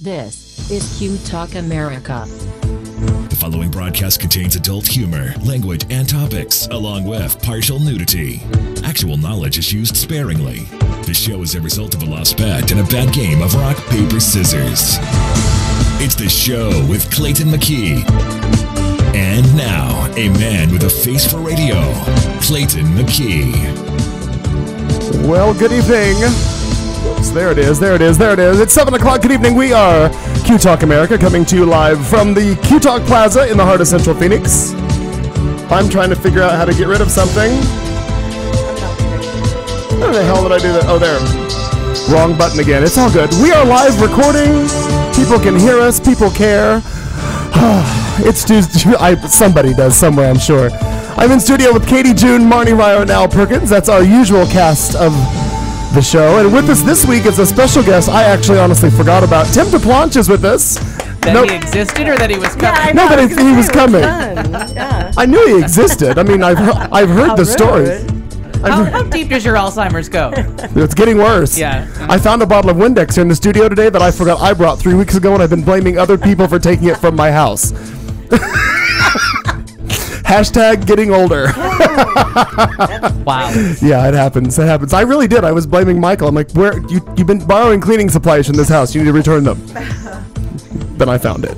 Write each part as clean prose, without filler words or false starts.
This is Q Talk America. The following broadcast contains adult humor, language, and topics, along with partial nudity. Actual knowledge is used sparingly. This show is a result of a lost bet and a bad game of rock, paper, scissors. It's the show with Clayton McKee. And now, a man with a face for radio, Clayton McKee. Well, good evening. Oops, there it is. It's 7 o'clock. Good evening. We are Q Talk America, coming to you live from the Q Talk Plaza in the heart of Central Phoenix. I'm trying to figure out how to get rid of something. How the hell did I do that? Oh, there. Wrong button again. It's all good. We are live recording. People can hear us. People care. It's Tuesday. Somebody does somewhere, I'm sure. I'm in studio with Katy, June, Marnie, Ryo, and Al Perkins. That's our usual cast of the show. And with us this week is a special guest I actually honestly forgot about. Tim DePlanche is with us. That he existed or that he was coming? Yeah, no, that he was coming. Yeah. I knew he existed. I mean, I've heard the story. How deep does your Alzheimer's go? It's getting worse. Yeah. I found a bottle of Windex here in the studio today that I forgot I brought 3 weeks ago, and I've been blaming other people for taking it from my house. Hashtag getting older. Wow. Yeah, it happens. I really did. I was blaming Michael. I'm like, where you've been borrowing cleaning supplies from this house. You need to return them. Then I found it.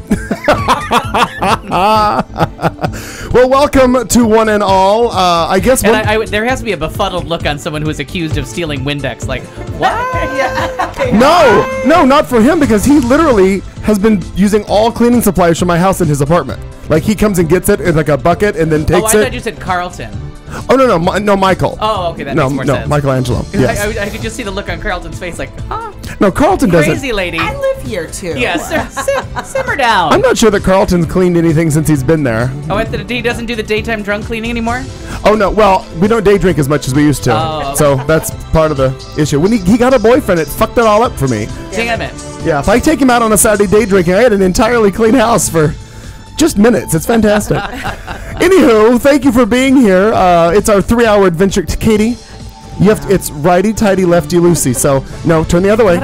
Well, welcome to one and all. I guess there has to be a befuddled look on someone who is accused of stealing Windex. Like, what? No, not for him, because he literally has been using all cleaning supplies from my house in his apartment. Like, he comes and gets it in like a bucket and then takes it. I thought you said Carlton. Oh, no, Michael. Oh, okay, that makes more sense. No, Michelangelo. Yes. I could just see the look on Carlton's face, like, no, Carlton doesn't. Crazy lady. I live here too. Yeah, simmer down. I'm not sure that Carlton's cleaned anything since he's been there. Oh, he doesn't do the daytime drunk cleaning anymore? Oh, no. Well, we don't day drink as much as we used to. Oh, okay. So that's part of the issue. When he got a boyfriend, it fucked it all up for me. Damn it. Yeah, if I take him out on a Saturday day drinking, I had an entirely clean house for just minutes. It's fantastic. Anywho, thank you for being here. It's our 3-hour adventure. Katy, it's righty tighty, lefty loosey. So no, turn the other way.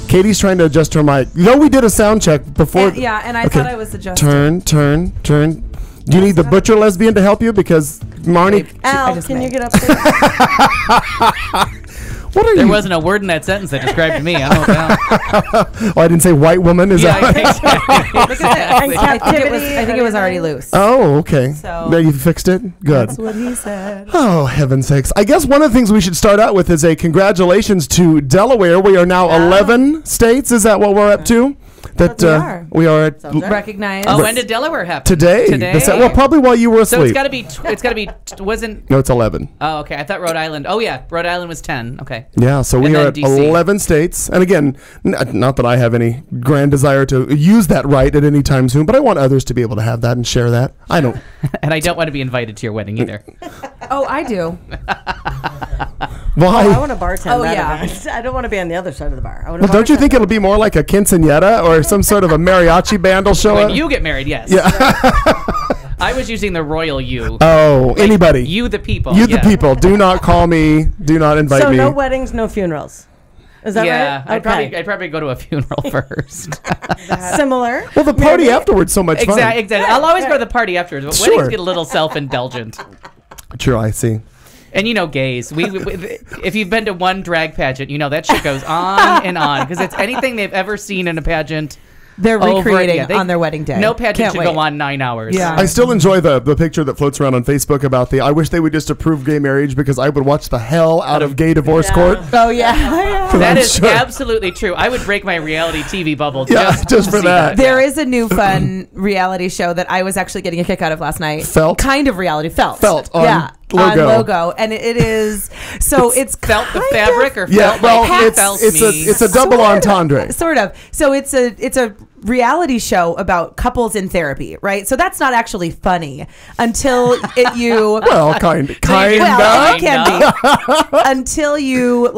Katy's trying to adjust her mic. We did a sound check before. And I thought I was adjusting. Turn. Do you need the butcher lesbian to help you? Because Marnie. Al, can you get up there? What are there you? wasn't a word in that sentence that described me. I don't know. Oh, I didn't say white woman. Is that? I think it was already loose. Oh, okay. So there, you fixed it. Good. That's what he said. Oh, heaven's sakes! I guess one of the things we should start out with is a congratulations to Delaware. We are now 11 states. Is that what we're up to? That we are at recognized. Oh, when did Delaware happen? Today. Well, probably while you were asleep. So it's got to be. Wasn't? No, it's 11. Oh, okay. I thought Rhode Island. Oh yeah, Rhode Island was 10. Okay. Yeah, so we are at DC. 11 states, and again, not that I have any grand desire to use that right at any time soon, but I want others to be able to have that and share that. I don't. And I don't want to be invited to your wedding either. Oh, I do. Why? I want to bartend that event. I don't want to be on the other side of the bar. Well, don't you think it'll be more like a quinceañera or some sort of a mariachi band will show up? When you get married, yes. Yeah. I was using the royal you. Oh, like anybody. You the people. You the people. Do not call me. Do not invite me. So no weddings, no funerals. Is that right? Yeah, I'd probably go to a funeral first. Similar. Well, the party afterwards so much fun. Exactly. I'll always go to the party afterwards, but weddings get a little self-indulgent. True, I see. And gays. We if you've been to one drag pageant, that shit goes on and on because it's anything they've ever seen in a pageant. They're recreating on their wedding day. No pageant should go on 9 hours. Yeah. I still enjoy the picture that floats around on Facebook about I wish they would just approve gay marriage because I would watch the hell out of gay divorce court. Oh, yeah. That is absolutely true. I would break my reality TV bubble just for that. There is a new fun reality show that I was actually getting a kick out of last night. Felt? Kind of reality. Felt on logo. And it is, so it's felt the fabric or felt it's a double entendre. Sort of. So it's a reality show about couples in therapy, right? So that's not actually funny until you well, kind of. Well, it can be until you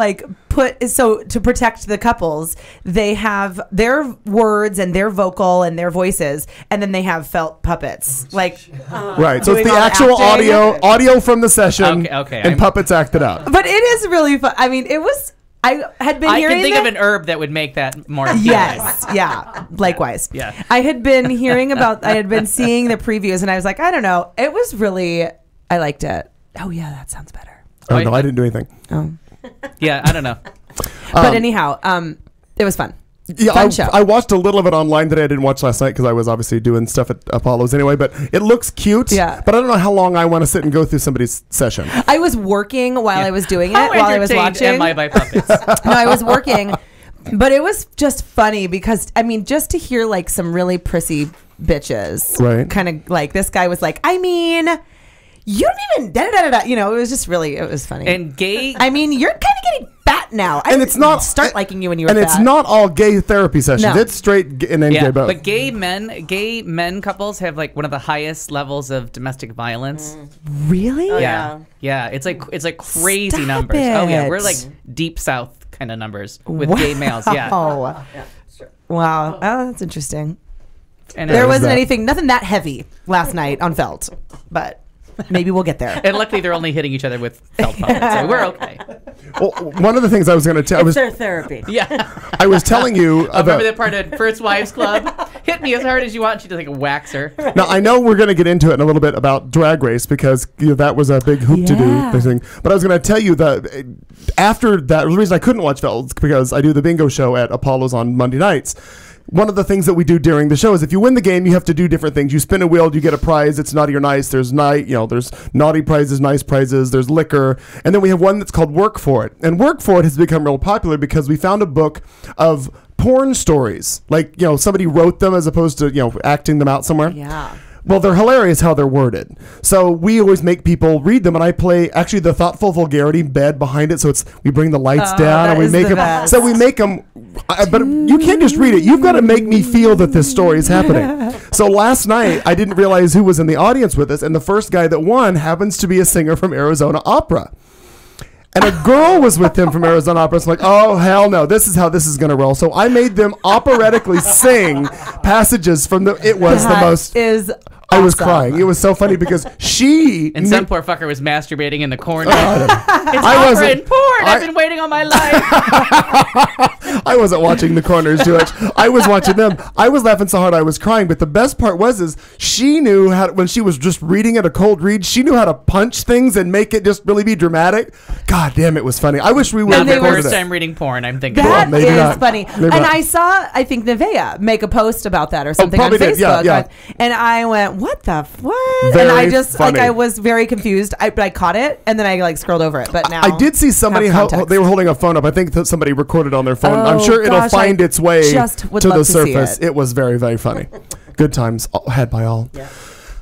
to protect the couples, they have their words and their vocal and their voices, and then they have felt puppets. Right. So it's the actual audio from the session, and puppets acted out. But it is really fun. I mean, I had been I hearing can think that- of an herb that would make that more appealing. Yes, yeah, likewise. Yeah. I had been I had been seeing the previews, and I was like, I don't know. It was really, I liked it. Oh yeah, that sounds better. Oh no, I didn't do anything. Oh, Yeah, I don't know. but anyhow, it was fun. Yeah, Fun show. I watched a little of it online today. I didn't watch last night because I was obviously doing stuff at Apollo's anyway. But it looks cute. Yeah. But I don't know how long I want to sit and go through somebody's session. I was working while I was doing it, How while I was entertained watching. am I by puppets? No, I was working, but it was just funny because I mean, just to hear like some really prissy bitches, Right. Kind of like this guy was like, I mean, you don't even da da da da. You know, it was just really, it was funny. And gay. I mean, you're kind of getting fat now. I And it's not start liking you when you were and fat. it's not all gay therapy sessions. No. It's straight and then gay both. but gay men couples have like one of the highest levels of domestic violence. really. Oh, Yeah, it's like crazy Stop numbers. Oh yeah, we're it. like deep south kind of numbers with gay males. Yeah, Oh, wow. Oh, that's interesting. and There wasn't that. anything, nothing that heavy last night on Felt, but maybe we'll get there. and luckily they're only hitting each other with felt puppets, so we're okay. Well, one of the things I was going to tell, It's their therapy. Yeah, I was telling you about. remember that part of First Wives Club? Hit me as hard as you want. She does like a waxer. Now I know we're going to get into it in a little bit about Drag Race because that was a big hoop to Yeah. do thing. But I was going to tell you that after that, the reason I couldn't watch Velds because I do the bingo show at Apollo's on Monday nights. One of the things that we do during the show is if you win the game, you have to do different things. You spin a wheel, you get a prize. It's naughty or nice. There's there's naughty prizes, nice prizes. There's liquor, and then we have one that's called Work For It. And Work For It has become real popular because we found a book of porn stories. Like somebody wrote them as opposed to acting them out somewhere. Yeah. Well, they're hilarious how they're worded. So we always make people read them, and I play actually the thoughtful vulgarity bed behind it. So we bring the lights down that and we is make the them. best. So we make them. But you can't just read it. You've got to make me feel that this story is happening. So last night I didn't realize who was in the audience with us, and the first guy that won happens to be a singer from Arizona Opera. And a girl was with him from Arizona Opera. So I'm like, oh, hell no. This is how this is going to roll. So I made them operatically sing passages from It was the most... I was awesome. crying. It was so funny because she... And some poor fucker was masturbating in the corner. I It's opera wasn't- and porn. I've been waiting all my life. I wasn't watching the corners too much. I was watching them. I was laughing so hard I was crying. But the best part is she knew how when she was just reading it a cold read, she knew how to punch things and make it just really be dramatic. God damn, it was funny. I wish we would have Not the recorded first it. time reading porn. I'm thinking. That maybe is not. funny. Maybe And not. I saw, I think, Nevaeh make a post about that or something on probably did. Facebook. Yeah. And I went, what the what? Very and I just, funny. I was very confused. But I caught it and then I scrolled over it. But now I did see somebody have context. they were holding a phone up. I think that somebody recorded on their phone. I'm Oh, sure it'll gosh, find I its way just would to love the to see surface. it. It was very, very funny. Good times had by all. Yeah.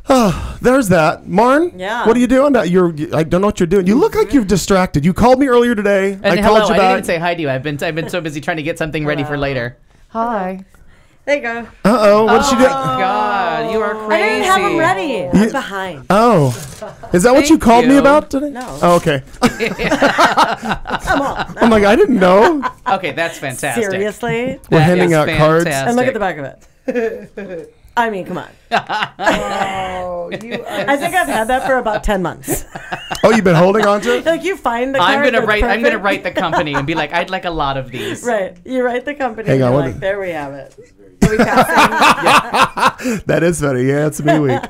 Oh, there's that. Marn, Yeah. what are you doing? I don't know what you're doing. You look like you're distracted. You called me earlier today. And I hello, called you I didn't back. even say hi to you. I've been so busy trying to get something ready for later. Hi. There you go. Uh-oh, what did she do? God, you are I crazy. didn't have them ready. I'm behind. Oh, is that what you Thank called me you. about today? No. Oh, okay. Come on. I'm like, I didn't know. Okay, that's fantastic. Seriously? We're That handing is out cards. fantastic. And look at the back of it. I mean, come on. Oh, you are I think I've had that for about 10 months. Oh, you've been holding on to it? Like you find the card. I'm gonna that's write. I'm gonna perfect. write the company and be like, I'd like a lot of these. Right. You write the company. Hang and on, you're what like, is- there we have it. That is funny. Yeah, it's me week.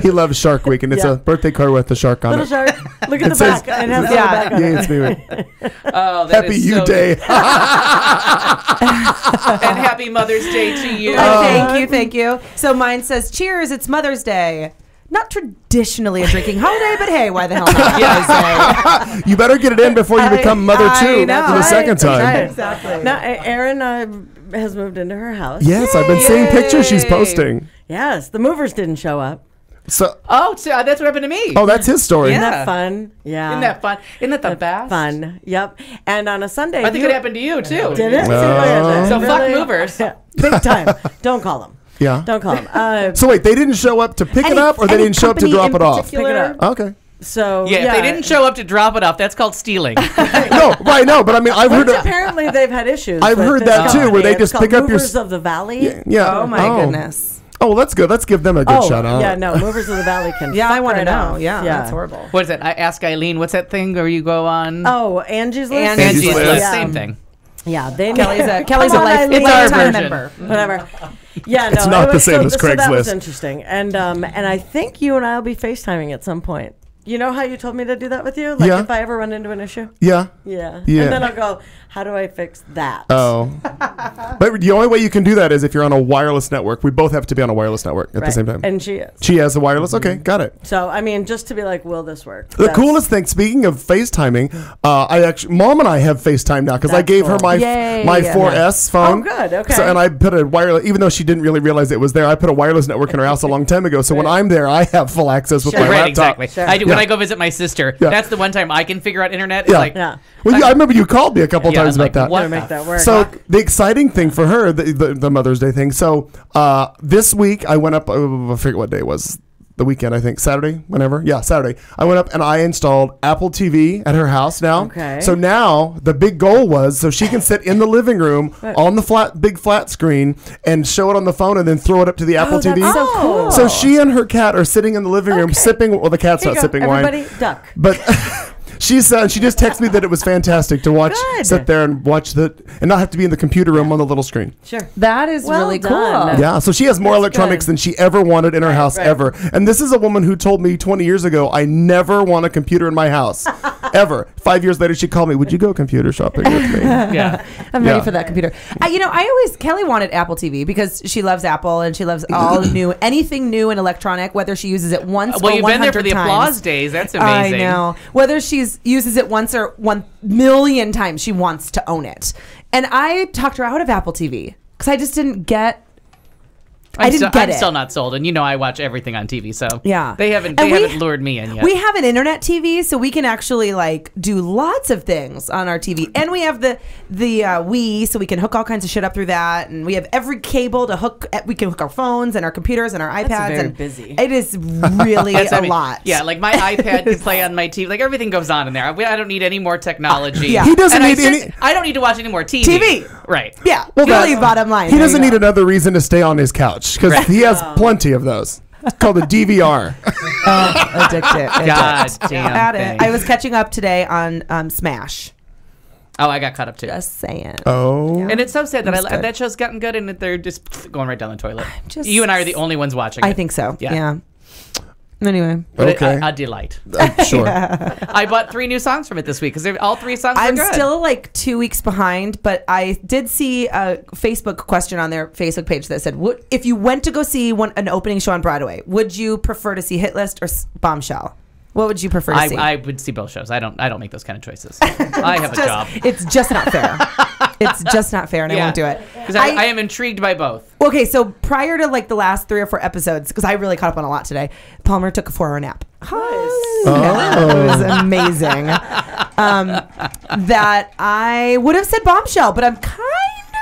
He loves Shark Week, and it's Yeah. a birthday card with the shark on Little it. shark. Look at It the says- back. And it has the back on Yeah, it. it's me week. Oh, that Happy is You so Day. And happy Mother's Day to you. Thank you. So mine says, cheers, it's Mother's Day. Not traditionally a drinking holiday, but hey, why the hell not? Yeah. You better get it in before you become mother I too know. for the second time. Right. Exactly. Now, Erin has moved into her house. Yes, I've been seeing pictures she's Yay. posting. Yes. The movers didn't show up. So, Oh, so that's what happened to me. oh, that's his story. Yeah. Isn't that fun? Yeah. Isn't that fun? Isn't that the best? Fun. Yep. And on a Sunday. I think it happened to you too. Did it? Oh. So fuck movers. Big time. Don't call them. Yeah. Don't call them. So wait, they didn't show up to pick it up, or they didn't show up to drop it off? Pick it up. Okay. So Yeah, if they didn't show up to drop it off, that's called stealing. No, right, no, but I mean, I've heard Which it. apparently they've had issues. I've with heard this that too, company. where they It's just called pick up your Movers of the Valley. Yeah. Oh my goodness. Oh, well, that's good. Let's give them a good shout out. Yeah, no, Movers of the Valley can. Yeah, I fuck want to right know. off. Yeah, that's horrible. What is it? I ask Eileen. What's that thing where you go on? Oh, Angie's List. Angie's List. Yeah. Same thing. Yeah, they Kelly's a Come on, Eileen. lifetime member. Whatever. Yeah, no, It's not it the was- same as so that was Craigslist. interesting, and I think you and I will be FaceTiming at some point. You know how you told me to do that with you? Like Yeah. if I ever run into an issue? Yeah. Yeah. Yeah. And then I'll go, how do I fix that? Oh. But the only way you can do that is if you're on a wireless network. We both have to be on a wireless network at the same time. And she is. She has a wireless? Okay, got it. So, I mean, just to be like, will this work? The coolest thing, speaking of FaceTiming, Mom and I have FaceTime now because I That's gave her cool. my Yay. 4S phone. Oh, good, okay. So, and I put a wireless, even though she didn't really realize it was there, I put a wireless network in her house a long time ago. So when I'm there, I have full access with my Right, laptop. exactly. Sure. I do when Yeah. I go visit my sister. Yeah. That's the one time I can figure out internet. It's Yeah. like, Yeah. Well, I remember you called me a couple Yeah, times I'm about like, that. what Gotta make that work. So the exciting thing for her, the Mother's Day thing. So this week I went up. I forget what day it was. The weekend, I think Saturday, whenever. Yeah, Saturday. I went up and I installed Apple TV at her house now. Okay. So now the big goal was so she can sit in the living room on the big flat screen and show it on the phone and then throw it up to the Apple TV. that's so cool. So she and her cat are sitting in the living room sipping. Well, the cat's Here you not go. sipping wine. Everybody duck. But she just texted me that it was fantastic to watch, Good. sit there and watch and not have to be in the computer room on the little screen. Sure. That is Well really done. cool. Yeah, so she has more That's electronics good. than she ever wanted in her house right. ever. And this is a woman who told me 20 years ago, I never want a computer in my house, ever. 5 years later, she called me, would you go computer shopping with me? yeah. I'm Yeah. ready for that computer. Kelly wanted Apple TV because she loves Apple and she loves all anything new and electronic, whether she uses it once Well, or you've 100 been there for the times. applause days. That's I amazing. know. Whether she uses it once or 1,000,000 times, she wants to own it. And I talked her out of Apple TV because I just didn't get. I didn't get I'm it. still not sold, and I watch everything on TV, so Yeah. they haven't And we- lured me in yet. We have an internet TV, so we can actually do lots of things on our TV, and we have the Wii, so we can hook all kinds of shit up through that, and we have every cable to hook. We can hook our phones and our computers and our iPads. very and busy. It is really That's what a I mean. lot. Yeah, like my iPad can play on my TV. Like everything goes on in there. I don't need any more technology. Yeah. He doesn't And need any. I don't need to watch any more TV. TV. Right. Yeah. Well, really, that- bottom line. He There doesn't you need go. another reason to stay on his couch because he has plenty of those. It's called a DVR. Addicted. God damn At thing. it. I was catching up today on Smash. Oh, I got caught up too. Just saying. Oh. And it's so sad that That's good. that show's gotten good and that they're just going right down the toilet. just- You and I are the only ones watching it. I think so. Yeah. Yeah. Anyway. But Okay. a delight. I'm sure. I bought 3 new songs from it this week because all 3 songs I'm were good. still 2 weeks behind, but I did see a Facebook question on their Facebook page that said, if you went to go see an opening show on Broadway, would you prefer to see Hit List or Bombshell? What would you prefer to see? I would see both shows. I don't make those kind of choices. I have a job. It's just not fair. It's just not fair, and I won't do it. Because I am intrigued by both. Okay, so prior to the last 3 or 4 episodes, because I really caught up on a lot today, Palmer took a 4-hour nap. It was amazing. That I would have said Bombshell, but I'm kind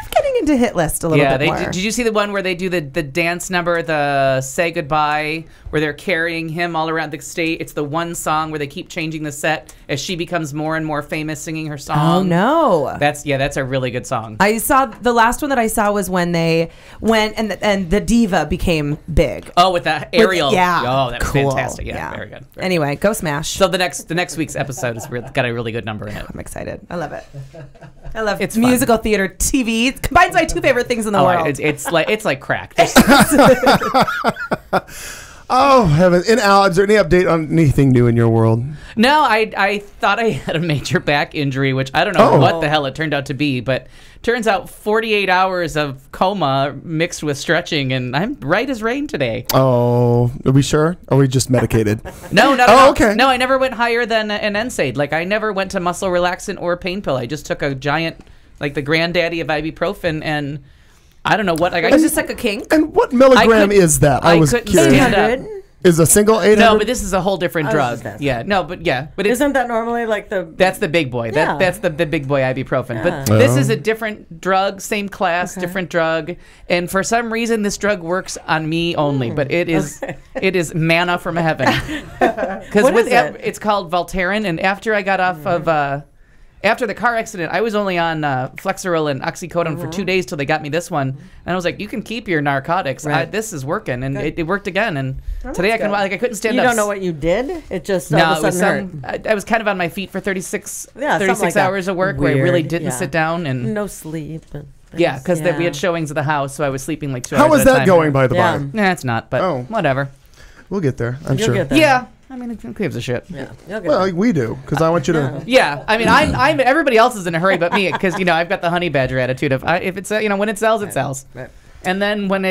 of getting into Hit List a little bit more. Did you see the one where they do the dance number, the Say Goodbye, where they're carrying him all around the state? It's the one song where they keep changing the set as she becomes more and more famous singing her song. Oh no. That's a really good song. I saw the last one that I saw was when they went and the diva became big. Oh, with the Ariel. yeah. Oh, that was Cool. fantastic. Yeah, Yeah. very good. Anyway, go Smash. So the next week's episode has got a really good number in it. I'm excited. I love it. I love It's musical theater TV. It combines my 2 favorite things in the world. It's like crack. Oh, heavens. And Al, is there any update on anything new in your world? No, I thought I had a major back injury, which I don't know what the hell it turned out to be, but turns out 48 hours of coma mixed with stretching, and I'm right as rain today. Oh, are we sure? Are we just medicated? No, not at Oh, all. okay. No, I never went higher than an NSAID. Like, I never went to muscle relaxant or pain pill. I just took a giant, the granddaddy of ibuprofen, and I don't know what. Is this like a kink? And what milligram is that? I was couldn't curious. stand up. 800? Is a single 800? No, but this is a whole different was drug. just asking. Yeah, no, but it's Isn't that normally that's the big boy. Yeah. That's the big boy ibuprofen. But Yeah. this is a different drug, same class, different drug. And for some reason, this drug works on me only. But it is manna from heaven. Because What is it? it's called Voltaren. And after I got off of after the car accident, I was only on Flexeril and oxycodone for 2 days till they got me this one. And I was like, you can keep your narcotics. Right. This is working. And it worked again. And Well, today I that's good. couldn't stand You up. don't know what you did? It just all No, of it a was sudden hurt. I was kind of on my feet for 36 something like that. hours of work where I really Weird, didn't yeah. sit down. And No sleep. And yeah, because things, we had showings of the house, so I was sleeping like 2 hours How was at a that time. going, by the Yeah. by? Nah, it's not, but Oh. whatever. We'll get there, I'm You'll sure. get there. Yeah. I mean, who gives a shit? Yeah. You'll get Well, there. like we do, because I want you to. Yeah, I mean, I'm everybody else is in a hurry but me because I've got the honey badger attitude of if it's when it sells, it sells. Right. And then when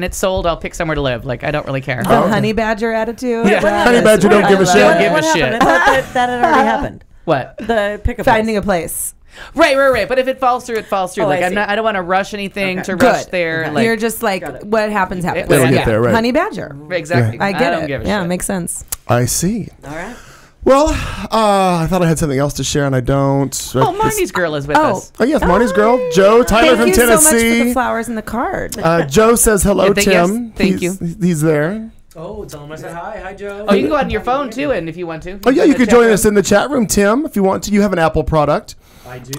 it's sold, I'll pick somewhere to live. Like I don't really care. The honey badger attitude. Yeah. Honey badger don't give a shit. Don't give a What shit. happened? I thought that had already happened. What? The pickup Finding place. a place. Right. But if it falls through, it falls through. Oh, Like I I'm see. not. I don't want to rush anything Okay. to Good. rush there. Okay. Like You're just like, Got it. what happens, happens. It'll Yeah. get there, right? Honey badger. exactly. I get don't it. give a Yeah, shit. makes sense. I see. All right. Well, I thought I had something else to share, and I don't. Oh, Marnie's girl is with Oh. us. Oh yes, Marnie's girl, Joe Tyler Thank from you so much for the Tennessee. flowers and the card. Joe says hello, Yeah, yes, Tim. thank He's- He's there. Oh, tell him I said hi. Hi, Joe. Oh, you can go on your phone too, and if you want to. Oh yeah, you could join us in the chat room, Tim, if you want to. You have an Apple product. I do.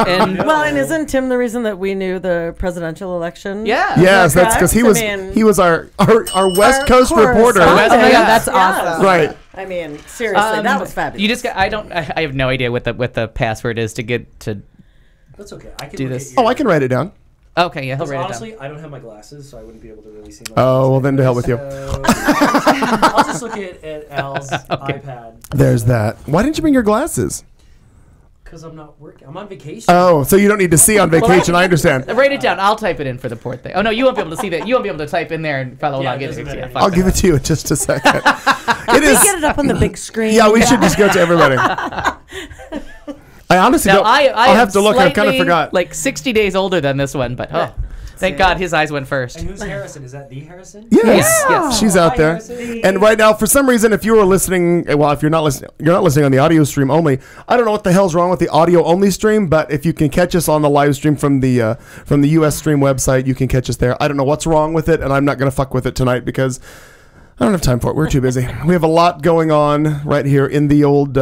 And Well, and isn't Tim the reason that we knew the presidential election? yeah. Yes, that that's because he correct? was I mean- he was our West Our Coast reporter. correspondent. Oh, yeah, that's Yes. awesome. Right. I mean, seriously, that was fabulous. You just got. I have no idea what the password is to get to. That's okay. I can Do look this. at your- Oh, I can write it down. Okay, yeah, he'll Because write it honestly, I don't have my glasses, so I wouldn't be able to really see. My Oh, well, glasses. then to hell with you. So, I'll just look at Al's iPad. There's that. Why didn't you bring your glasses? Because I'm not working. I'm on vacation. Oh, so you don't need to see on vacation. I understand. down. Write it down. I'll type it in for the port thing. Oh no, you won't be able to see that. You won't be able to type in there and follow Yeah, along. it doesn't matter. I'll give it to you in just a second. It They is. get it up on the big screen. Yeah, we should just go to everybody. I honestly Now don't. I I'll have to look. I kind of slightly, forgot. Like 60 days older than this one, but thank God his eyes went first. And who's Harrison? Is that the Harrison? Yes, Yes. she's Oh, out hi, there. Harrison. And right now, for some reason, if you were listening, well, if you're not listening on the audio stream only. I don't know what the hell's wrong with the audio only stream, but if you can catch us on the live stream from the US Stream website, you can catch us there. I don't know what's wrong with it, and I'm not going to fuck with it tonight because I don't have time for it. We're too busy. We have a lot going on right here in the old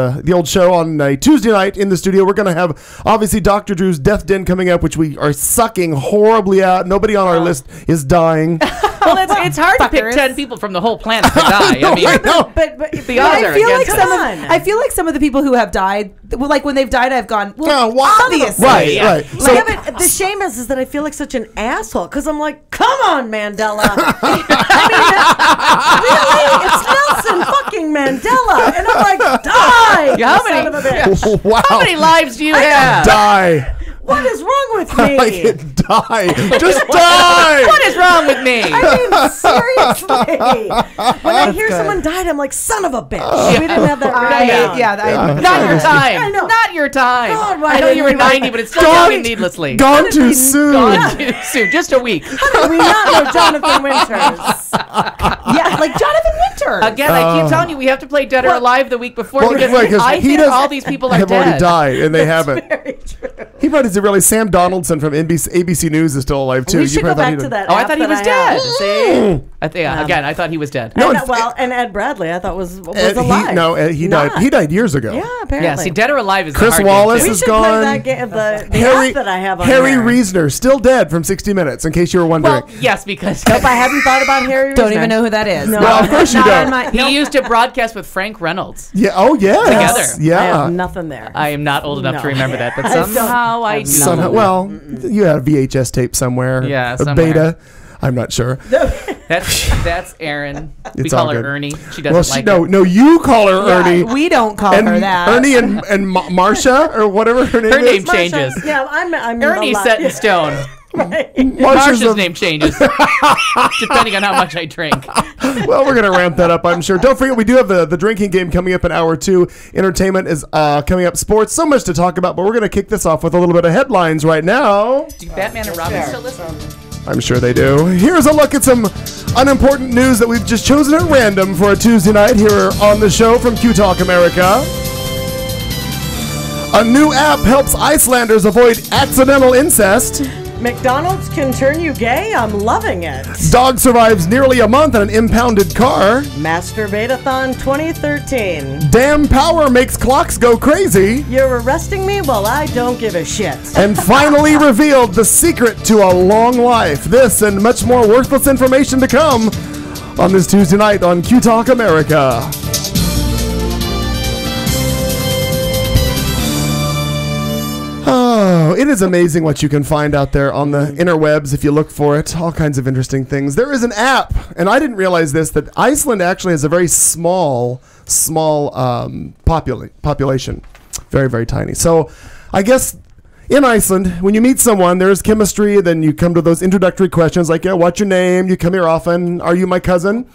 show on a Tuesday night in the studio. We're going to have, obviously, Dr. Drew's Death Den coming up, which we are sucking horribly at. Nobody on our list is dying. Well, it's hard to pick Fuckers. 10 people from the whole planet to die. I mean, I know. But the odds are against us. I feel like some of the people who have died, well, like when they've died, I've gone, well, Oh, wow. obviously. Right, Yeah. right. So, yeah, but the shame is that I feel like such an asshole because I'm like, come on, Mandela. I mean, really, it's Nelson fucking Mandela, and I'm like, die, Yeah, how you son many- of a bitch. wow. How many lives do you have? Die. What is wrong with Like me? it, die. Just die. What is wrong with me? I mean, seriously. When I hear someone died, I'm like, son of a bitch. We didn't have that written down. Not your time. I know. Not your time. God, why I know didn't you were you- 90, but it's still Gone- going needlessly. Gone too soon. Gone too soon. Just a week. How did we not know Jonathan Winters? Yeah, like Jonathan Winter. Again, I keep telling you, we have to play Dead or Alive the week before Well, because right, 'cause I he think does- all these people are have dead. already died, and they haven't. Very true. He probably is really Sam Donaldson from ABC News is still alive too. We You should go probably back thought to he that. Oh, I app thought he that was I dead. have. See? Again, I thought he was dead. No, And, in well, and Ed Bradley, I thought was Ed, alive. he died. Not. He died years ago. Yeah, apparently. Yeah, see, Dead or Alive is Chris the hard Wallace game, We is should gone. play that game. The Harry app that I have on Harry there. Reasoner still dead from 60 Minutes. In case you were wondering. Well, yes, because Nope, I hadn't thought about Harry. Don't Reasoner. even know who that is. No. Well, of course you Not don't. on my- he used to broadcast with Frank Reynolds. Yeah. Oh yes. Together. I Yeah. have nothing there. I am not old enough No. to remember that, but I don't somehow I have do. Somehow, nothing. well, you had a VHS tape somewhere. Yeah, a somewhere. beta. I'm not sure. That's Aaron. We It's call all her good. Ernie. She doesn't Well, like no, it. no, you call her Ernie. We don't call and her that. Ernie and Marsha or whatever her name Her is. name Marsha, changes. Yeah, I'm Ernie's a lot- set in stone. Marsha's Marsha's name changes depending on how much I drink. Well, we're gonna ramp that up, I'm sure. Don't forget, we do have the drinking game coming up in hour 2. Entertainment is coming up. Sports, so much to talk about, but we're gonna kick this off with a little bit of headlines right now. Do Batman and Robin still listen? I'm sure they do. Here's a look at some unimportant news that we've just chosen at random for a Tuesday night here on the show from Q Talk America. A new app helps Icelanders avoid accidental incest. McDonald's can turn you gay? I'm loving it. Dog survives nearly a month in an impounded car. Masturbate-a-thon 2013. Damn power makes clocks go crazy. You're arresting me? Well, I don't give a shit. And finally revealed the secret to a long life. This and much more worthless information to come on this Tuesday night on Q Talk America. Oh, it is amazing what you can find out there on the interwebs if you look for it. All kinds of interesting things. There is an app, and I didn't realize this, that Iceland actually has a very small population. Very, very tiny. So I guess in Iceland, when you meet someone, there's chemistry. Then you come to those introductory questions like, yeah, what's your name? You come here often. Are you my cousin?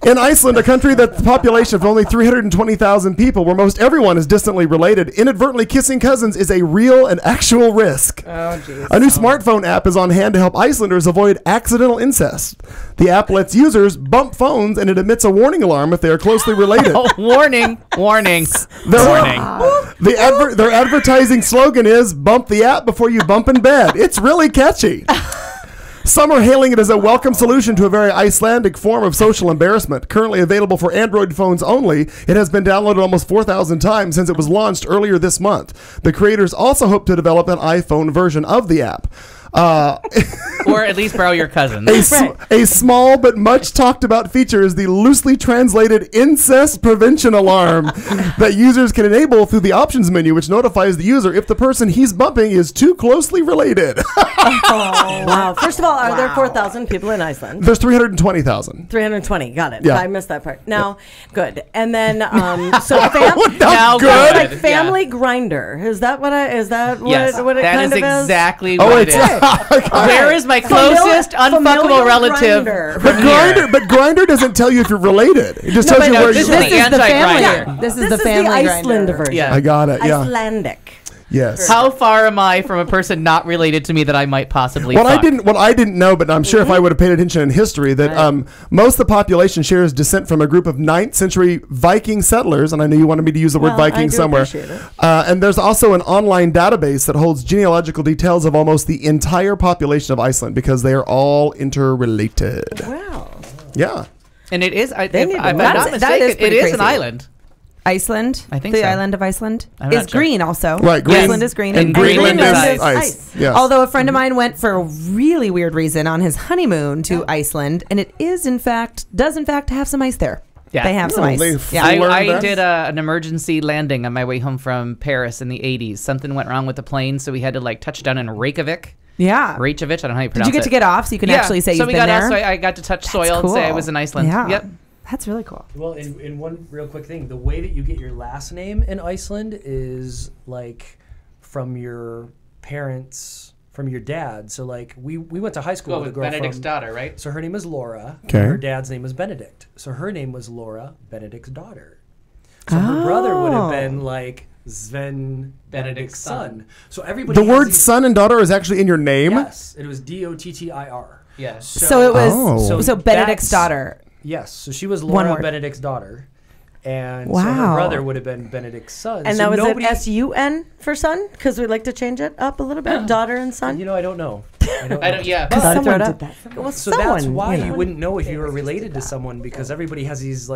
In Iceland, a country that the population of only 320,000 people, where most everyone is distantly related, inadvertently kissing cousins is a real and actual risk. Oh, geez. A new smartphone app is on hand to help Icelanders avoid accidental incest. The app lets users bump phones, and it emits a warning alarm if they are closely related. Oh, warning. Warning. Their advertising slogan is, bump the app before you bump in bed. It's really catchy. Some are hailing it as a welcome solution to a very Icelandic form of social embarrassment. Currently available for Android phones only, it has been downloaded almost 4,000 times since it was launched earlier this month. The creators also hope to develop an iPhone version of the app. Or at least borrow your cousin. A small but much talked about feature is the loosely translated incest prevention alarm that users can enable through the options menu, which notifies the user if the person he's bumping is too closely related. Oh, wow. First of all, are there 4,000 people in Iceland? There's 320,000. 320. Got it. Yeah. I missed that part. Now, good. And then, so Now good. like Family Grinder. Is that what it Yes, what it that kind is of is? exactly Oh, what it it's is. Where is my closest unfuckable relative? Grindr. But Grindr doesn't tell you if you're related. It just tells you where this you is the anti-Grindr. Yeah. This is This the family the Iceland grinder. version. Yeah. I got it. Yeah. Icelandic. Yes. How far am I from a person not related to me that I might possibly What fuck? I didn't know, but I'm sure if I would have paid attention in history, that most of the population shares descent from a group of 9th century Viking settlers, and I know you wanted me to use the word Well, Viking I do somewhere. appreciate it. And there's also an online database that holds genealogical details of almost the entire population of Iceland because they are all interrelated. Wow. Yeah. And it is, if need to I'm know. not That is mistaken, pretty it is an crazy. island. Iceland, I think the so. island of Iceland I'm is not sure. green also. Right. Green, Iceland is green, And Greenland is ice. ice. Yes. Although a friend of mine went for a really weird reason on his honeymoon to Iceland, and it does in fact have some ice there. Yeah. They have some Oh, ice. they Yeah. flew- I that? did an emergency landing on my way home from Paris in the 80s. Something went wrong with the plane, so we had to touch down in Reykjavik. Yeah. Reykjavik, I don't know how you Did pronounce it. you get to get off so you can actually say so you've we been got there? off, so I got to touch soil and say I was in Iceland. Yeah. Yep. That's really cool. Well, in one real quick thing, the way that you get your last name in Iceland is from your parents, from your dad. So we went to high school with a girl Benedict's from, daughter, right? So her name is Laura. Okay. And her dad's name was Benedict. So her name was Laura, Benedict's daughter. So her brother would have been Sven Benedict's son. So everybody. The has word these- son and daughter is actually in your name? Yes, it was Dottir. Yeah. So it was Oh. so Benedict's that's- daughter. Yes, so she was One Laura word. Benedict's daughter, and so Wow. her brother would have been Benedict's son. And so now is nobody, it S-U-N for son? Because we like to change it up a little bit. Daughter and son. I don't know. I don't, yeah. Thought I'd throw Someone it did up. that. Well, So that's someone, why you you know. wouldn't know if you were related to someone, because everybody has these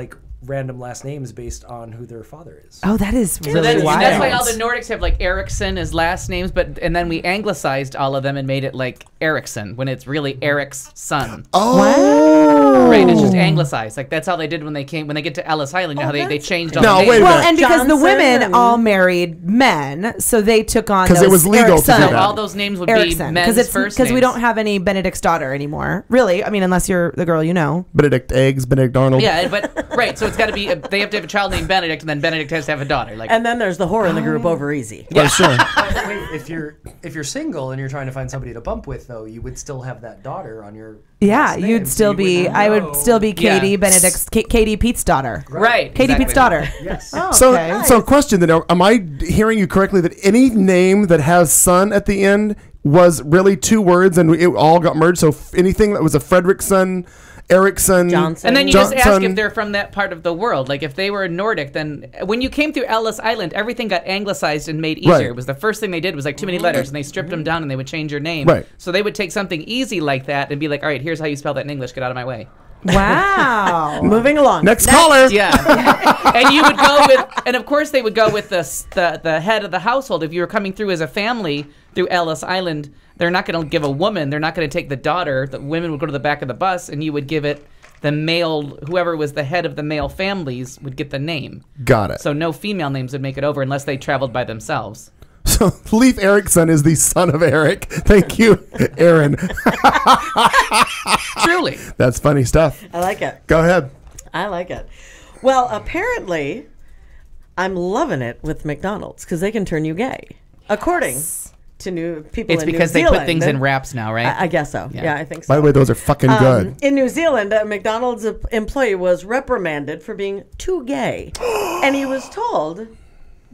random last names based on who their father is. Oh, that is So really wild. that's why all the Nordics have Ericsson as last names, and then we anglicized all of them and made it Ericsson when it's really Eric's son. Oh. Right, it's just anglicized. That's how they did when they get to Ellis Island. You know how they changed all No, the names. wait a Well, minute. and because the Johnson women and- all married men, so they took on 'Cause it those was legal to Erickson. do So that. all those names would be Erickson, men's first because we names. don't have any Benedict's daughter anymore. Really, I mean, unless you're the girl you know. Benedict Eggs, Benedict Arnold. Yeah, but right. So it's got to be. They have to have a child named Benedict, and then Benedict has to have a daughter. And then there's the whore in the group over easy. Yeah. Sure. Wait, if you're single and you're trying to find somebody to bump with, though, you would still have that daughter on your Yeah, last name, you'd so still you be. wouldn't I would know. still be Katie Yeah. Benedict's Katie Pete's daughter. right. Katie exactly. Pete's daughter. Yes. Oh, So, okay. so question then: am I hearing you correctly that any name that has "son" at the end was really two words and it all got merged? So anything that was a Frederickson, Ericsson. Johnson. And then you just ask Johnson. if they're from that part of the world. Like if they were Nordic, then when you came through Ellis Island, everything got anglicized and made easier. Right. It was the first thing they did was like too many letters, and they stripped them down and they would change your name. Right. So they would take something easy like that and be like, all right, here's how you spell that in English. Get out of my way. Wow. Moving along. Next caller. Yeah. And you would go with, and of course they would go with the head of the household. If you were coming through as a family through Ellis Island, they're not going to give a woman, they're not going to take the daughter. The women would go to the back of the bus and you would give it the male, whoever was the head of the male families would get the name. Got it. So no female names would make it over unless they traveled by themselves. So Leif Erikson is the son of Eric. Thank you, Aaron. Truly. That's funny stuff. I like it. Go ahead. I like it. Well, apparently, I'm loving it with McDonald's because they can turn you gay, according to new people. It's in because New they Zealand. put things in wraps now, right? I guess so. Yeah. Yeah, I think so. By the way, those are fucking good. In New Zealand, a McDonald's employee was reprimanded for being too gay, and he was told,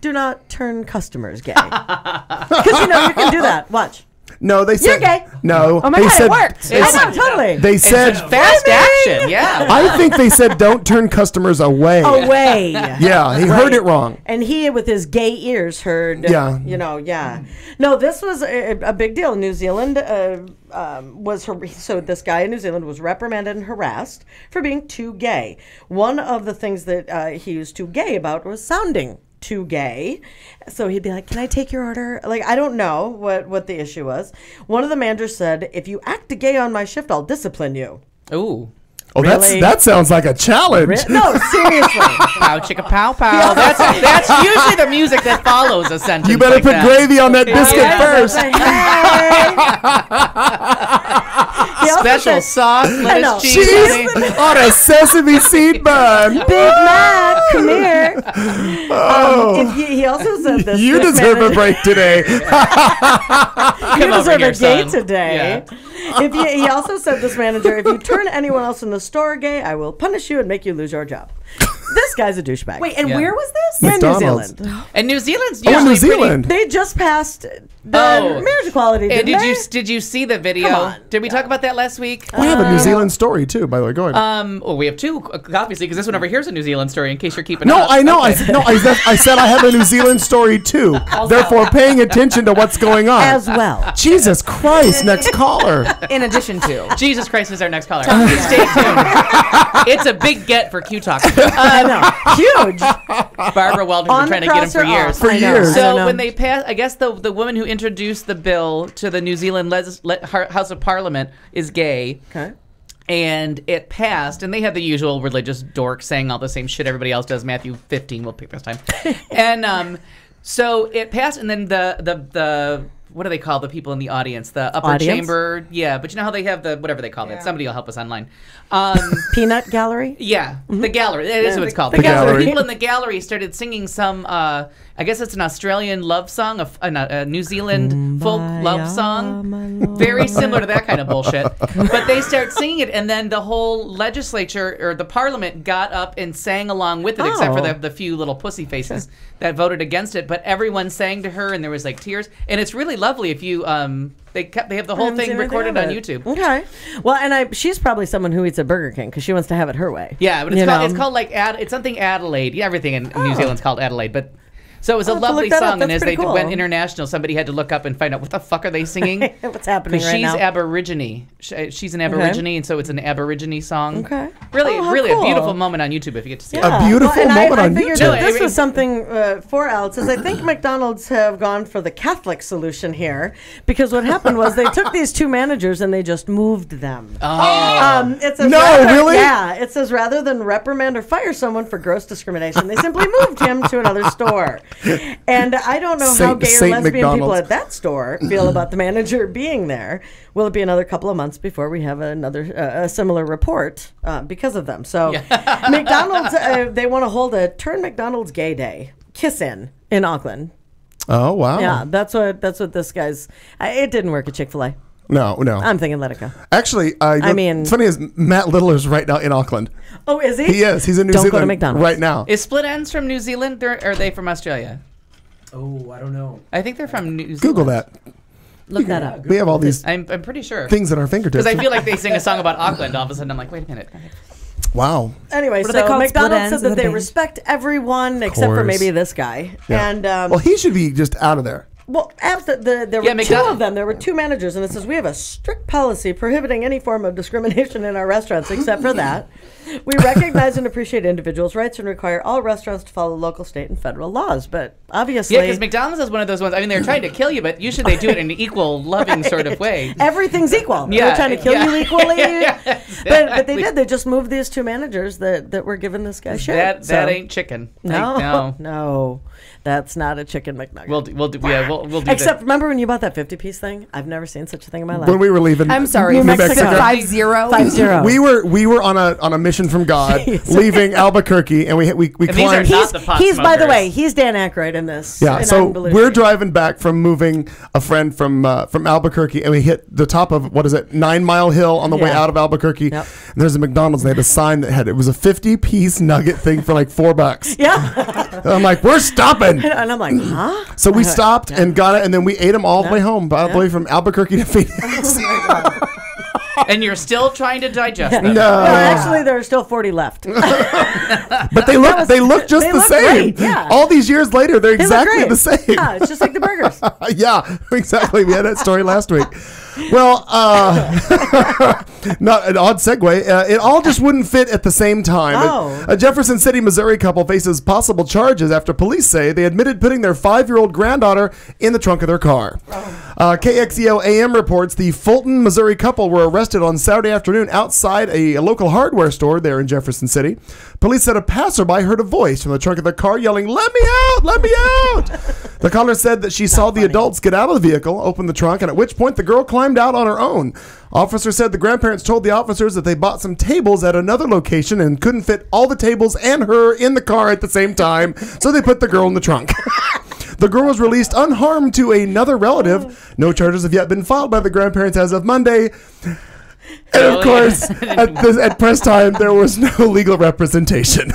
"Do not turn customers gay," because you can do that. Watch. No, they said You're gay. No, Oh my they God, said, it worked. they I said- know, totally. They said Fast action, yeah. I think they said don't turn customers away. Away. Yeah, he heard it wrong. And he, with his gay ears, heard, Yeah. yeah. No, this was a big deal. New Zealand so this guy in New Zealand was reprimanded and harassed for being too gay. One of the things that he was too gay about was sounding too gay. So he'd be like, "Can I take your order?" Like, I don't know what the issue was. One of the managers said, "If you act gay on my shift, I'll discipline you." Ooh. Oh, Really? that sounds like a challenge. No, seriously. Pow chicka pow pow. That's usually the music that follows a sentence. You better like put that. gravy on that biscuit Yeah, first. that's like, hey. He also Special said, sauce, know. lettuce, cheese. Cheese honey. on a sesame seed bun. Big Mac, come here. Oh, He also said this. you this deserve a manager- break today. You Come over deserve here, a gay son. today. He also said, this manager, "If you turn anyone else in the store gay, I will punish you and make you lose your job." This guy's a douchebag. Wait, and Yeah. where was this? in New McDonald's. Zealand. And New Zealand's Oh, usually New Zealand. They just passed the Oh. marriage equality, And didn't they? did you see the video? Come on. Did we talk about that last week? We have a New Zealand story too, by the way. Go ahead. Well, we have two, obviously, because this one over here is a New Zealand story. In case you're keeping No, up. I know. Okay. I said I have a New Zealand story too. Therefore, paying attention to what's going on. As well. Jesus Christ! Next caller. In addition to. Jesus Christ is our next caller. Stay tuned. It's a big get for Q Talk. Huge. Barbara Weldon's On been trying to get him cross or for years. off? For I know. years. I don't So know. when they passed, I guess the woman who introduced the bill to the New Zealand House of Parliament is gay. Okay. And it passed, and they had the usual religious dork saying all the same shit everybody else does. Matthew 15, we'll pick this time. And so it passed, and then the what do they call the people in the audience? The upper Audience? chamber. Yeah, but you know how they have the whatever they call it. Somebody will help us online. Peanut gallery. Yeah, the gallery. That is what it's called. the gallery. People in the gallery started singing some. I guess it's an Australian love song, a New Zealand folk love song, very similar to that kind of bullshit. But they start singing it, and then the whole legislature or the parliament got up and sang along with it, except for the few little pussy faces that voted against it. But everyone sang to her, and there was like tears, and it's really lovely. If you they have the whole haven't thing seen anything recorded of on it. YouTube. Okay. Well, and she's probably someone who eats at Burger King because she wants to have it her way. Yeah, but You know? it's called like it's something Adelaide. Yeah, everything in New Zealand's called Adelaide, but. So it was a I'll have to lovely look that up. song, and That's as they pretty cool. went international, somebody had to look up and find out what the fuck are they singing? What's happening Because right she's now? Aborigine. She's an Aborigine, and so it's an Aborigine song. Okay. Really, Oh, how really cool. a beautiful moment on YouTube if you get to see it. A beautiful and moment I on figured YouTube. that this No, was something for Alex, is I think McDonald's have gone for the Catholic solution here, because what happened was they took these two managers and they just moved them. It says No, really? Yeah, it says rather than reprimand or fire someone for gross discrimination, they simply moved him to another store. And I don't know how gay or Saint lesbian people McDonald's. at that store feel about the manager being there. Will it be another couple of months before we have another a similar report because of them? So McDonald's, they want to hold a Turn McDonald's Gay Day, Kiss In Auckland. Oh wow. Yeah, that's what this guy's. It didn't work at Chick-fil-A. No. I'm thinking let it go. Actually, mean- it's funny is Matt Littler's right now in Auckland. Oh, is he? He is. He's in New Don't Zealand go to McDonald's. right now. Is Split Ends from New Zealand, or are they from Australia? Oh, I don't know. I think they're from New Zealand. Google that. Look that up. We have all these I'm pretty sure. things at our fingertips. Because I feel like they sing a song about Auckland. All of a sudden, I'm like, wait a minute. Wow. Anyway, What are they so called? McDonald's Split said ends that of they the band? respect everyone except for course. maybe this guy. Yeah. And Well, he should be just out of there. well, after there were two McDonald's- of them. There were two managers, and it says we have a strict policy prohibiting any form of discrimination in our restaurants, except for that. We recognize and appreciate individuals' rights and require all restaurants to follow local, state, and federal laws. But obviously, Yeah, because McDonald's is one of those ones. I mean, they're trying to kill you, but usually they do it in an equal, loving sort of way. everything's equal. Yeah, They're trying to kill you equally. Yeah, But they exactly. did. They just moved these two managers that were giving this guy shit. That So- ain't chicken. no, No. that's not a chicken McNugget. We'll do Except remember when you bought that 50-piece thing? I've never seen such a thing in my life. When we were leaving I'm sorry, New Mexico. 5-0. 5-0. We were on a mission from God, leaving Albuquerque, and we these are climbed. not the pot He's by the smokers. way, he's Dan Aykroyd in this. Yeah, and so I'm Belushi. we're driving back from moving a friend from Albuquerque, and we hit the top of 9 Mile Hill on the way Yeah. out of Albuquerque. Yep. And there's a McDonald's, and they had a sign that it was a 50-piece nugget thing for like $4. Yeah. And I'm like, we're stopping. And I'm like, huh? So we stopped and got it, and then we ate them all the way home, probably from Albuquerque to Phoenix. And you're still trying to digest them. No, No, actually, there are still 40 left. but they look just they the look same. great, yeah. All these years later, they're They look exactly great. the same. Yeah, it's just like the burgers. Yeah, exactly. We had that story last week. Well, not an odd segue. It all just wouldn't fit at the same time. Oh. A Jefferson City, Missouri couple faces possible charges after police say they admitted putting their 5-year-old granddaughter in the trunk of their car. KXEO AM reports the Fulton, Missouri couple were arrested on Saturday afternoon outside a local hardware store there in Jefferson City. Police said a passerby heard a voice from the trunk of the car yelling, "Let me out! Let me out!" The caller said that she saw the adults get out of the vehicle, open the trunk, and at which point the girl climbed out on her own. Officers said the grandparents told the officers that they bought some tables at another location and couldn't fit all the tables and her in the car at the same time, so they put the girl in the trunk. The girl was released unharmed to another relative. No charges have yet been filed by the grandparents as of Monday. And of course, at press time, there was no legal representation.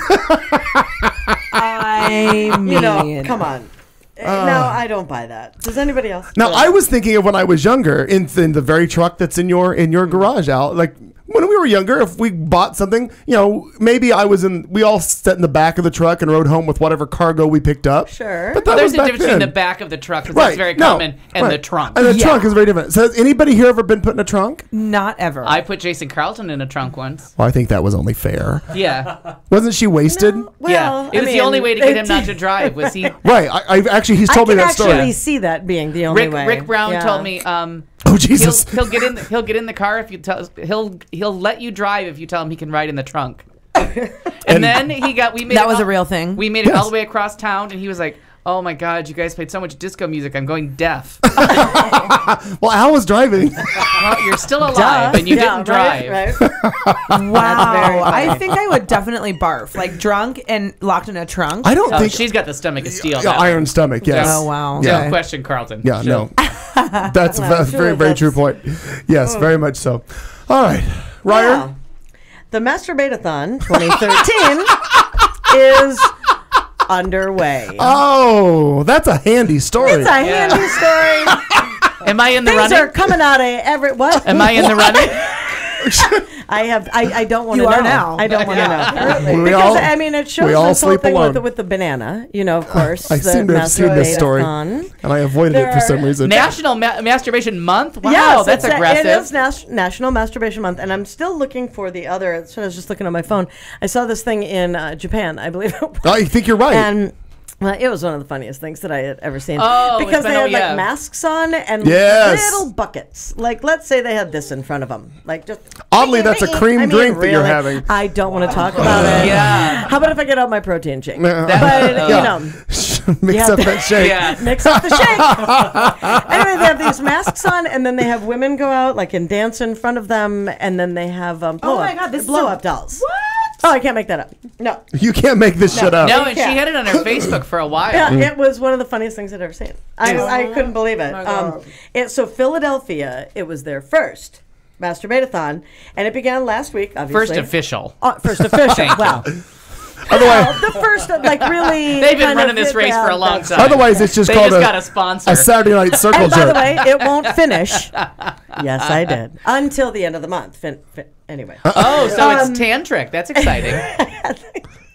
I mean, You know, come on. No, I don't buy that. Does anybody else? Now, I was thinking of when I was younger, in the very truck that's in your garage, Al. Like when we were younger, if we bought something, maybe we all sat in the back of the truck and rode home with whatever cargo we picked up. Sure. But that There's was a back difference between then. the back of the truck, because Right. that's very No. common, and Right. the trunk. And the trunk is very different. So has anybody here ever been put in a trunk? not ever. I put Jason Carlton in a trunk once. Well, I think that was only fair. Yeah. Wasn't she wasted? Well, Yeah. It was the only way to get him not to drive. Was he? Right. I actually, he's told me that story. I can actually see that being the only way. Rick Brown Yeah. told me. Oh Jesus! He'll get in the car if you tell. He'll let you drive if you tell him he can ride in the trunk. And then we made That it was all- a real thing? We made it all Yes. the way across town, and he was like, "Oh my God, you guys played so much disco music. I'm going deaf." Well, Al was driving. Well, you're still alive, and you didn't drive. Right? wow. very I funny. think I would definitely barf, like drunk and locked in a trunk. I don't Oh, think she's got the stomach of steel. Yeah, now. iron stomach. Yes. Oh, wow. Yeah. No question, Carlton. Yeah. She'll- No. That's a very, very true point. Yes, very much so. All right, Ryer. Yeah. The Masturbate-a-thon 2013 is underway. Oh, that's a handy story. It's a handy story. Am I in the Things running? are coming out of every what? Am I in the running? I don't want to You know. are now. I don't want to know. We Because all- I mean, it shows we all this whole sleep thing alone. with the banana. Of course. I the seem to have seen this story, Masturbate-a-thon. and I avoided it for some reason. National Masturbation Month? Wow, Yes, that's it aggressive. is National Masturbation Month, and I'm still looking for the other. So I was just looking on my phone. I saw this thing in Japan, I believe it was. I think you're right. And well, it was one of the funniest things that I had ever seen. Oh, it's because been- they had yeah. like masks on and Yes. little buckets. Like, let's say they had this in front of them. Like, just Oddly, that's a cream drink that you're having. I don't want to talk about it. Yeah. How about if I get out my protein shake? Yeah. But Mix Yeah. up that shake. Yeah. mix up the shake. Anyway, they have these masks on, and then they have women go out like and dance in front of them, and then they have my God, this is blow a- up dolls. What? Oh, I can't make that up. No. You can't make this shit up. No, and she Yeah. had it on her Facebook for a while. Yeah, it was one of the funniest things I'd ever seen. I couldn't believe it. So Philadelphia, it was their first Masturbate-a-thon, and it began last week. Obviously, First official. First official. Thank you. Wow. Otherwise, the first, like, really. They've been kind running of this hit race for a long that. time. otherwise it's just They called just got a sponsor. a Saturday Night Circle And by the jerk. way, it won't finish. Yes, I did. Until the end of the month. Anyway. Oh, so it's tantric. That's exciting.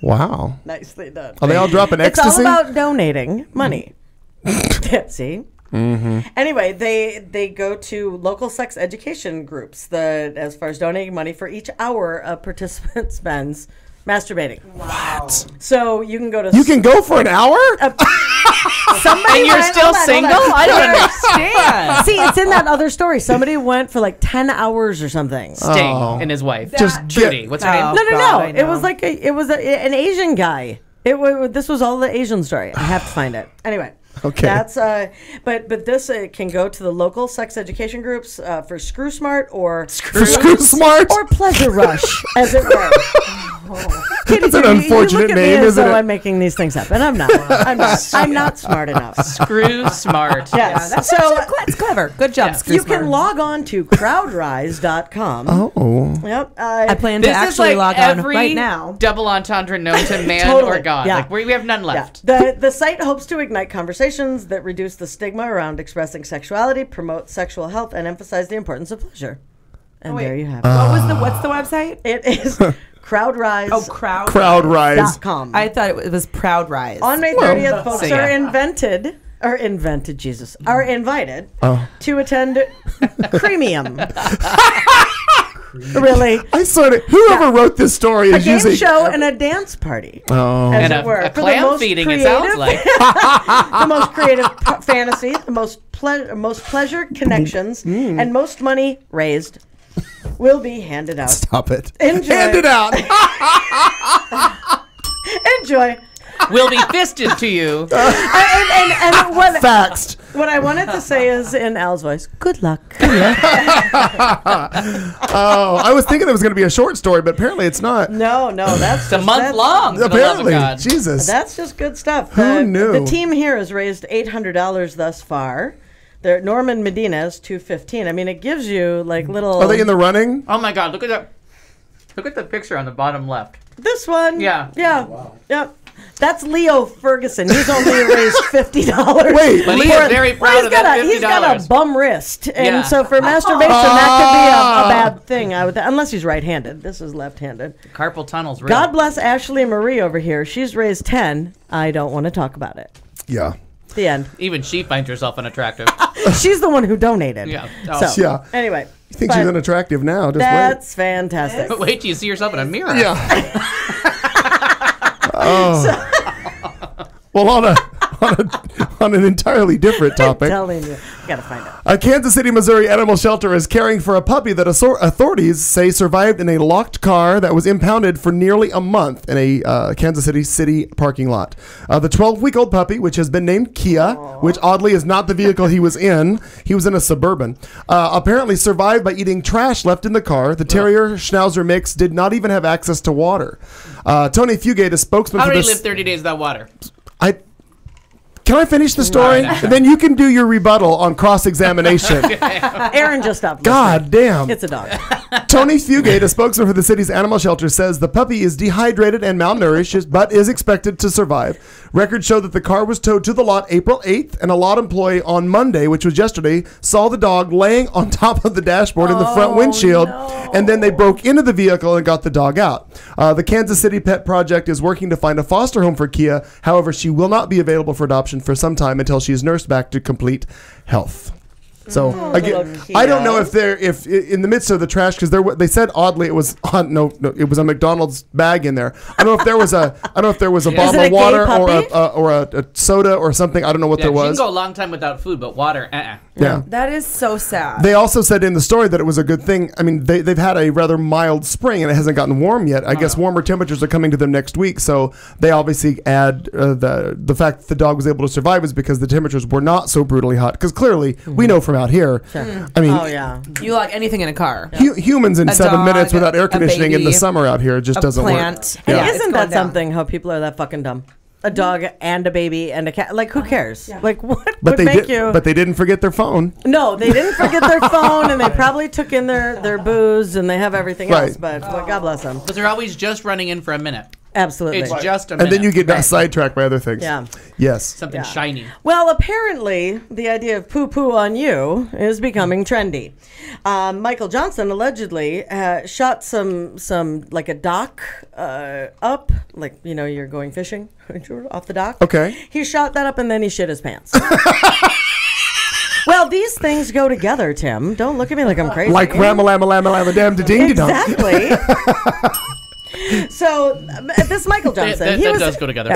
Wow. Nicely done. Are they all dropping It's ecstasy? all about donating money. See? Anyway, they go to local sex education groups as far as donating money for each hour a participant spends masturbating. Wow. So you can go to. You can go for an hour? Somebody And you're went- still hold on. single? I don't understand. See, it's in that other story. Somebody went for like 10 hours or something. Sting Oh. and his wife. Just Trudy. get- What's her name? No. God, I It was know. like an Asian guy. This was all the Asian story. I have to find it. Anyway. Okay. That's but this can go to the local sex education groups for Screw Smart or For Screw Smart? or Pleasure Rush, as it were. That's an unfortunate you look at me name, as isn't though it? I'm making these things up, and I'm not. I'm not smart enough. Screw Smart. Yes. That's So it's clever. Good job, Yeah. Screw you Smart. can log on to crowdrise.com. Oh. Yep. I plan to This is actually like log on every right now. double entendre known to man Totally. or God. Yeah. Like we have none left. Yeah. The site hopes to ignite conversations that reduce the stigma around expressing sexuality, promote sexual health, and emphasize the importance of pleasure. And there you have it. What's the website? It is crowdrise.com. Oh, Crowd rise. I thought it was Proud Rise. On May 30th, folks So, are yeah. invited to attend Creamium. Really? I sort of, whoever wrote this story A is game using. show and a dance party. Oh. As And it were. a For the clam most feeding, it sounds creative- like. the most creative fantasy, the most pleasure connections, and most money raised will be handed out. Stop it. Enjoy. Hand it out. Enjoy. Will be fisted to you. And Faxed. what I wanted to say is in Al's voice, good luck. Oh, I was thinking it was going to be a short story, but apparently it's not. No, that's It's a month long. For the love of Apparently. God. Jesus. That's just good stuff. Who knew? The team here has raised $800 thus far. Norman Medina's $215. I mean, it gives you like little. Are they in the running? Oh my God! Look at that. Look at the picture on the bottom left. This one? Yeah. Yeah. Yep. That's Leo Ferguson. He's only raised $50. Wait, But he is very proud of that $50. He's got a bum wrist, and Yeah. so for masturbation, that could be a bad thing. Unless he's right-handed. This is left-handed. Carpal tunnel's real. God bless Ashley Marie over here. She's raised 10. I don't want to talk about it. Yeah. The end. Even she finds herself unattractive. She's the one who donated. Yeah. So Yeah. anyway, You think but she's unattractive now? Just that's fantastic. But wait till you see yourself in a mirror. wait. Yeah. Oh. Well, on an entirely different I'm topic. telling you, I gotta find out. A Kansas City, Missouri animal shelter is caring for a puppy that authorities say survived in a locked car that was impounded for nearly a month in a Kansas City parking lot. The 12-week-old puppy, which has been named Kia, which oddly is not the vehicle he was in a Suburban, apparently survived by eating trash left in the car. The Terrier Schnauzer mix did not even have access to water. Tony Fugate, a spokesman How for did he this... live 30 days without water? Can I finish the story? No. And then you can do your rebuttal on cross-examination. Aaron just stopped. God damn. It's a dog. Tony Fugate, a spokesman for the city's animal shelter, says the puppy is dehydrated and malnourished, but is expected to survive. Records show that the car was towed to the lot April 8th, and a lot employee on Monday, which was yesterday, saw the dog laying on top of the dashboard in the front windshield, and then they broke into the vehicle and got the dog out. The Kansas City Pet Project is working to find a foster home for Kia. However, she will not be available for adoption for some time until she is nursed back to complete health. So again, little I don't know Kia. if in the midst of the trash, because they said oddly it was it was a McDonald's bag in there. I don't know if there was a bottle it a of water gay puppy? or a soda or something. I don't know what Yeah, there she can was. go a long time without food, but water, Yeah. That is so sad. They also said in the story that it was a good thing. I mean, they've had a rather mild spring and it hasn't gotten warm yet. I guess warmer temperatures are coming to them next week, so they obviously add the fact that the dog was able to survive is because the temperatures were not so brutally hot. Because clearly, we know from out here. I mean, Oh yeah. You lock anything in a car. humans in A 7 dog, minutes without air a conditioning in the baby, summer out here just a doesn't plant. work. And Yeah. It's isn't going that down. something? How people are that fucking dumb? A dog and a baby and a cat. Like, who cares? Like, what But would make you? But they didn't forget their phone. No, they didn't forget their phone, and they probably took in their booze, and they have everything Right. else. But God bless them. But they're always just running in for a minute. Absolutely. It's just a minute. And then you get sidetracked by other things. Yeah. Yes. something shiny. Well, apparently, the idea of poo-poo on you is becoming trendy. Michael Johnson allegedly shot some like a dock up, like, you know, you're going fishing off the dock. Okay. He shot that up and then he shit his pants. Well, these things go together, Tim. Don't look at me like I'm crazy. Like ram-a-lam-a-lam-a-lam-a-dam ding Exactly. So this Michael Johnson, That does go together.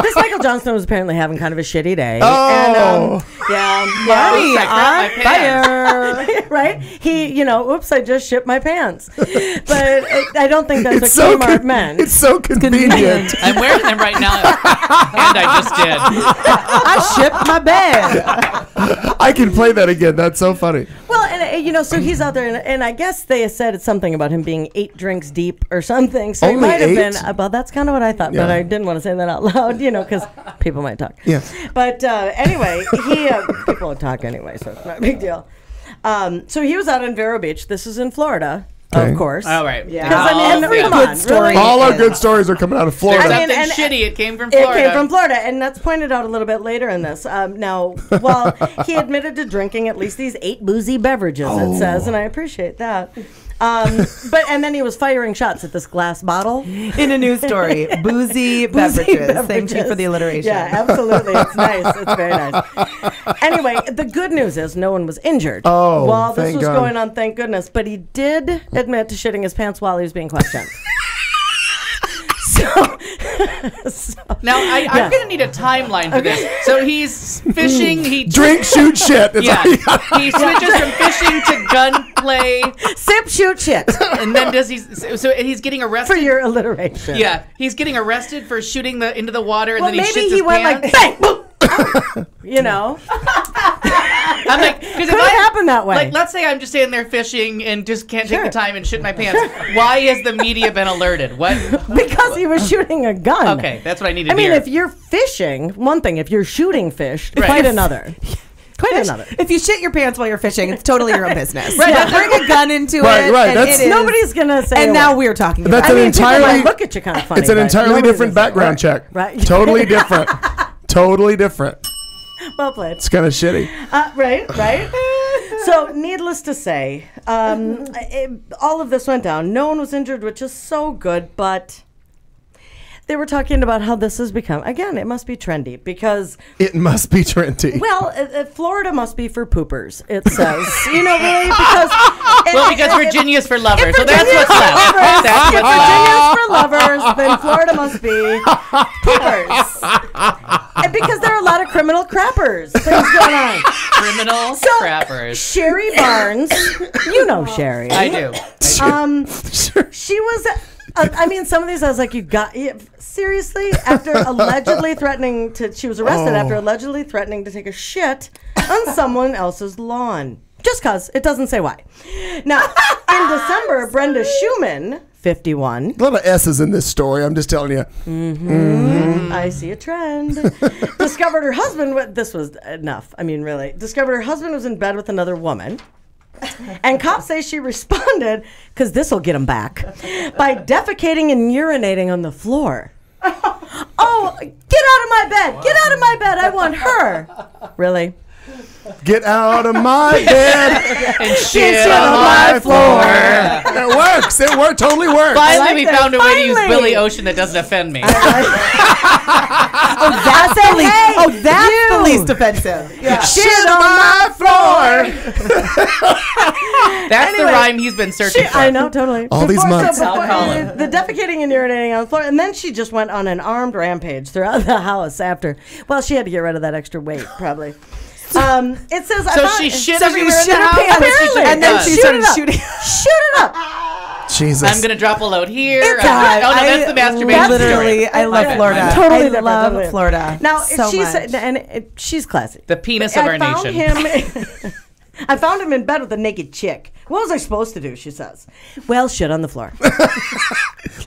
This Michael Johnson was apparently having kind of a shitty day. Oh. And, Marnie, I crap my pants. fire. right? He, you know, oops, I just shit my pants. But I don't think that's It's what so Kmart meant. It's so convenient. I'm wearing them right now, and I just did. I shipped my bed. I can play that again. That's so funny. Well, and you know, so he's out there, and I guess they said it's something about him being 8 drinks deep or something. So Only he might have 8? been. Well, that's kind of what I thought, but Yeah. I didn't want to say that out loud, you know, because people might talk. Yeah. But anyway, he people talk anyway, so it's not a big deal. So he was out in Vero Beach. This is in Florida, Okay. of course. All right. Yeah. Because I mean, come on, really? All our good stories are coming out of Florida. Something and- shitty. It came from It Florida. came from Florida, and that's pointed out a little bit later in this. Now, well, he admitted to drinking at least these 8 boozy beverages, it says, and I appreciate that. And then he was firing shots at this glass bottle. In a news story, boozy beverages. Thank you for the alliteration. Yeah, absolutely. It's nice. It's very nice. Anyway, the good news is no one was injured while this thank was God. going on, thank goodness. But he did admit to shitting his pants while he was being questioned. Now, I'm going to need a timeline for this. So he's fishing. He Drink, shoot, shit. It's Yeah. like- He switches from fishing to gunplay, Sip, shoot, shit. and then he's getting arrested. For your alliteration. Yeah, he's getting arrested for shooting into the water, and Well, then he maybe shits he his went pants. like, bang, boom. You know? I'm like, because Could have happened that way. Like, let's say I'm just sitting there fishing and just can't take Sure. the time and shit my pants. Why has the media been alerted? What? Because he was shooting a gun. Okay, that's what I need to I mean, hear. if you're fishing, one thing. If you're shooting fish, Right. quite another. Quite another. If you shit your pants while you're fishing, it's totally your own business. Right. But bring a gun into Right, it. right, And that's- it is, Nobody's gonna say. And a now word. we're talking That's about an it. People entirely- might look at you kind of funny. It's an but entirely nobody's different gonna say a background word. check. Right. Totally different. Totally different. Well played. It's kind of shitty. Right. So, needless to say, all of this went down. No one was injured, which is so good. But they were talking about how this has become. Again, it must be trendy because. It must be trendy. Well, Florida must be for poopers. It says, you know, really, because because Virginia's for lovers, so that's Virginia's what's for left. lovers, That's if what's left. Virginia's for lovers, then Florida must be poopers. And because there are a lot of criminal crappers things going on. Criminal crappers. Sherry Barnes, you know Sherry. I do. She was. I mean, some of these I was like, seriously? After allegedly threatening to, she was arrested after allegedly threatening to take a shit on someone else's lawn. Just cause, it doesn't say why. Now, in December, Brenda Schumann, 51. A lot of S's in this story. I'm just telling you. I see a trend. Discovered her husband, this was enough. I mean, really. Discovered her husband was in bed with another woman. And cops say she responded, because this will get him back, by defecating and urinating on the floor. Oh, get out of my bed. Get out of my bed. I want her. Really? Get out of my bed. And shit shit on my floor. It works. It totally works. Finally, like we that. found a way to use Finally. Billy Ocean that doesn't offend me. That's the least. hey, Oh, that's you. the least offensive. Shit on my floor. That's the Anyway, rhyme he's been searching for. I know, totally. All these months. So I'll call him. the defecating and urinating on the floor, and then she just went on an armed rampage throughout the house after. Well, she had to get rid of that extra weight, probably. It says. So she shit So everywhere she in the shit her house. pants. That's what she Apparently. And then does. she Shoot started it up. shooting. Shoot it up. Jesus. I'm gonna drop a load here. It's Oh no, I that's the masturbation literally, story. I love Okay. Florida. Totally I different, love totally. Florida. Now so she's much. she's classy. The penis of our found nation. him. I found him in bed with a naked chick. What was I supposed to do? She says. Well, shit on the floor.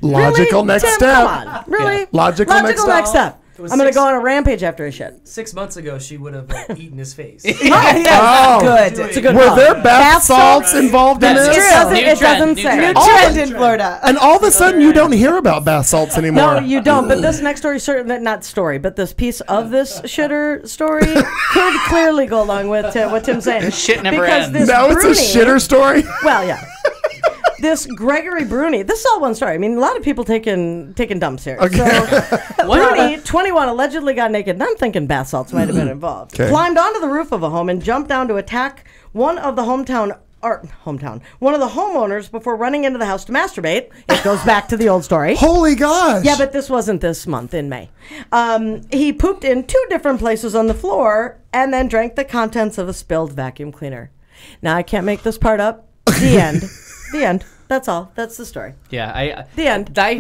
Logical Really? next Tim, step. Come on. Really? Logical next next step. was I'm going to six- go on a rampage after I shit. 6 months ago, she would have eaten his face. Oh. Good. It's a good Were call. there bath salts involved in That's this? true. It doesn't New say. trend. Trend in Florida. And all of a sudden, you don't hear about bath salts anymore. No, you don't. But this next story, not story, but this piece of this shitter story could clearly go along with what Tim's saying. Shit never Because ends. this Now it's a Bruni- shitter story. Well, yeah. This Gregory Bruni, this is all one story. I mean, a lot of people taking dumps here. Okay. So, Bruni, 21, allegedly got naked. And I'm thinking bath salts might have been involved. Okay. Climbed onto the roof of a home and jumped down to attack one of the one of the homeowners before running into the house to masturbate. It goes back to the old story. Holy gosh. Yeah, but this wasn't this month in May. He pooped in 2 different places on the floor and then drank the contents of a spilled vacuum cleaner. Now, I can't make this part up. The end. The end. That's all. That's the story. Yeah, The end. I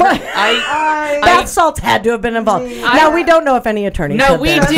Bath salts had to have been involved. Now, we don't know if any attorney no, said we that.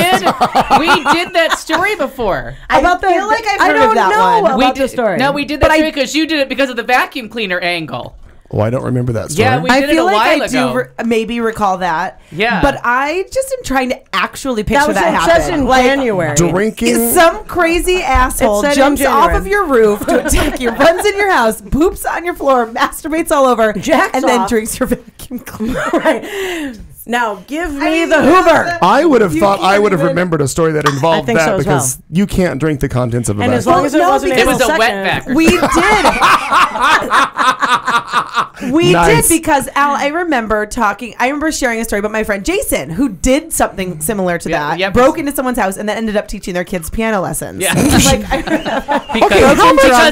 did that story before. About the, feel like I've I heard don't of that know one. about did the story. No, we did that story because you did it because of the vacuum cleaner angle. Oh, I don't remember that story. Yeah, we I did it feel a like while I ago. do maybe recall that. Yeah. But I just am trying to actually That picture was that, just happen. in Like, January. Drinking. some crazy asshole It said in jumps off January. of your roof to attack you, runs in your house, poops on your floor, masturbates all over, Jacks and then off. drinks your vacuum cleaner. Right. Now, give me mean, the Hoover. I would have thought I can't would have even- remembered a story that involved think that so as because you can't drink the contents of a And as vacuum. long as it No, wasn't because- It was April a wet 2nd. vacuum. We did. We Nice. did because Al, I remember sharing a story about my friend Jason who did something similar to Yeah, that. yeah. Broke into someone's house and then ended up teaching their kids piano lessons. Yeah. Because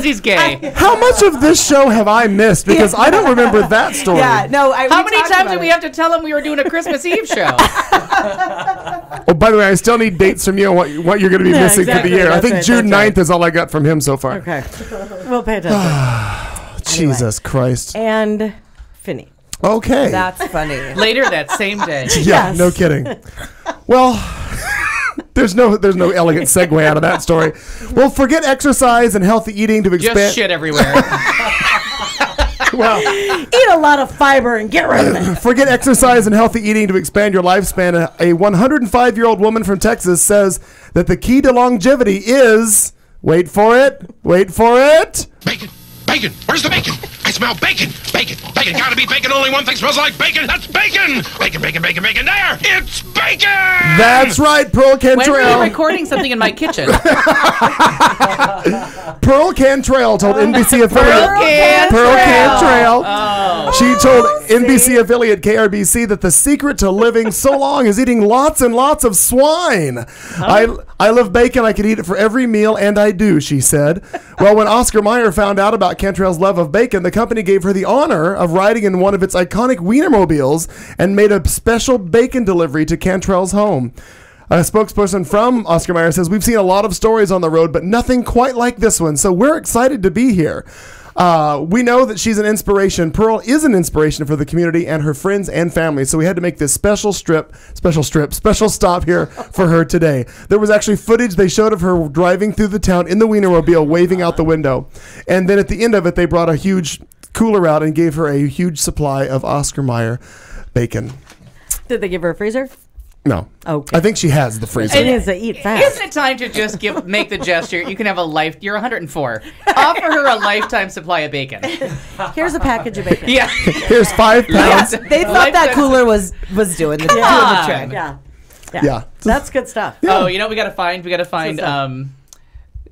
he's gay. How much of this show have I missed? Because I don't remember that story. yeah, no. How many times did we have to tell him we were doing a Christmas Eve show? Oh, by the way, I still need dates from you on what you're going to be Yeah, missing exactly. for the year. I That's think right, June that's 9th is all I got from him so far. Okay. We'll pay attention. Jesus Christ. And Finny. Okay. That's funny. Later that same day. Yeah, Yes. no kidding. Well, there's no elegant segue out of that story. Well, forget exercise and healthy eating to expand. Just shit everywhere. Well, Eat a lot of fiber and get rid of it. forget exercise and healthy eating to expand your lifespan. A 105-year-old woman from Texas says that the key to longevity is, wait for it, Bacon! Bacon! Where's the bacon? I smell bacon! Bacon! Bacon! Gotta be bacon! Only one thing smells like bacon! That's bacon! Bacon, bacon, bacon, bacon! There! It's bacon! That's right, Pearl When were you Cantrell. recording something in my kitchen? Pearl Cantrell told NBC affiliate Pearl Cantrell. Oh. She told NBC affiliate KRBC that the secret to living so long is eating lots and lots of swine. I love bacon. I could eat it for every meal, and I do, she said. Well, when Oscar Mayer found out about Cantrell's love of bacon, the company gave her the honor of riding in one of its iconic Wienermobiles and made a special bacon delivery to Cantrell's home. A spokesperson from Oscar Mayer says, "We've seen a lot of stories on the road, but nothing quite like this one, so we're excited to be here." We know that she's an inspiration. Pearl is an inspiration for the community and her friends and family. So we had to make this special stop here for her today. There was actually footage they showed of her driving through the town in the Wienermobile, waving out the window. And then at the end of it, they brought a huge cooler out and gave her a huge supply of Oscar Mayer bacon. Did they give her a freezer? No. Okay. I think she has the freezer. She needs to eat fast. Isn't it time to just make the gesture? You can have you're 104. Offer her a lifetime supply of bacon. Here's a package of bacon. Yeah. Here's 5 pounds. They thought that cooler was doing the trick. Yeah. Yeah. That's good stuff. Oh, you know what we gotta find? We gotta find What's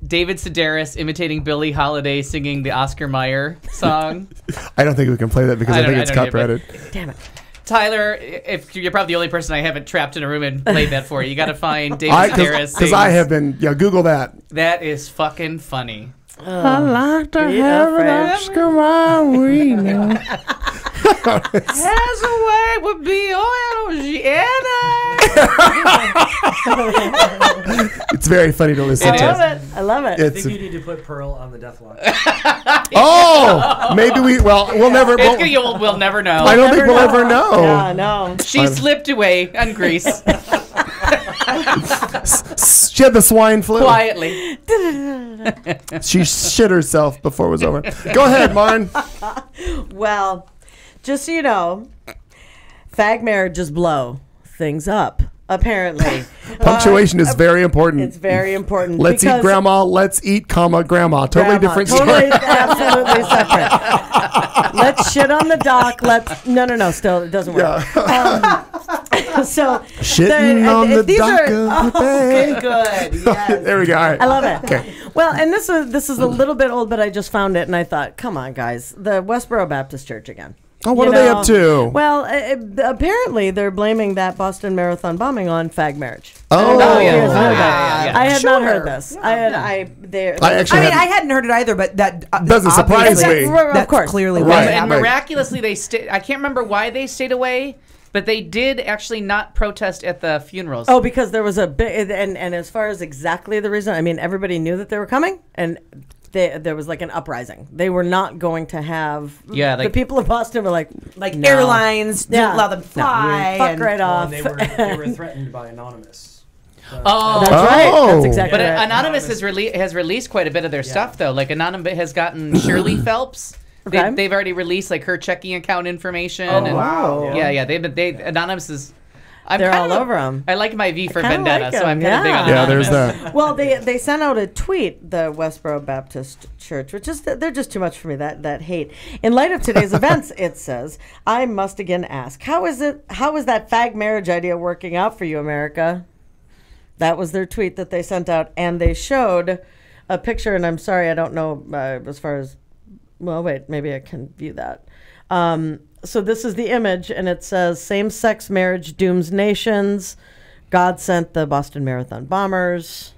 David Sedaris imitating Billie Holiday singing the Oscar Mayer song. I don't think we can play that because I think it's copyrighted. Damn it. Tyler, if you're probably the only person I haven't trapped in a room and played that for, you got to find David Sedaris. Because I have been, Google that. That is fucking funny. I like to have an Oscar Mayer. Has a way with It's very funny to listen I to. love it. I love it. I It's think you need to put Pearl on the death line. maybe we'll never. We'll never know. I don't think we'll ever know. Yeah, no. She slipped away on grease She had the swine flu. quietly. She shit herself before it was over. Go ahead, Marn. Well, just so you know, fag marriages blow things up. apparently. Punctuation is very important. It's very important. Let's eat grandma. Let's eat, comma, grandma. Totally different Totally, story. absolutely separate. Let's shit on the dock. No. Still, it doesn't work. Yeah. So Shitting on the dock of the bay. Good. Yes. There we go. All right. I love it. Okay. Well, and this is a little bit old, but I just found it, and I thought, come on, guys, the Westboro Baptist Church again. Oh, what are they up to? Well, apparently they're blaming that Boston Marathon bombing on fag marriage. Oh, yeah. I had not heard this. I actually I hadn't heard it either, but that doesn't surprise me. That's Of course. clearly Right. what And happened. miraculously, they stayed. I can't remember why they stayed away, but they did actually not protest at the funerals. Oh, because there was a big, and as far as exactly the reason, I mean, everybody knew that they were coming, and there was like an uprising. They were not going to have. Yeah, the like- people of Boston were like no. airlines didn't Yeah. allow them to fly. Fuck and- right off. And they were threatened by Anonymous. Oh, That's right. Oh. That's exactly But right. Anonymous has released quite a bit of their stuff though. Like Anonymous has gotten Shirley Phelps. Okay. They've already released like her checking account information. Oh, and, wow. Yeah. Anonymous is. They're all over 'em. I like my V for kinda Vendetta, like so 'em, I'm kind of big on Yeah, Anonymous. there's that. Well, they sent out a tweet, the Westboro Baptist Church, which is they're just too much for me. That hate. In light of today's events, it says, I must again ask, how is that fag marriage idea working out for you, America? That was their tweet that they sent out, and they showed a picture. And I'm sorry, I don't know as far as. Well, wait, maybe I can view that. So this is the image, and it says, same-sex marriage dooms nations. God sent the Boston Marathon bombers.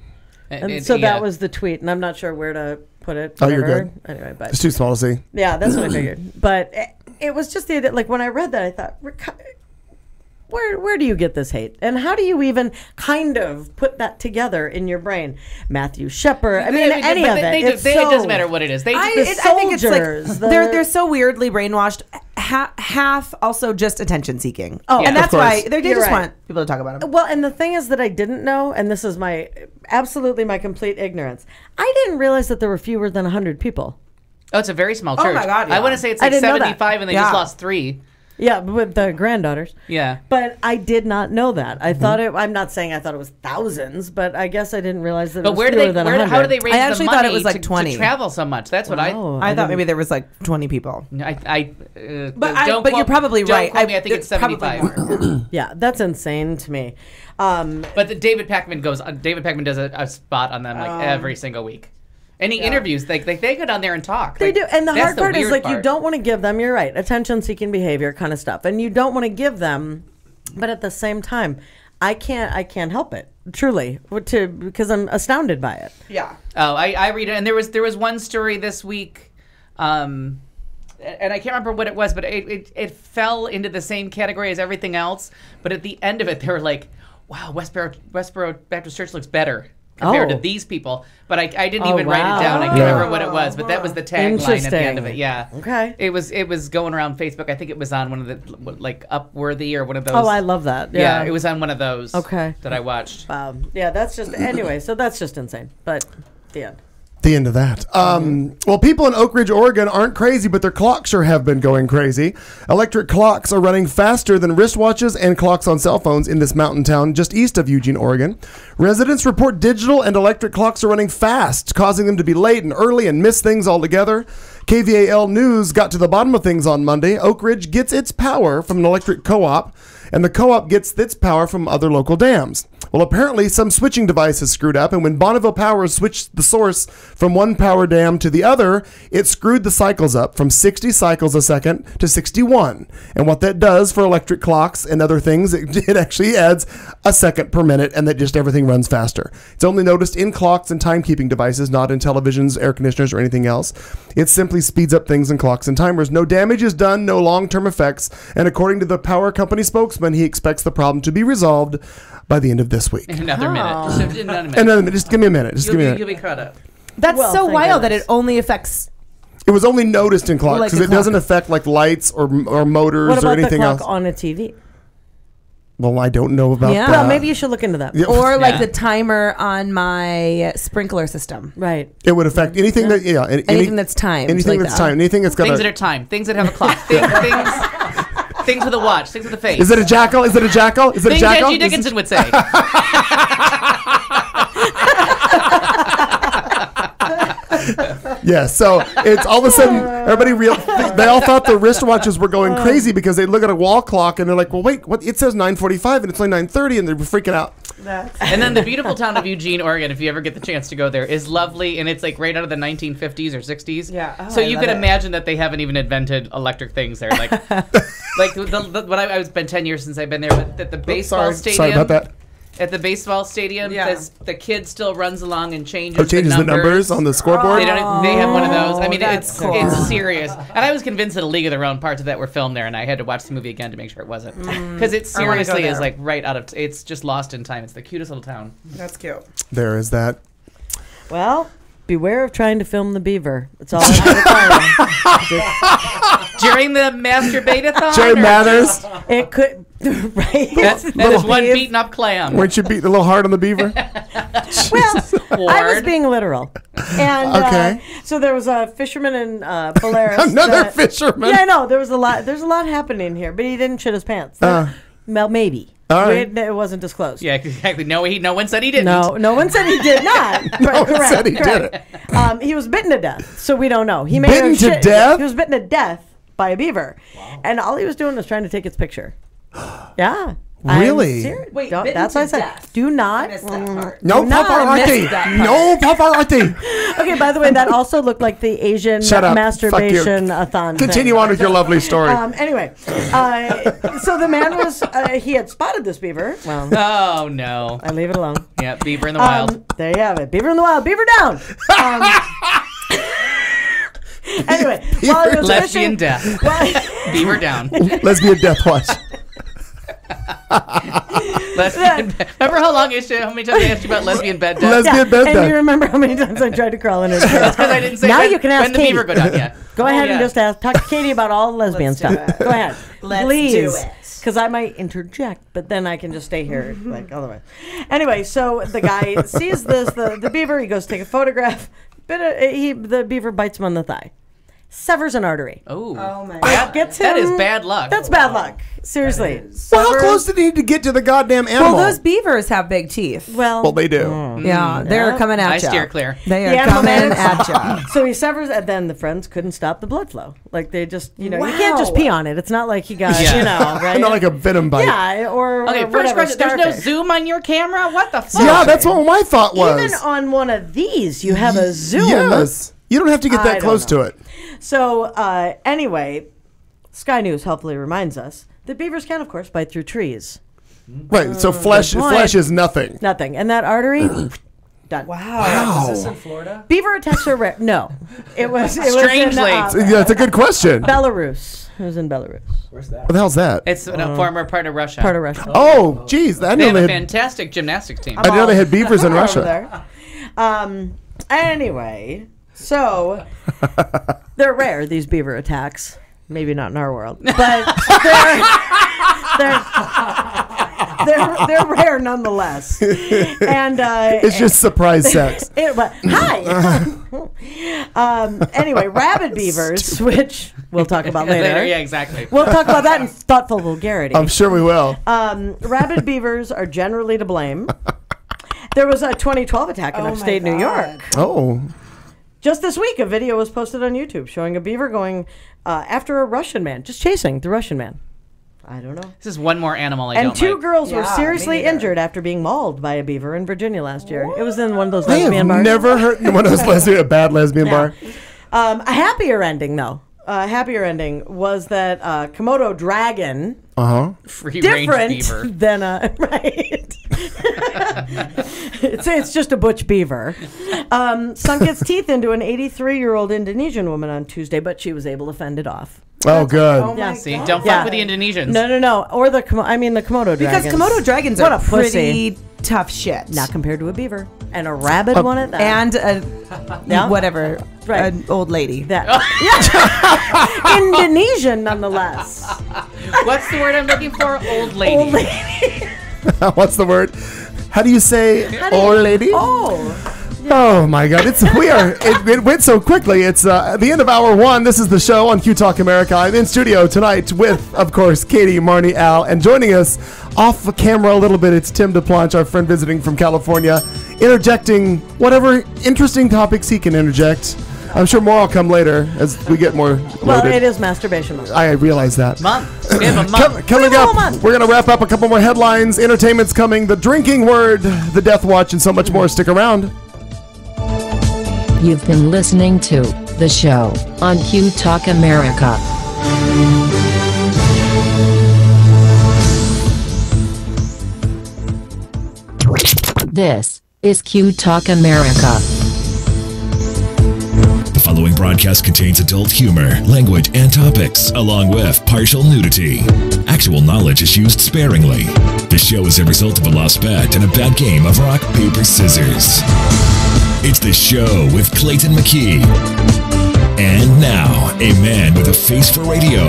And so that was the tweet, and I'm not sure where to put it. Oh, you're whatever. good. Anyway, but It's too small to see. yeah, that's what I figured. But it was just the idea, like when I read that, I thought, where do you get this hate? And how do you even kind of put that together in your brain? Matthew Shepard, I mean, any of it. It doesn't matter what it is. I think it's like they're so weirdly brainwashed. Half also just attention seeking. Oh, and that's of why course. they You're just right. want people to talk about them. Well, and the thing is that I didn't know, and this is absolutely my complete ignorance. I didn't realize that there were fewer than 100 people. Oh, it's a very small Oh church. my God, yeah. I want to say it's I like didn't know that. 75, and they just lost 3. Yeah, with the granddaughters. Yeah. But I did not know that. I thought it. I'm not saying I thought it was thousands, but I guess I didn't realize that. But it was where do fewer they? than Where, 100. how do they raise I actually the thought money it was like to 20. travel so much? That's what Wow. I thought maybe there was like 20 people. I But you're probably right. Don't quote me. I think it's probably 75. more. Yeah, that's insane to me. But David Pakman does a spot on them like every single week. And he interviews, they go down there and talk. They Like, do, and the that's hard part is weird like you part. don't want to give them. You're right, attention-seeking behavior kind of stuff, and you don't want to give them. But at the same time, I can't help it. Truly, because I'm astounded by it. Yeah. Oh, I read it, and there was one story this week, and I can't remember what it was, but it fell into the same category as everything else. But at the end of it, they were like, "Wow, Westboro Baptist Church looks better compared to these people." But I didn't even write it down. I can't remember what it was, but that was the tagline at the end of it. Yeah. Okay. It was going around Facebook. I think it was on one of the like Upworthy or one of those. Oh, I love that. Yeah, it was on one of those. Okay. That I watched. Yeah, that's just anyway. So that's just insane. But the end. The end of that. Well, people in Oak Ridge, Oregon aren't crazy, but their clocks sure have been going crazy. Electric clocks are running faster than wristwatches and clocks on cell phones in this mountain town just east of Eugene, Oregon. Residents report digital and electric clocks are running fast, causing them to be late and early and miss things altogether. KVAL News got to the bottom of things on Monday. Oak Ridge gets its power from an electric co-op, and the co-op gets its power from other local dams. Well, apparently some switching device is screwed up, and when Bonneville Power switched the source from one power dam to the other, it screwed the cycles up from 60 cycles a second to 61. And what that does for electric clocks and other things, it actually adds a second per minute, and that just everything runs faster. It's only noticed in clocks and timekeeping devices, not in televisions, air conditioners, or anything else. It simply speeds up things in clocks and timers. No damage is done, no long-term effects, and according to the power company spokesman, he expects the problem to be resolved by the end of this week. Another minute. Just another minute. Another minute. Just give me a minute. You'll be caught up. That's Well, so thank wild that goodness. it only affects. It was only noticed in clocks Like because a it doesn't clock. affect like lights or motors What or about the anything clock else. on a TV? Well, I don't know about Yeah. that. Well, maybe you should look into that. Yeah. Or like Yeah. the timer on my sprinkler system. Right. It would affect anything that Anything that's timed. anything like that's that. timed. Anything that's got Things that are timed. Things that have a clock. Things Things with a watch. Things with a face. Is it a jackal? Is it a jackal? Is it a Things jackal? Angie Dickinson would say. Yeah, so it's all of a sudden they all thought the wristwatches were going crazy because they look at a wall clock and they're like, well, wait, what? It says 9:45 and it's only 9:30, and they're freaking out. And then the beautiful town of Eugene, Oregon, if you ever get the chance to go there, is lovely, and it's like right out of the 1950s or 60s. Yeah. Oh, so I you love can it. imagine that they haven't even invented electric things there. Like, when it's been 10 years since I've been there, but at the baseball stadium. Sorry about that. At the baseball stadium, Yeah. the kid still runs along and changes, Changes the numbers on the scoreboard. They have one of those. I mean, that's it's cool. it's serious. And I was convinced that A League of Their Own parts of that were filmed there, and I had to watch the movie again to make sure it wasn't. Because it I wanna go seriously is there. like right out of. It's just lost in time. It's the cutest little town. That's cute. There is that. Well, beware of trying to film the beaver. That's all I'm going to tell you. During the masturbate-a-thon? Jay Mathers, It could, right? That is one beaten up clam. weren't you beating a little hard on the beaver? Well, I was Ward. being literal. And Okay. So there was a fisherman in Polaris. Another fisherman. Yeah, I know. There's a lot happening here, but he didn't shit his pants. Well, maybe. All right. It wasn't disclosed. Yeah, exactly. No one said he didn't. No one said he did not. No one said he did He was bitten to death, so we don't know. He may Bitten have to shit- death? He was bitten to death by a beaver, and all he was doing was trying to take its picture. Yeah. Really? Wait, Don't, bitten that's to what I said. death. Do not. I missed that part. No No, I paparazzi. missed that No paparazzi. Okay, by the way, that also looked like the Asian Shut up. masturbation-a-thon. Continue on with your lovely story. Anyway, so the man was, he had spotted this beaver. Well, Oh, no. I leave it alone. Yeah, Beaver in the wild. There you have it. Beaver in the wild. Beaver down. Anyway, while he was Lesbian fishing- death. Beaver down. Lesbian death watch. Lesbian bed. Remember how many times I asked you about lesbian bed death? Lesbian bed and death. you remember how many times I tried to crawl in her bed. Because I didn't say Now when, you can ask when the Katie. beaver go down. Yeah. Go ahead and just talk to Katie about all the lesbian Let's do stuff. it. Go ahead. Let's Please. do it. Because I might interject, but then I can just stay here like otherwise. Anyway, so the guy sees this, the beaver, he goes to take a photograph. The beaver bites him on the thigh. Severs an artery. Oh my God. Gets That is him- bad luck. That's bad luck. Seriously. Well, how close did he need to get to the goddamn animal? Well, those beavers have big teeth. Well, they do. Yeah, they're coming at I you. steer clear. They The are animal coming man- at you. so he severs, and then the friends couldn't stop the blood flow. Like they just, you can't just Wow. pee on it. It's not like he got, Yeah. right? Not like a venom bite. Yeah, or Okay, or first whatever, question. There's no starfish. zoom on your camera? What the fuck? Yeah, that's what my thought was. Even on one of these, you have a zoom. Yes. You don't have to get I that don't close know. to it. So anyway, Sky News helpfully reminds us that beavers can, of course, bite through trees. Right. So flesh good point. flesh is nothing. Nothing, and that artery, done. Wow. Is this in Florida? Beaver attacks are rare. No, it was Strangely. in, Yeah, it's a good question. What Belarus. It was in Belarus, Where's that? the hell's that? It's a former part of Russia. part of Russia. Oh, geez. I They didn't have know a they had, fantastic gymnastics team. I didn't know they had beavers in Over Russia. there. Anyway, so they're rare, these beaver attacks. Maybe not in our world, but they're rare nonetheless. And It's just surprise sex. hi. Anyway, rabid beavers, which we'll talk about later. Yeah, exactly. We'll talk about that in thoughtful vulgarity. I'm sure we will. Rabid beavers are generally to blame. There was a 2012 attack in upstate New York. Oh. Just this week, a video was posted on YouTube showing a beaver going after a Russian man, just chasing the Russian man. I don't know. This is one more animal I And don't two like. girls were Yeah, seriously me neither. injured after being mauled by a beaver in Virginia last year. It was in one of those I have lesbian bars. never heard one of those a bad lesbian bar. A happier ending, though. A happier ending was that Komodo dragon, Uh-huh. Free range different beaver. than a right. it's just a butch beaver. Sunk its teeth into an 83-year-old Indonesian woman on Tuesday, but she was able to fend it off. Oh, good. Yeah. See, don't fuck Yeah. with the Indonesians. No. Or the Komodo Because dragons. Komodo dragons What are a pussy. pretty tough shit. Not compared to a beaver. And a rabbit one at that. And a Yeah. whatever, Right. an old lady. That. Yeah. Indonesian, nonetheless. What's the word I'm looking for? Old lady. Old lady. What's the word? How do you say old lady? Oh. Oh my God! It went so quickly. It's the end of hour one. This is the show on Q Talk America. I'm in studio tonight with, of course, Katy, Marnie, Al, and joining us off camera a little bit. It's Tim DePlanche, our friend visiting from California, interjecting whatever interesting topics he can interject. I'm sure more will come later as we get more loaded. Well, it is masturbation month. I realize that. Month. We have a month. Coming up, we're going to wrap up a couple more headlines. Entertainment's coming. The drinking word, the death watch, and so much more. Stick around. You've been listening to the show on Q Talk America. This is Q Talk America. The following broadcast contains adult humor, language, and topics, along with partial nudity. Actual knowledge is used sparingly. The show is a result of a lost bet and a bad game of rock, paper, scissors. It's the show with Clayton McKee. And now, a man with a face for radio,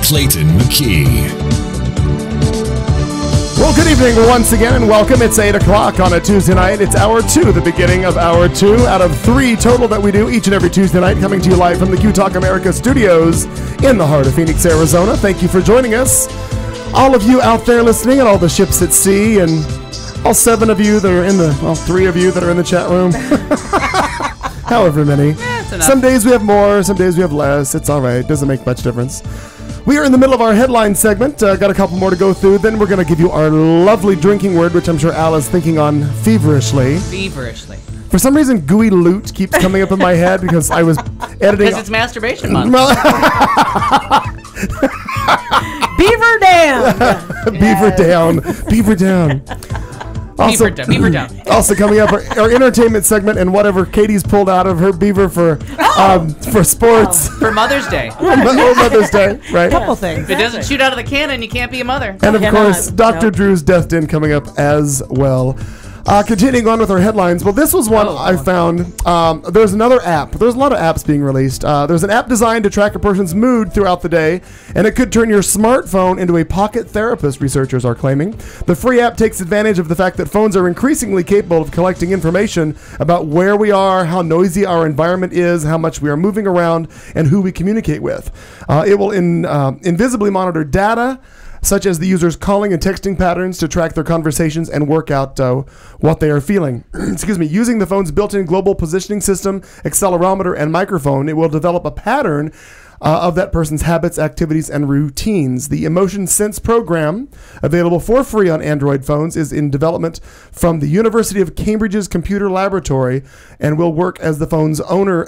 Clayton McKee. Well, good evening once again and welcome. It's 8 o'clock on a Tuesday night. It's hour two, the beginning of hour two out of three total that we do each and every Tuesday night, coming to you live from the Q Talk America studios in the heart of Phoenix, Arizona. Thank you for joining us. All of you out there listening and all the ships at sea and all seven of you that are in the, well, three of you that are in the chat room. However many. Some days we have more, some days we have less. It's all right. Doesn't make much difference. We are in the middle of our headline segment. Got a couple more to go through. Then we're going to give you our lovely drinking word, which I'm sure Al is thinking on feverishly. Feverishly. For some reason, gooey loot keeps coming up in my head because I was editing. Because it's masturbation month. Beaver down. Beaver down. Beaver down. Also, Beaver down. Also coming up, our entertainment segment and whatever Katie's pulled out of her Beaver for sports. For Mother's Day. or Mother's Day, right? Couple things. If it doesn't shoot out of the cannon, you can't be a mother. And of Cannot. course, Dr. Nope. Drew's Death Den coming up as well. Continuing on with our headlines. Well, this was one I found. There's another app. There's a lot of apps being released. There's an app designed to track a person's mood throughout the day, and it could turn your smartphone into a pocket therapist, researchers are claiming. The free app takes advantage of the fact that phones are increasingly capable of collecting information about where we are, how noisy our environment is, how much we are moving around, and who we communicate with. It will invisibly monitor data such as the user's calling and texting patterns to track their conversations and work out what they are feeling. Excuse me. Using the phone's built-in global positioning system, accelerometer, and microphone, it will develop a pattern of that person's habits, activities, and routines. The Emotion Sense program, available for free on Android phones, is in development from the University of Cambridge's Computer Laboratory and will work as the phone's owner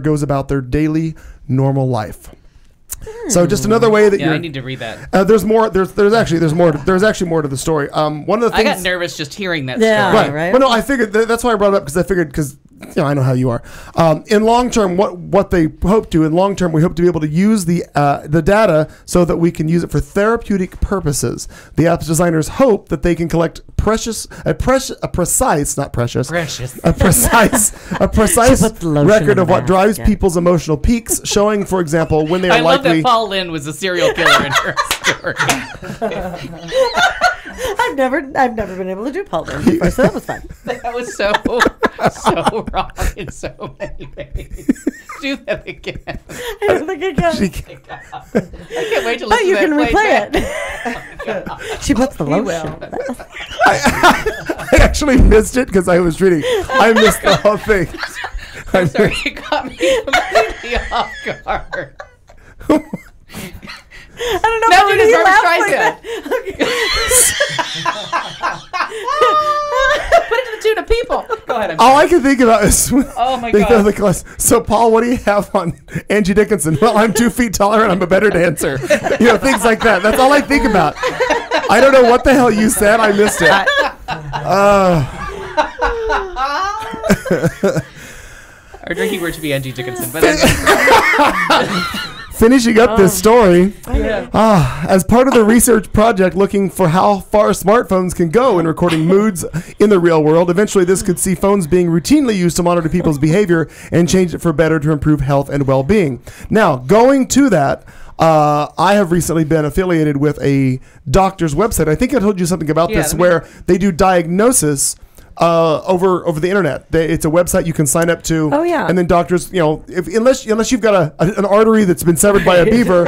goes about their daily normal life. So just another way that I need to read that. there's more. There's actually more to the story. One of the things I got nervous just hearing that Yeah. story. Right. Well, no, I figured that's why I brought it up because I know how you are. In long term, what they hope to in long term, we hope to be able to use the data so that we can use it for therapeutic purposes. The app's designers hope that they can collect a precise record of what drives people's emotional peaks, showing, for example, when they are I love likely. that Paul Lynn was a serial killer in her story. I've never been able to do Paul Lynn before, so that was fun. That was so wrong in so many ways. Do that again. I don't think I can. She- I can't wait to But listen you to can that replay it. She puts the lotion. I actually missed it because I was reading. I missed the whole thing. I'm sorry, it caught me completely off guard. I don't know. Now but do when this he Barbra laughed Put it to the tune of people. Go ahead. All I can think about is Oh my they God. throw the class. So Paul, what do you have on Angie Dickinson? Well, I'm 2 feet taller and I'm a better dancer. Things like that. That's all I think about. I don't know what the hell you said. I missed it. Our drinking word should be Angie Dickinson, but Finishing up this story, as part of the research project looking for how far smartphones can go in recording moods in the real world, eventually this could see phones being routinely used to monitor people's behavior and change it for better to improve health and well-being. Now, going to that, I have recently been affiliated with a doctor's website. I think I told you something about this, where they do diagnosis over the internet. It's a website you can sign up to. Oh, yeah. And then doctors, unless you've got an artery that's been severed by a beaver,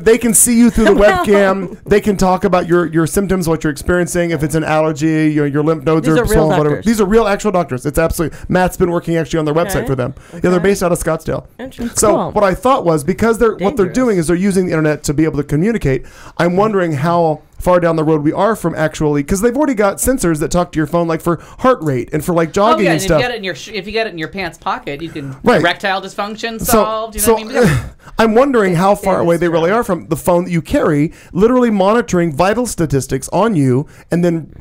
they can see you through the webcam. They can talk about your symptoms, what you're experiencing, if it's an allergy, your lymph nodes These are are real swollen, whatever. doctors. These are real actual doctors. It's absolutely. Matt's been working actually on their website for them. Yeah, they're based out of Scottsdale. Interesting. So Cool. what I thought was, because what they're doing is they're using the internet to be able to communicate. I'm wondering how far down the road we are from actually, because they've already got sensors that talk to your phone, like for heart rate and for like jogging and and stuff. if you get it in your pants pocket, you can Right. erectile dysfunction solved. You know what I mean? I'm wondering how far away they really are from the phone that you carry, literally monitoring vital statistics on you, and then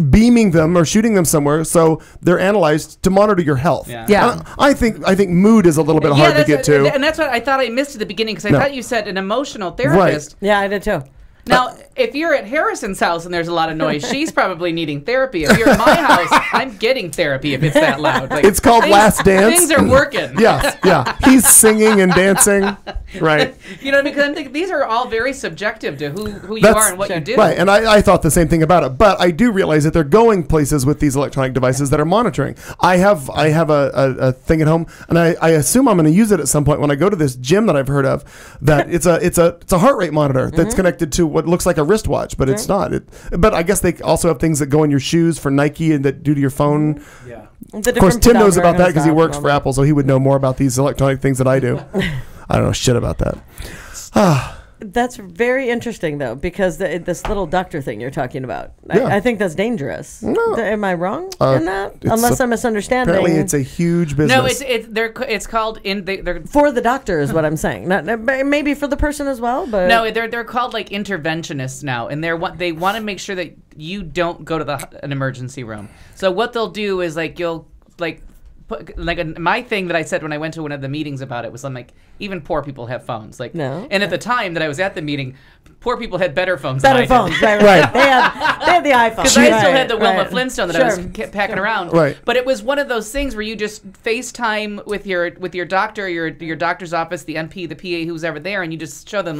beaming them or shooting them somewhere so they're analyzed to monitor your health. Yeah. I think mood is a little bit hard to get to. And that's what I thought I missed at the beginning, because I thought you said an emotional therapist. Yeah, I did too. Now, if you're at Harrison's house and there's a lot of noise, she's probably needing therapy. If you're at my house, I'm getting therapy if it's that loud. Like, It's called Last Dance. Things are working. Yes, yeah. He's singing and dancing. Right. You know what I mean? Because I'm thinking these are all very subjecective to who you are and what you do. Right, and I thought the same thing about it, but I do realize that they're going places with these electronic devices that are monitoring. I have a thing at home, and I assume I'm going to use it at some point when I go to this gym that I've heard of. That it's a heart rate monitor that's connected to what looks like a wristwatch, but it's not. But I guess they also have things that go in your shoes for Nike and that do to your phone. Yeah. Of course, Tim knows about that because he works for Apple, so he would know more about these electronic things than I do. I don't know shit about that. That's very interesting, though, because this little doctor thing you're talking about, Yeah. I think that's dangerous. No. Am I wrong in that? it's Unless I'm misunderstanding. Apparently, it's a huge business. No, it's called they're For the doctor is what I'm saying. Not maybe for the person as well, but no, they're called like interventionists now, and they want to make sure that you don't go to an emergency room. So what they'll do is you'll my thing that I said when I went to one of the meetings about it was I'm like, even poor people have phones. No. And at the time that I was at the meeting, poor people had better phones than I better phones. did. Right. They had the iPhone. Because I still had the Wilma Flintstone that I was Sure. packing around. Right. But it was one of those things where you just FaceTime with your doctor, your doctor's office, the NP, the PA, who's ever there, and you just show them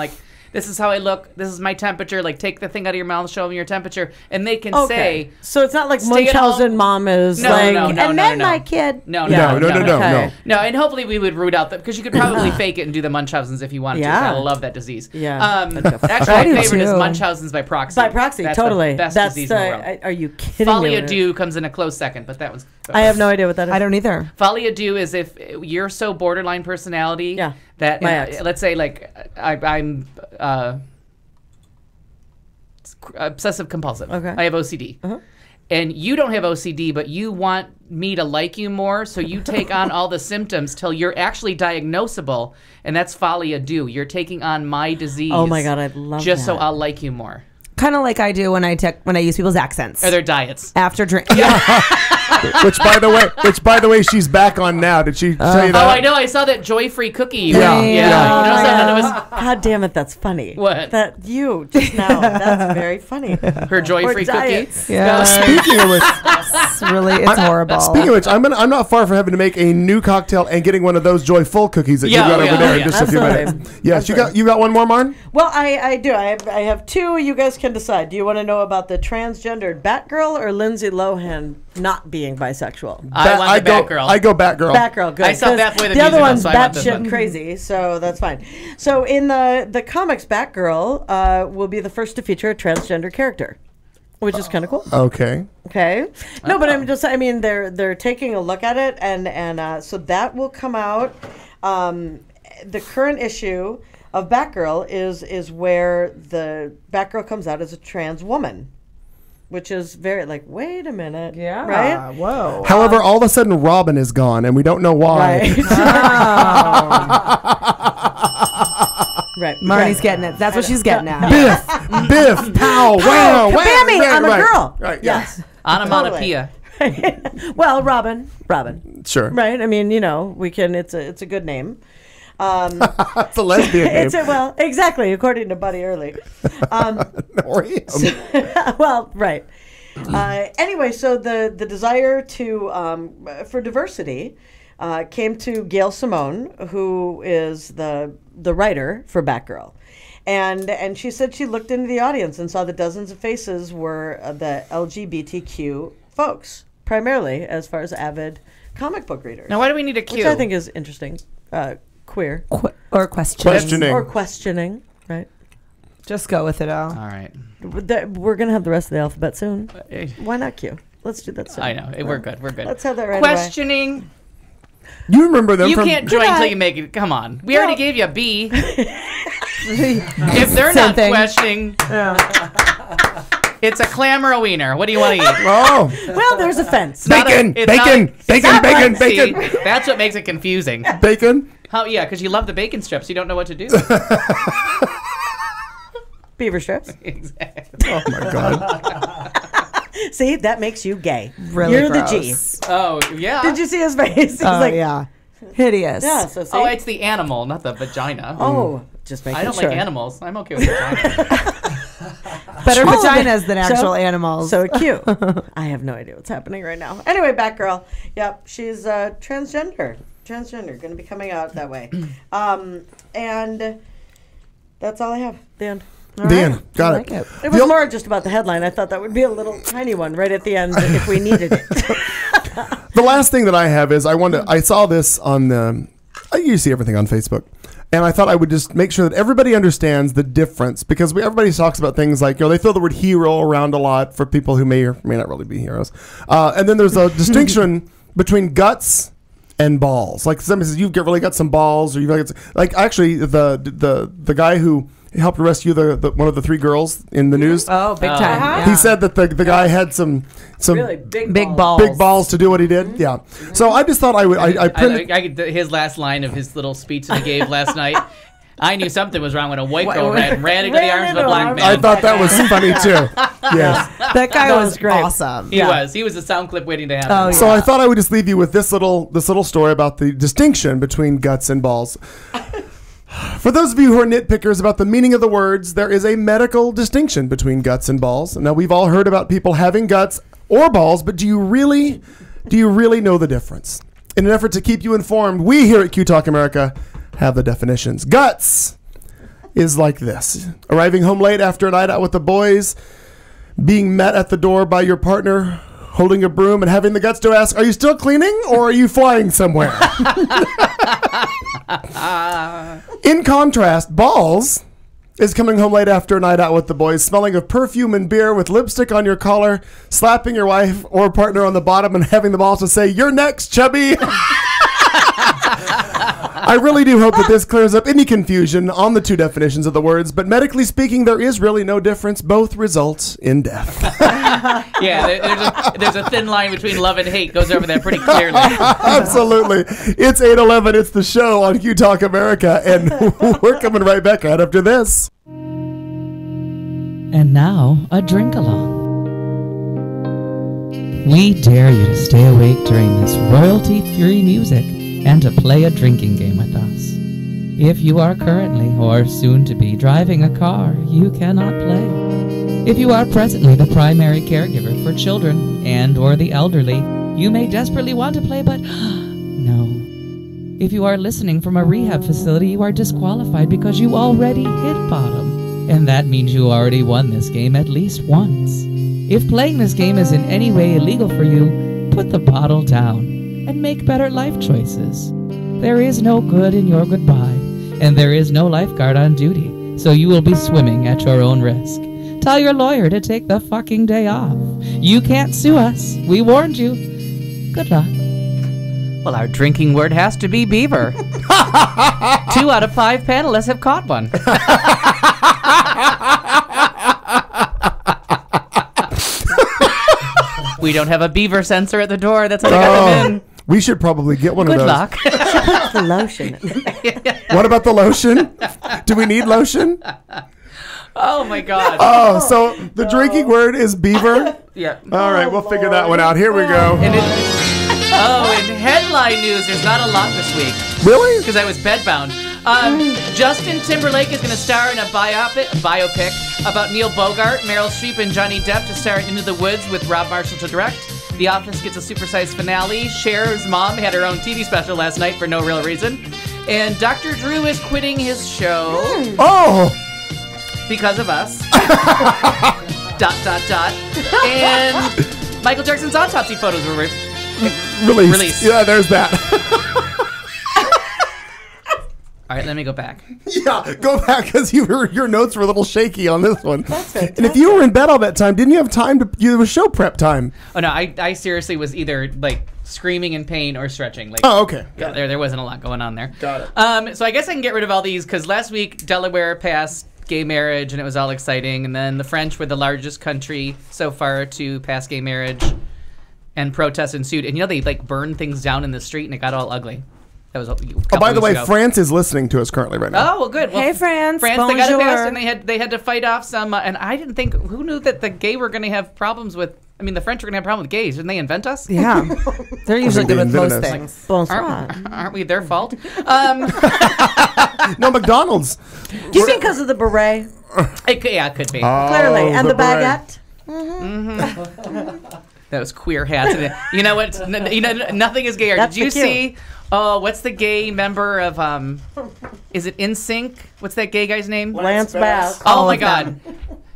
this is how I look. This is my temperature. Take the thing out of your mouth, show them your temperature, and they can say. So it's not like stay at Munchausen home. mom is No, like, no, no, and no, then no. my kid. No, No. No, and hopefully we would root out because you could probably fake it and do the Munchausen's if you wanted to. Yeah. I love that disease. Yeah. Actually, I do my favorite is too. Munchausen's by proxy. By proxy, That's totally. the best That's disease in the world. Are you kidding Folie me? à deux comes in a close second, but that was. I have no idea what that is. I don't either. Folie à deux is if you're so borderline personality Yeah. that My ex. let's say I'm obsessive compulsive. Okay. I have OCD. And you don't have OCD, but you want me to like you more, so you take on all the symptoms till you're actually diagnosable, and that's folie à deux. You're taking on my disease. Oh my God, I love just so that. I'll like you more. Kind of like I do when I use people's accents Or their diets. after drink. which by the way, she's back on now. Did she tell you that? Oh, I know. I saw that joy-free cookie. Yeah. You Yeah. noticed that? That was God damn it, that's funny. What? That you just now. That's very funny. her joy-free Or cookie. diets. Yeah. Speaking of which, It's horrible. Speaking of which, I'm not far from having to make a new cocktail and getting one of those joyful cookies that Yeah, you got oh, over yeah, there oh, in yeah. just a few Absolutely. minutes. Yes, you got one more, Marn? Well, I do. I have two. You guys can decide. Do you want to know about the transgendered Batgirl or Lindsay Lohan not being bisexual? I want the Batgirl. I go Batgirl. Batgirl, good. I saw 'cause Batboy the the other musical, one's so I want this batshit one. crazy, so that's fine. So in the comics, Batgirl will be the first to feature a transgender character, which is kind of cool. Okay. Okay. No, but I mean, they're taking a look at it, and so that will come out. The current issue of Batgirl is where the Batgirl comes out as a trans woman, which is very wait a minute. Yeah. Right? Whoa. However, all of a sudden Robin is gone, and we don't know why. Right. Marnie's right. getting it. That's what she's getting at. Biff, pow, wow, wow. Kabammy, right, I'm a right. girl. Right, yeah. Yes. Onomatopoeia. Well, Robin. Sure. Right. I mean, we can. It's a good name. It's a lesbian name. Well, exactly, according to Buddy Early. Or him. Well, right. Anyway, so the desire for diversity came to Gail Simone, who is the writer for Batgirl. And she said she looked into the audience and saw that dozens of faces were the LGBTQ folks, primarily as far as avid comic book readers. Now, why do we need a cue? Which I think is interesting. Queer. Or questioning. Or questioning, right? Just go with it all. All right. We're going to have the rest of the alphabet soon. Why not Q? Let's do that soon. I know. We're good. Let's have that right Questioning. You remember them You from... can't join until you make it. Come on. We already gave you a B. If they're Same not thing. questioning, it's a clam or a wiener. What do you want to eat? Oh. Well, there's a fence. Bacon! It's Bacon! not Bacon! Bacon! See, Bacon! that's what makes it confusing. Bacon? How? Yeah, because you love the bacon strips. You don't know what to do. Beaver strips. Exactly. Oh, my God. See, that makes you gay. Really You're gross. the G. Oh, yeah. Did you see his face? He's Oh, like, yeah. Hideous. yeah, so see? Oh, it's the animal, not the vagina. Oh, just making I don't sure. like animals. I'm okay with vagina. Better vaginas than actual animals. So cute. I have no idea what's happening right now. Anyway, Batgirl. Yep, she's transgender. Transgender, going to be coming out that way. And that's all I have. The end. All The right? end. Got like it. It was more just about the headline. I thought that would be a little tiny one right at the end if we needed it. The last thing that I have is I saw this on the... I usually see everything on Facebook. And I thought I would just make sure that everybody understands the difference, because everybody talks about things like, they throw the word hero around a lot for people who may or may not really be heroes. And then there's a distinction between guts and balls. Like somebody says, you've really got some balls, or you've got like actually the guy who helped rescue the one of the 3 girls in the news. Oh, big time. Uh-huh. He said that the guy had some Really big balls. big balls to do what he did. Yeah. So I just thought I printed. His last line of his little speech that he gave last night. I knew something was wrong when a white girl ran into the arms of a black man. I thought that was funny too. Yes. That guy was great. awesome. He was a sound clip waiting to happen. Oh, yeah. So I thought I would just leave you with this little story about the distinction between guts and balls. For those of you who are nitpickers about the meaning of the words, there is a medical distinction between guts and balls. Now, we've all heard about people having guts or balls, but do you really know the difference? In an effort to keep you informed, we here at Q Talk America have the definitions. Guts is like this: arriving home late after a night out with the boys, being met at the door by your partner holding a broom and having the guts to ask, "Are you still cleaning or are you flying somewhere?" In contrast, balls is coming home late after a night out with the boys, smelling of perfume and beer, with lipstick on your collar, slapping your wife or partner on the bottom and having the balls to say, "You're next, chubby." I really do hope that this clears up any confusion on the 2 definitions of the words, but medically speaking, there is really no difference. Both result in death. Yeah, there's a thin line between love and hate. Goes over that pretty clearly. Absolutely. It's 8:11. It's the show on Q Talk America, and we're coming right back right after this. And now, a drink along. We dare you to stay awake during this royalty-free music and to play a drinking game with us. If you are currently or soon to be driving a car, you cannot play. If you are presently the primary caregiver for children and or the elderly, you may desperately want to play, but no. If you are listening from a rehab facility, you are disqualified because you already hit bottom, and that means you already won this game at least once. If playing this game is in any way illegal for you, put the bottle down and make better life choices. There is no good in your goodbye, and there is no lifeguard on duty, so you will be swimming at your own risk. Tell your lawyer to take the fucking day off. You can't sue us. We warned you. Good luck. Well, our drinking word has to be beaver. 2 out of 5 panelists have caught one. We don't have a beaver sensor at the door. That's how they got them in. We should probably get one Good of those. luck. The lotion. What about the lotion? Do we need lotion? Oh, my God. Oh, so the drinking word is beaver? Yeah. All right, we'll figure that one out. Here we go. And in headline news, there's not a lot this week. Really? Because I was bedbound. Justin Timberlake is going to star in a biopic about Neil Bogart, Meryl Streep, and Johnny Depp to star in Into the Woods with Rob Marshall to direct. The Office gets a supersized finale. Cher's mom had her own TV special last night for no real reason. And Dr. Drew is quitting his show. Oh! Because of us. ... And Michael Jackson's autopsy photos were Released. Yeah, there's that. All right, let me go back. Yeah, go back because your notes were a little shaky on this one. That's And if you were in bed all that time, didn't you have time to? It was show prep time. Oh no, I seriously was either like screaming in pain or stretching. Like, Oh, okay. yeah, there wasn't a lot going on there. Got it. So I guess I can get rid of all these because last week Delaware passed gay marriage and it was all exciting, and then the French were the largest country so far to pass gay marriage, and protests ensued. And they like burned things down in the street and it got all ugly. That was. Oh, by the way, France is listening to us currently right now. Oh, well, good. Well, Hey, France. France, they got it Bonjour. passed, and they had to fight off some. And I didn't think. Who knew that the gay were going to have problems with? I mean, the French were going to have problems with gays. Didn't they invent us? Yeah. They're usually good with invented most us. things. Bonsoir. Aren't we their fault? No, McDonald's. Do you think because of the beret? It could be. Clearly. And the beret. baguette? Those queer hats. You know what? Nothing is gayer. That's Did you the cue. see? Oh, what's the gay member of? Is it NSYNC? What's that gay guy's name? Lance Bass. Oh my God.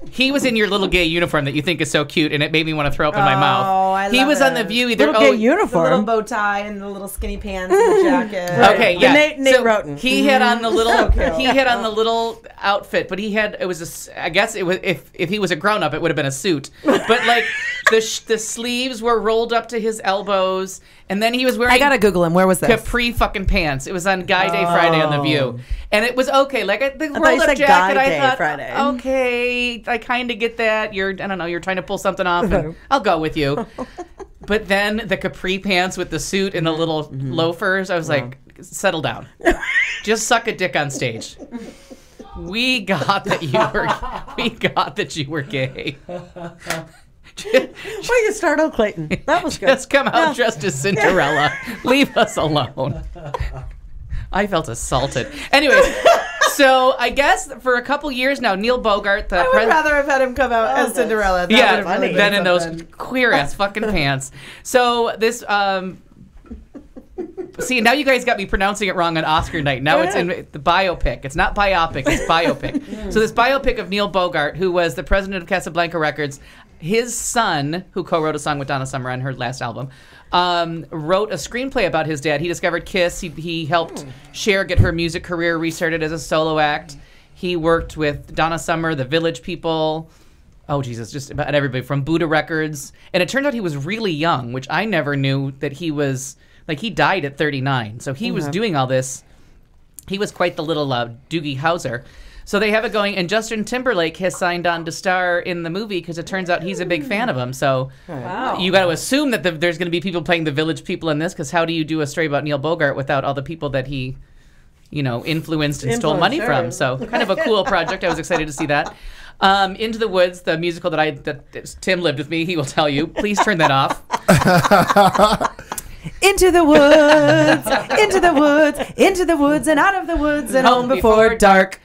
He was in your little gay uniform that you think is so cute, and it made me want to throw up in my mouth. I He love was on it. The View. Either Little gay The uniform. little bow tie and the little skinny pants and the jacket. Okay, The yeah. Nate Roten. He had on the little. So cute. He had on the little outfit, but it was I guess it was if he was a grown up, it would have been a suit. But like the sleeves were rolled up to his elbows, and then he was wearing. I gotta Google him. Where was this? Capri fucking pants. It was on Guy Day Friday on The View, and it was okay. Like the thought you rolled up said jacket, Guy I Day thought, Friday. okay, I kind of get that. You're trying to pull something off, and I'll go with you. But then the capri pants with the suit and the little loafers, I was like, settle down. Just suck a dick on stage. We got that you were gay. Well, you startled Clayton. That was good. Just come out dressed as Cinderella. Leave us alone. I felt assaulted. Anyways, so I guess for a couple years now, Neil Bogart, the I would rather have had him come out as Cinderella. That yeah, would have really than been in those something. queer ass fucking pants. So this, see, now you guys got me pronouncing it wrong on Oscar night. Now it's in the biopic. It's not biopic. It's biopic. So this biopic of Neil Bogart, who was the president of Casablanca Records, his son, who co-wrote a song with Donna Summer on her last album, wrote a screenplay about his dad. He discovered Kiss. He helped Cher get her music career restarted as a solo act. He worked with Donna Summer, the Village People. Oh, Jesus, just about everybody from Buddha Records. And it turned out he was really young, which I never knew that he was. Like, he died at 39. So he was doing all this. He was quite the little Doogie Howser. So they have it going, and Justin Timberlake has signed on to star in the movie because it turns out he's a big fan of him. So you got to assume that there's going to be people playing the Village People in this, because how do you do a story about Neil Bogart without all the people that he, influenced and stole money from? So kind of a cool project. I was excited to see that. Into the Woods, the musical that Tim lived with me, he will tell you. Please turn that off. Into the woods, into the woods, into the woods, and out of the woods, and home before dark.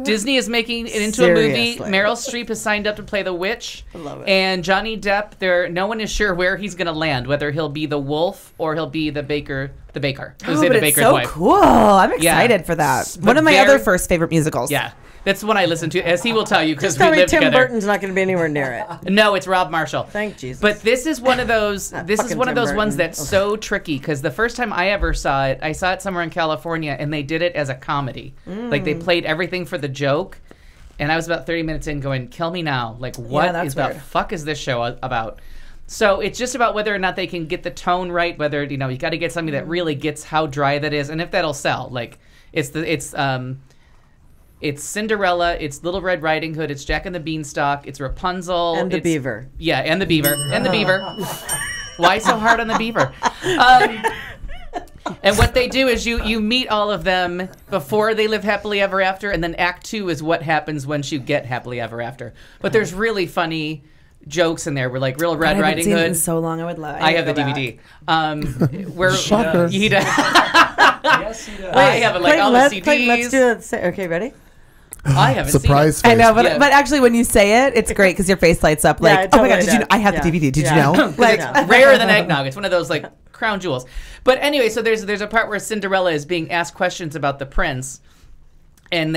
Disney is making it into a movie. Seriously. Meryl Streep has signed up to play the witch. I love it. And Johnny Depp, no one is sure where he's going to land, whether he'll be the wolf or he'll be the baker. Who's Oh, the but it's baker's so wife. cool. I'm Yeah. excited for that. But One of my very- other first favorite musicals. Yeah. That's the one I listen to, as he will tell you, because we Tell me live Tim together. Burton's not going to be anywhere near it. No, it's Rob Marshall. Thank Jesus. But this is one of those. This is fucking one of Tim those ones Burton. that's so tricky, because the first time I ever saw it, I saw it somewhere in California, and they did it as a comedy. Like they played everything for the joke, and I was about 30 minutes in, going, "Kill me now!" Like, what that's is the weird. fuck is this show about? So it's just about whether or not they can get the tone right. Whether you got to get something that really gets how dry that is, and if that'll sell. Like it's Cinderella, it's Little Red Riding Hood, it's Jack and the Beanstalk, it's Rapunzel. And the it's- Beaver. Yeah, and the Beaver. And the Beaver. Why so hard on the Beaver? And what they do is you meet all of them before they live happily ever after, and then Act 2 is what happens once you get happily ever after. But there's really funny jokes in there. We're like Real Red I haven't Riding seen it in Hood. so long. I would love. I have the to go DVD. back. Where Shocker. he does. Yes, he does. I have it like all the CDs. Clayton, let's do it. Okay, ready? I haven't Surprise seen it. I know, but Yeah. but actually, when you say it, it's great because your face lights up. Like, Yeah, it oh my god, totally did you? does. I have the Yeah. DVD. Did Yeah. you know? Like Yeah. rarer than eggnog. It's one of those like crown jewels. But anyway, so there's a part where Cinderella is being asked questions about the prince, And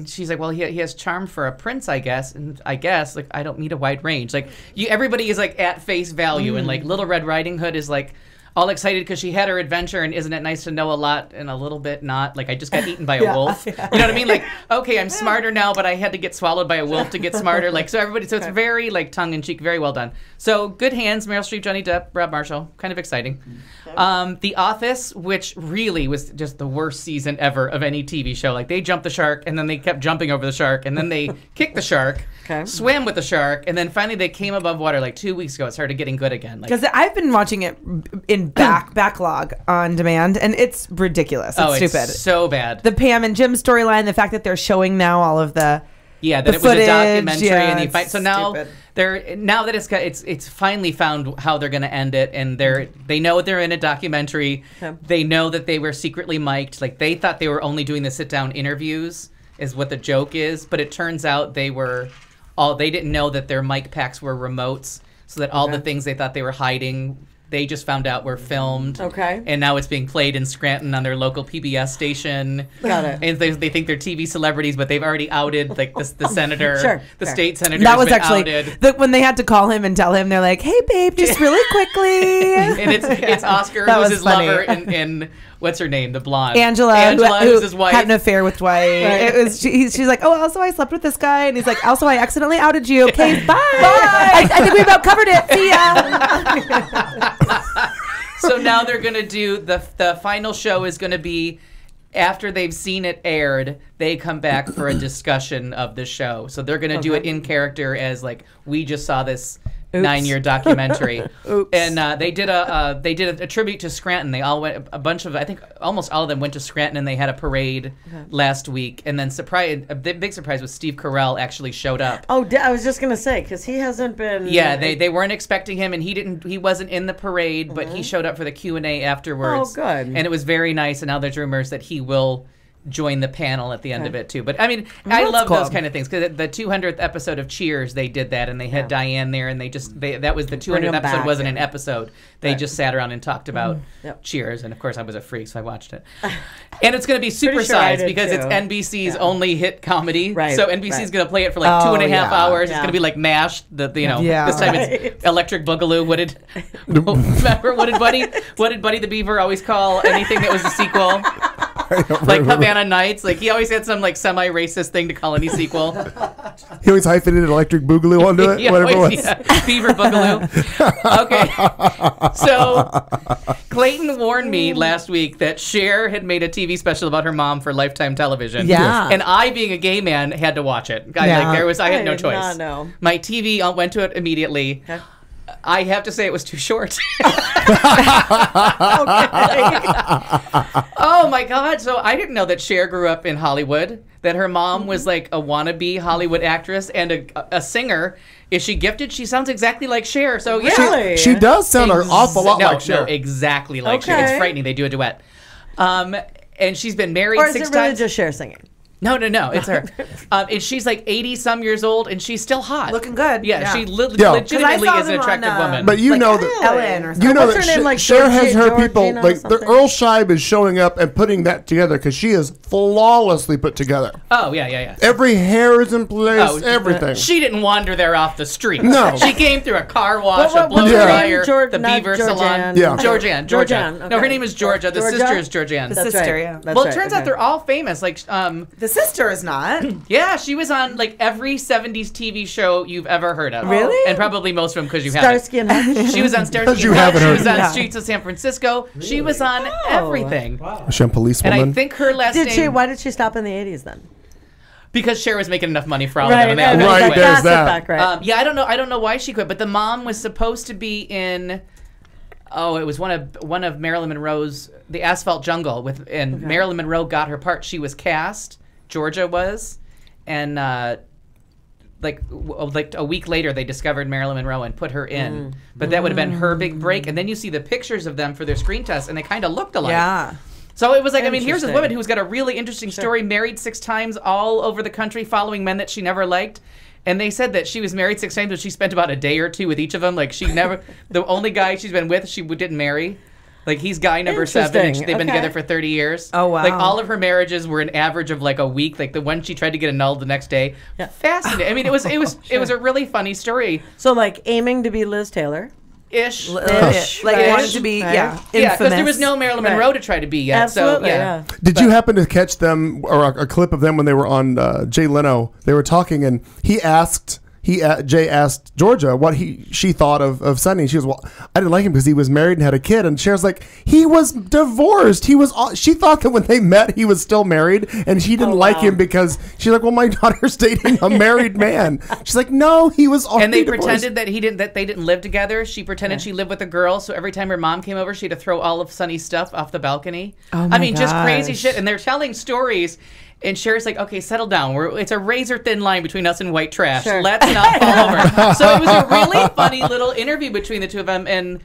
she's like, well, he has charm for a prince, I guess. And I guess, like, I don't need a wide range. Like, everybody is, like, at face value. And, like, Little Red Riding Hood is, like, all excited because she had her adventure, and isn't it nice to know a lot and a little bit not? Like, I just got eaten by a wolf. You know what I mean? Like, okay, I'm smarter now, but I had to get swallowed by a wolf to get smarter. Like, so everybody, so it's very, like, tongue-in-cheek, very well done. So, good hands, Meryl Streep, Johnny Depp, Rob Marshall. Kind of exciting. The Office, which really was just the worst season ever of any TV show. Like, they jumped the shark, and then they kept jumping over the shark, and then they kicked the shark, swam with the shark, and then finally they came above water like 2 weeks ago. It started getting good again. Because I've been watching it in backlog on demand, and it's ridiculous. It's stupid. It's so bad. The Pam and Jim storyline, the fact that they're showing now all of that it was a documentary, and you find so now that it's finally found how they're going to end it, and they know they're in a documentary. They know that they were secretly mic'd. Like, they thought they were only doing the sit down interviews is what the joke is, but it turns out they didn't know that their mic packs were remotes, so that all the things they thought they were hiding, they just found out were filmed. Okay. And now it's being played in Scranton on their local PBS station. Got it. And they think they're TV celebrities, but they've already outed, like, the senator, state senator. That was actually outed. When they had to call him and tell him, they're like, "Hey, babe, just really quickly." And it's Oscar, That who's was his funny. lover, and who's her name, the blonde Angela, who's his wife, had an affair with Dwight. Right. It was she's like, "Oh, also I slept with this guy," and he's like, "Also I accidentally outed you." Okay, bye. I think we about covered it. See ya. So now they're going to do the final show is going to be after they've seen it aired, they come back for a discussion of the show. So they're going to do it in character as, like, we just saw this 9-year documentary. And they did a tribute to Scranton. They all went, a bunch of, I think almost all of them went to Scranton, and they had a parade last week. And then a big surprise was Steve Carell actually showed up. Oh, I was just gonna say, because he hasn't been. Yeah, they weren't expecting him, and he wasn't in the parade, but he showed up for the Q&A afterwards. Oh, good. And it was very nice. And now there's rumors that he will join the panel at the end of it too. But I mean, I love those kind of things, because the 200th episode of Cheers, they did that, and they had Diane there, and that was the 200th episode. Wasn't an episode. They just sat around and talked about Cheers, and of course I was a freak, so I watched it. And it's going to be supersized because it's NBC's only hit comedy. Right. So NBC's going to play it for like 2.5 hours. It's going to be like MASH. This time it's Electric Boogaloo. What did Buddy the Beaver always call anything that was a sequel? Like Havana Nights, like he always had some like semi-racist thing to call any sequel. He always hyphenated Electric Boogaloo onto it, whatever it was. Yeah, Beaver Boogaloo. Okay, so Clayton warned me last week that Cher had made a TV special about her mom for Lifetime Television. Yeah, and I, being a gay man, had to watch it. I had no choice. My TV went to it immediately. Okay. I have to say it was too short. Oh my God. So I didn't know that Cher grew up in Hollywood, that her mom was like a wannabe Hollywood actress and a singer. Is she gifted? She sounds exactly like Cher. So yeah. She does sound an awful lot like Cher. No, exactly like Cher. It's frightening. They do a duet. And she's been married 6 times. Or is it really just Cher singing? No, it's her. And she's like 80-some years old, and she's still hot. Looking good. Yeah, she legitimately is an attractive woman. But you know that Ellen or something. you know that Cher has her people, like the Earl Scheib is showing up and putting that together, because she is flawlessly put together. Oh, yeah. Every hair is in place, everything. She didn't wander there off the street. No. She came through a car wash, a blow dryer, the Beaver salon. Yeah. Georgianne. Okay. No, her name is Georgia. The sister is Georgianne. The sister, yeah. Well, it turns out they're all famous. Like, the sister is not. Yeah, she was on like every 70s TV show you've ever heard of. Really? And probably most of them because you haven't. Starsky and Hutch. She was on Starsky and Hutch. She was on Streets of San Francisco. Really? She was on everything. Wow. Was she a policewoman? And I think her last name... Why did she stop in the 80s then? Because Cher was making enough money for all of them. And right, there's that. Yeah, I don't know why she quit, but the mom was supposed to be in... Oh, it was one of Marilyn Monroe's The Asphalt Jungle Marilyn Monroe got her part. She was cast. Georgia was, and like a week later they discovered Marilyn Monroe and put her in. But that would have been her big break. And then you see the pictures of them for their screen test, and they kind of looked alike. Yeah. So it was like, I mean, here's a woman who's got a really interesting story, married 6 times all over the country, following men that she never liked. And they said that she was married 6 times, but she spent about a day or 2 with each of them. Like, she never, the only guy she's been with, she didn't marry. Like he's guy number 7, and Interesting. they've been Okay. together for 30 years. Oh, wow. Like all of her marriages were an average of like a week. Like the one she tried to get annulled the next day. Fascinating. I mean, it was a really funny story. So like aiming to be Liz Taylor. Ish. Like it wanted to be, Right. yeah, Yeah, because there infamous. was no Marilyn Monroe to try to be yet. Absolutely. So yeah. Did you happen to catch them or a clip of them when they were on Jay Leno? They were talking, and Jay asked Georgia what she thought of Sonny. She goes, "Well, I didn't like him because he was married and had a kid." And Cher's like, "He was divorced. She thought that when they met, he was still married, and she didn't like him because she's like, well, my daughter's dating a married man." She's like, "No, he was already And they divorced." pretended that they didn't live together. She pretended she lived with a girl, so every time her mom came over, she had to throw all of Sonny's stuff off the balcony. Oh my I mean, just crazy gosh. shit. And they're telling stories. And Cher's like, okay, settle down. It's a razor thin line between us and white trash. Sure. Let's not fall over. So it was a really funny little interview between the two of them. And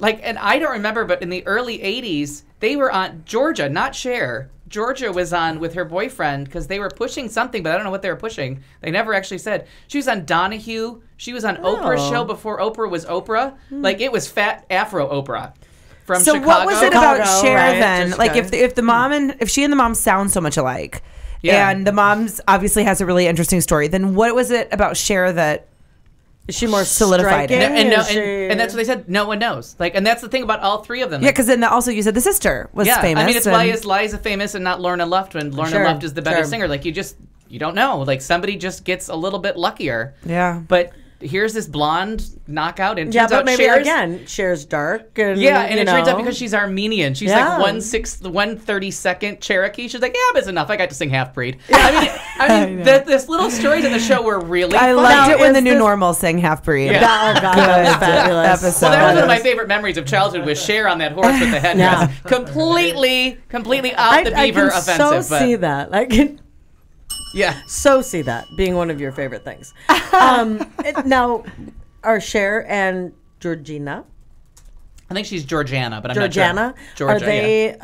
I don't remember, but in the early 80s, they were on Georgia, not Cher. Georgia was on with her boyfriend because they were pushing something, but I don't know what they were pushing. They never actually said. She was on Donahue. She was on Oprah's show before Oprah was Oprah. Like it was fat Afro Oprah. From So Chicago. what was it about Chicago, Cher right, then? just Like good. if she and the mom sound so much alike, Yeah. and the mom's obviously has a really interesting story, then what was it about Cher that Is she more solidified striking? it? And Is she- and that's what they said. No one knows. Like, and that's the thing about all three of them. Yeah, Like, because then also you said the sister was famous. I mean, it's and- why is Liza famous and not Lorna Luft when Lorna Sure, Luft is the better sure. singer? Like, you don't know. Like, somebody just gets a little bit luckier. Yeah. But here's this blonde knockout, and Yeah, turns but out maybe Cher's, again, Cher's dark. And, yeah, and you it turns out know. because she's Armenian, she's Yeah. like 1/32 Cherokee. She's like, yeah, but it's enough. I got to sing half breed. I mean, this little stories in the show were really. I funny. loved it when is the new this- normal sang half breed. Yeah. Oh god, that was fabulous. episode. Well, that was one of my favorite memories of childhood was Cher on that horse with the headdress. Yeah. Completely out the I Beaver can offensive. so see that. I can Yeah. so see that being one of your favorite things. Now, are Cher and Georgina? I think she's Georgiana, but I'm Georgiana? not sure. Georgia, are they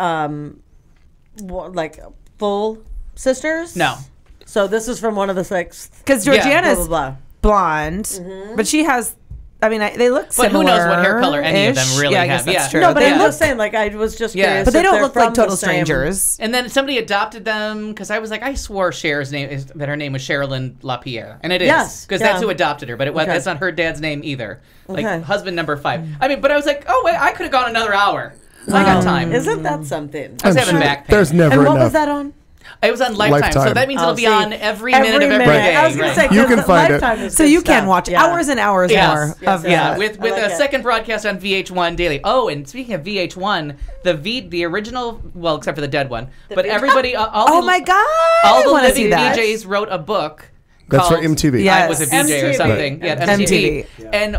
like full sisters? No. So this is from one of the 6. Because Yeah, Georgiana's blah, blah, blah. blonde, but she has. I mean, they look But similar. who knows what hair color any of them really yeah, I have. guess that's Yeah. true. No, but they I'm look, just saying, like, I was just Yeah. curious. but they if don't they're look like from the total same- strangers. And then somebody adopted them because I was like, I swore Cher's name is that her name was Sherilyn LaPierre, and it is Yes, because yeah. that's who adopted her. But Okay. that's not her dad's name either. Like Okay. husband number 5. I mean, but I was like, oh wait, I could have gone another hour. I got time. Isn't that something? I was I'm having sure back pain. there's never And what enough. was that on? It was on Lifetime, so Lifetime. that means it'll be see. on every minute of every day. I was going to say, You 'cause can find it. Lifetime is So good you can stuff. watch Yeah. hours and hours Yes, more yes, of yes. Yeah, that. with I like a it. second broadcast on VH1 daily. Oh, and speaking of VH1, the original, well, except for the dead one, but everybody, all Oh the, my god! all I the wanna see living that. VJs wrote a book. That's for called MTV. Yeah. I was a VJ or MTV. something. Yeah, MTV. And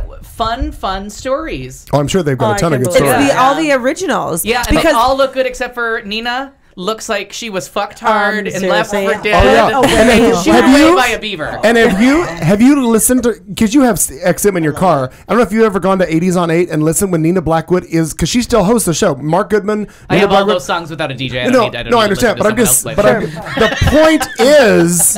fun stories. Oh, I'm sure they've got Oh, a ton I of can good believe stories. that. All the originals. Yeah, and because they all look good except for Nina. Looks like she was fucked hard and left for seriously. dead. Oh, yeah. And then- She was have raped you- by a beaver. And have you listened to, because you have XM in your car, I don't know if you've ever gone to 80s on 8 and listened when Nina Blackwood is, because she still hosts the show. Mark Goodman, I Nina have all Blackwood. those songs without a DJ. I No, don't need I understand, but I'm just, the point is,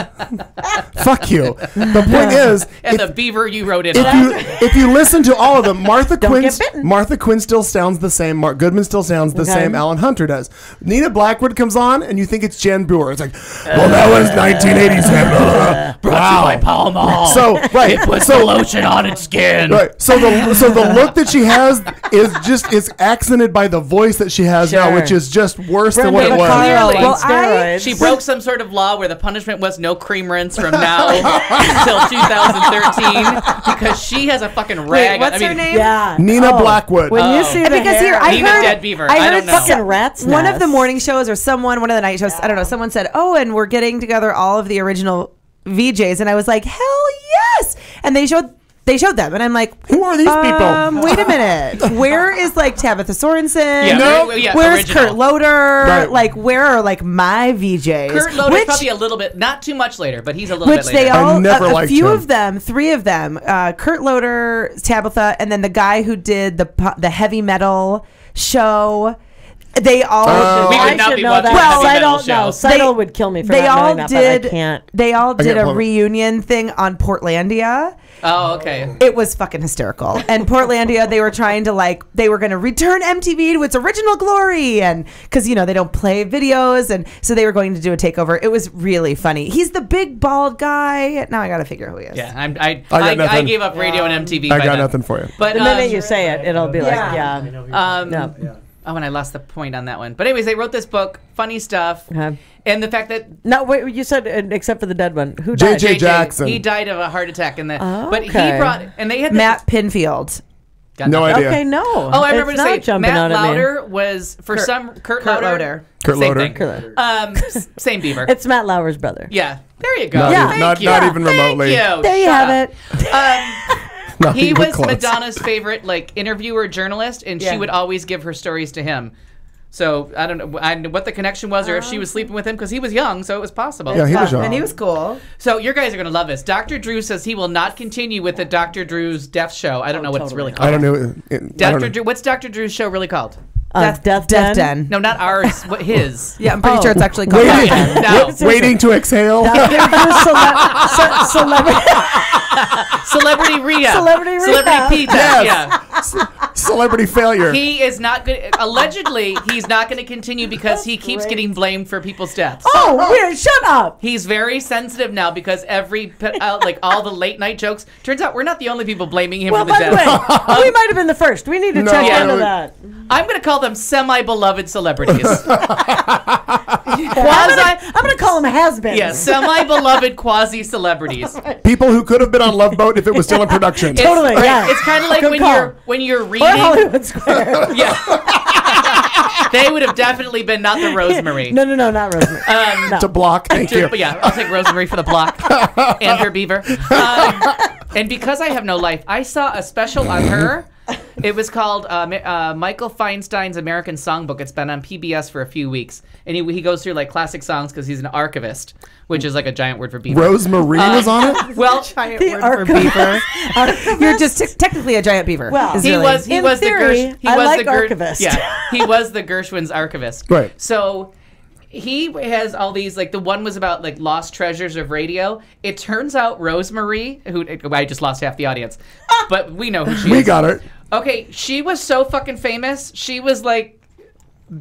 fuck you. The point is, and the beaver you wrote in. if you listen to all of them, Martha get Quinn still sounds the same. Mark Goodman still sounds the same. Alan Hunter does. Nina Blackwood comes on, and you think it's Jen Brewer. It's like, well, that was 1987. Wow. by Pall Mall. So right, It puts so the lotion on its skin. right, so the look that she has is accented by the voice that she has now, Sure. which is just worse than what Brenda it was. Carl Clearly. on Well, steroids. She broke some sort of law where the punishment was no cream rinse from now until 2013 because she has a fucking rag. what's her name? Yeah. Nina Blackwood. When you Oh. see And the because hair, here I Nina heard Dead Beaver. I I heard don't know. fucking rat's one of the nest. morning shows or someone, one of the night shows, I don't know, someone said, oh, and we're getting together all of the original VJs. And I was like, hell yes. And they showed them. And I'm like, Who are these people? Wait a minute. Where is like Tabitha Sorensen? Yeah, No. yeah, Where's original. Kurt Loder? Right. Like, where are like my VJs? Kurt Loder's probably a little bit, not too much later, but he's a little Which bit later. they all, never a liked few him. of them, 3 of them, Kurt Loder, Tabitha, and then the guy who did the heavy metal show. They all. We would I not should be know watching that. a heavy Seidel, metal show. no, Seidel would kill me for They not all knowing that, did. but I can't. They all did a plummet. reunion thing on Portlandia. Oh, okay. It was fucking hysterical. And Portlandia, they were trying to they were going to return MTV to its original glory, and because they don't play videos, and so they were going to do a takeover. It was really funny. He's the big bald guy. Now I got to figure who he is. Yeah, got I nothing. gave up radio and MTV. I by got then. nothing for you. But The minute you say it, it'll be like, Yeah. yeah. Oh, and I lost the point on that one. But anyways, they wrote this book, funny stuff, and the fact that No, wait, you said except for the dead one. Who died? JJ Jackson. he died of a heart attack, but he okay. brought and they had Matt Pinfield. No idea. Okay, no. Oh, I remember It's to say not jumping Matt out at me. Lauder was for Kurt Lauder. Kurt Same Loder. thing. Kurt Lauder. Same Beaver. It's Matt Lauer's brother. Yeah, there you go. Not, Yeah. not, Thank you. not even remotely. Thank you. There you Shut have up. it. Not He even was close. Madonna's favorite interviewer journalist, and she would always give her stories to him. So I don't know what the connection was, or if she was sleeping with him, because he was young, so it was possible. Yeah, he was young. And he was cool. So your guys are gonna love this. Dr. Drew says he will not continue with the Dr. Drew's Death Show. I don't know what it's really called. I don't know. Dr. Drew. What's Dr. Drew's show really called? Death Den. Den. No, not ours. What his? Yeah, I'm pretty sure it's actually called. Waiting, Death Den. No. waiting to exhale. Celebrity Celebrity Rhea. Celebrity Rhea. Celebrity Pizza. Yes. Yeah. Celebrity failure. He is not good. Allegedly, he's not going to continue because he keeps getting blamed for people's deaths. Oh, weird. Shut up. He's very sensitive now because all the late night jokes. Turns out we're not the only people blaming him Well, for the by the way, death. we might have been the first. We need to No, check yeah. into that. I'm going to call them semi-beloved celebrities. I'm gonna call him has-been. Yeah, semi-beloved quasi-celebrities. People who could have been on Love Boat if it was still in production. It's, Totally, right, yeah. It's kind of like Good when call. you're Or reading. Hollywood Square. Yeah. They would have definitely been not the Rosemary. No, not Rosemary. To block. Thank you. But yeah, I'll take Rosemary for the block and her Beaver. And because I have no life, I saw a special on her. It was called Michael Feinstein's American Songbook. It's been on PBS for a few weeks. And he goes through like classic songs because he's an archivist, which is like a giant word for Beaver. Rosemary was on it? Well, Giant The word for beaver. Archivist? You're just technically a giant beaver. Well, is he really- was In the theory, I like archivist. Yeah, he was the Gershwin's archivist. Right. So he has all these, like the one was about like lost treasures of radio. It turns out Rosemary, who I just lost half the audience, but we know who she is. We got it. Okay, she was so fucking famous. She was like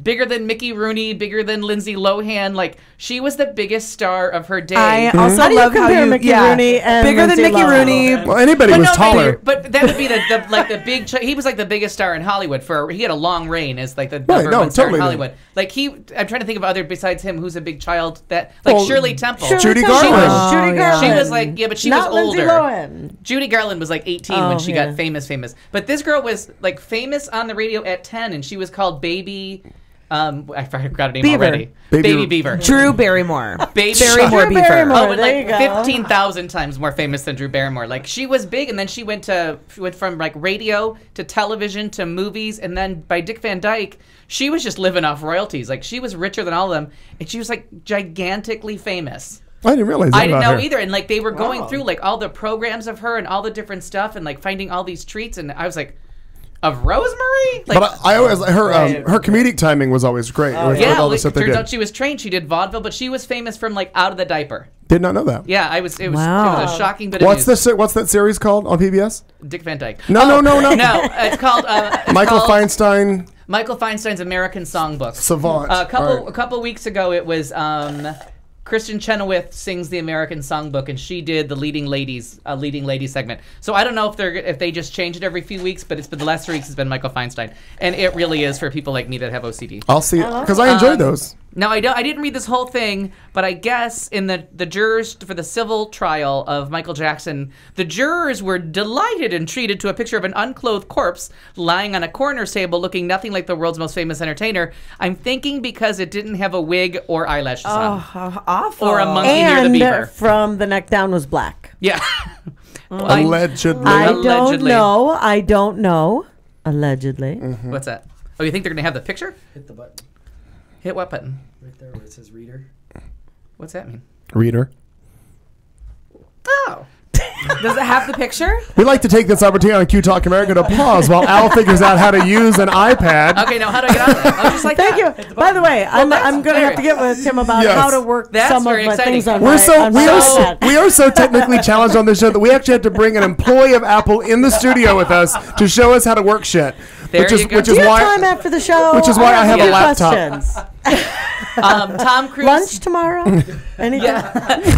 bigger than Mickey Rooney, bigger than Lindsay Lohan. Like she was the biggest star of her day. I also How do you love how compare you Mickey Rooney and bigger than Lindsay Mickey Lohan? Rooney. Well, anybody was taller. But that would be the big. He was like the biggest star in Hollywood he had a long reign as like the number one star in Hollywood. Like I'm trying to think of other besides him who's a big child that like Well, Shirley Temple. Judy She Garland. was, Judy yeah. Garland. she was like but she Not was Lindsay older. Lohan. Judy Garland was like 18 when Oh, she yeah. got famous. But this girl was like famous on the radio at 10, and she was called Baby. I forgot her name Beaver. already. Baby- Baby Beaver. Drew Barrymore. Baby Barrymore Drew Beaver. Barrymore. Oh, and There you like go. 15,000 times more famous than Drew Barrymore. Like she was big, and then she went from like radio to television to movies, and then by Dick Van Dyke, she was just living off royalties. Like she was richer than all of them, and she was like gigantically famous. I didn't realize that I didn't about know her. either, and like they were going through like all the programs of her and all the different stuff, and like finding all these treats, and I was like, of Rosemary? Like, But I always her comedic timing was always great. with yeah, all the like, stuff they turns did. out she was trained. She did vaudeville, but she was famous from like Out of the Diaper. Did not know that. Yeah, it was Wow. a shocking bit What's of news. What's that series called on PBS? Dick Van Dyke. No. No, it's called Michael Feinstein. Michael Feinstein's American Songbook. Savant. A Right. couple weeks ago, it was Kristen Chenoweth sings the American Songbook, and she did the leading lady segment. So I don't know if they just change it every few weeks, but it's been the last 3 weeks has been Michael Feinstein, and it really is for people like me that have OCD. I'll see because I enjoy those. Now I didn't read this whole thing, but I guess in the jurors for the civil trial of Michael Jackson, the jurors were delighted and treated to a picture of an unclothed corpse lying on a coroner's table, looking nothing like the world's most famous entertainer. I'm thinking because it didn't have a wig or eyelashes on, Awful. or a monkey near the beaver. And from the neck down was black. Yeah, Allegedly. Allegedly. I don't know. Allegedly. What's that? Oh, you think they're gonna have the picture? Hit the button Hit what button? right there where it says reader. What's that mean? Reader. Oh. Does it have the picture? We'd like to take this opportunity on Q Talk America to pause while Al figures out how to use an iPad. Okay, now how do I get on there? Oh, just like Thank that. you. By the way, I'm going to have to get with Tim about Yes. how to work That's some of very my exciting. things on We iPad. are so technically challenged on this show that we actually have to bring an employee of Apple in the studio with us to show us how to work shit. There which you is go. which Do is you have why time after the show? which is why I have a any laptop. questions. Tom Cruise. Lunch tomorrow? Anything?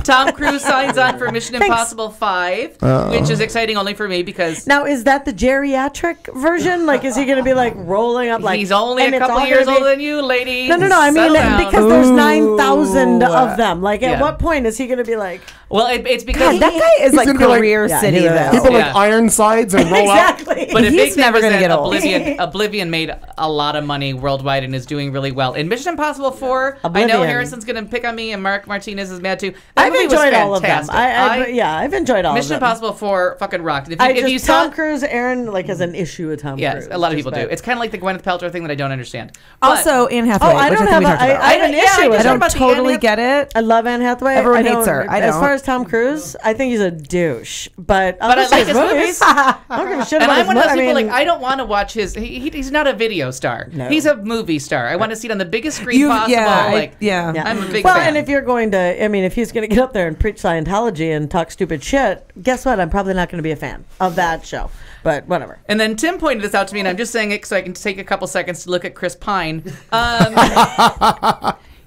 Tom Cruise signs on for Mission Impossible 5, which is exciting only for me because Now, is that the geriatric version? Like, is he going to be like rolling up like he's only and a it's couple all years gonna be- older than you, lady. No. I mean, Settle down. because there's 9,000 of them. Like, at Yeah. what point is he going to be like? Well, it's because God, that guy is like gonna be like- career Yeah, city he really though. is. People Yeah. like Ironsides and roll out. Exactly. But a He's big thing never is gonna that get old. Oblivion made a lot of money worldwide and is doing really well. In Mission Impossible 4, I know Oblivion. Harrison's going to pick on me and Mark Martinez is mad too. That I've movie was enjoyed all of them. fantastic. I've enjoyed all Mission of them. Impossible 4 fucking rocked. If you Just saw Tom Cruise, Aaron, like, has an issue with Tom yes, Cruise. a lot of just people do. that- It's kind of like the Gwyneth Paltrow thing that I don't understand. But- Also, Anne Hathaway. Oh, I which don't think have we talked about. I have an Yeah, I issue did with I talk him. don't about the totally Anne get it. I love Anne Hathaway. Everyone I don't- hates her. I As don't. far as Tom Cruise, I think he's a douche. But But I like his movies. I don't give a shit And about I'm his one of those movies. people like I don't want to watch his. He's not a video star. No. He's a movie star. I want to see it on the biggest screen You- possible. yeah, I'm a big well, fan. and if you're going to, I mean, if he's going to get up there and preach Scientology and talk stupid shit, guess what? I'm probably not going to be a fan of that show. But whatever. And then Tim pointed this out to me, and I'm just saying it so I can take a couple seconds to look at Chris Pine.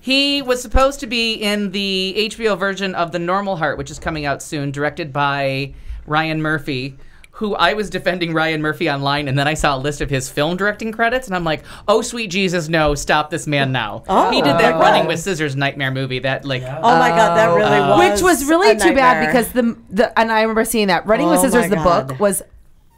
He was supposed to be in the HBO version of The Normal Heart, which is coming out soon, directed by Ryan Murphy, who I was defending Ryan Murphy online, and then I saw a list of his film directing credits, and I'm like, oh, sweet Jesus, no, stop this man now. He did that Running with Scissors nightmare movie that, like... Oh my God, that really was. Which was really a too bad nightmare. because the and I remember seeing that Running with Oh Scissors, my the God. book was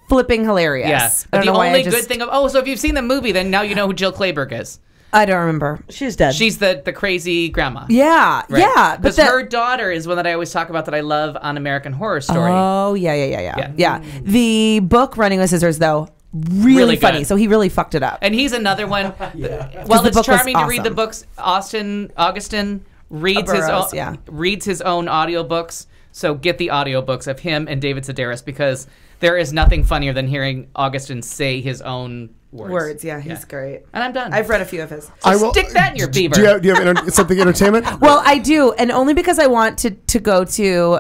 flipping hilarious. Yes. I don't The know why only I just, good thing of... Oh, so if you've seen the movie, then now you know who Jill Clayburgh is. I don't remember. She's dead. She's the crazy grandma. Yeah, Right. yeah. But Because that, her daughter is one that I always talk about that I love on American Horror Story. oh yeah. The book Running with Scissors though really, Really funny. good. So he really fucked it up. And he's another one. Well, the it's book was charming to read the awesome. books. Augustin reads his Burroughs, own yeah. reads his own audiobooks. So get the audiobooks of him and David Sedaris because there is nothing funnier than hearing Augustin say his own words. Yeah, he's great. And I'm done. I've read a few of his. So stick that in your Beaver. Do you have something entertainment? Well, I do, and only because I want to go to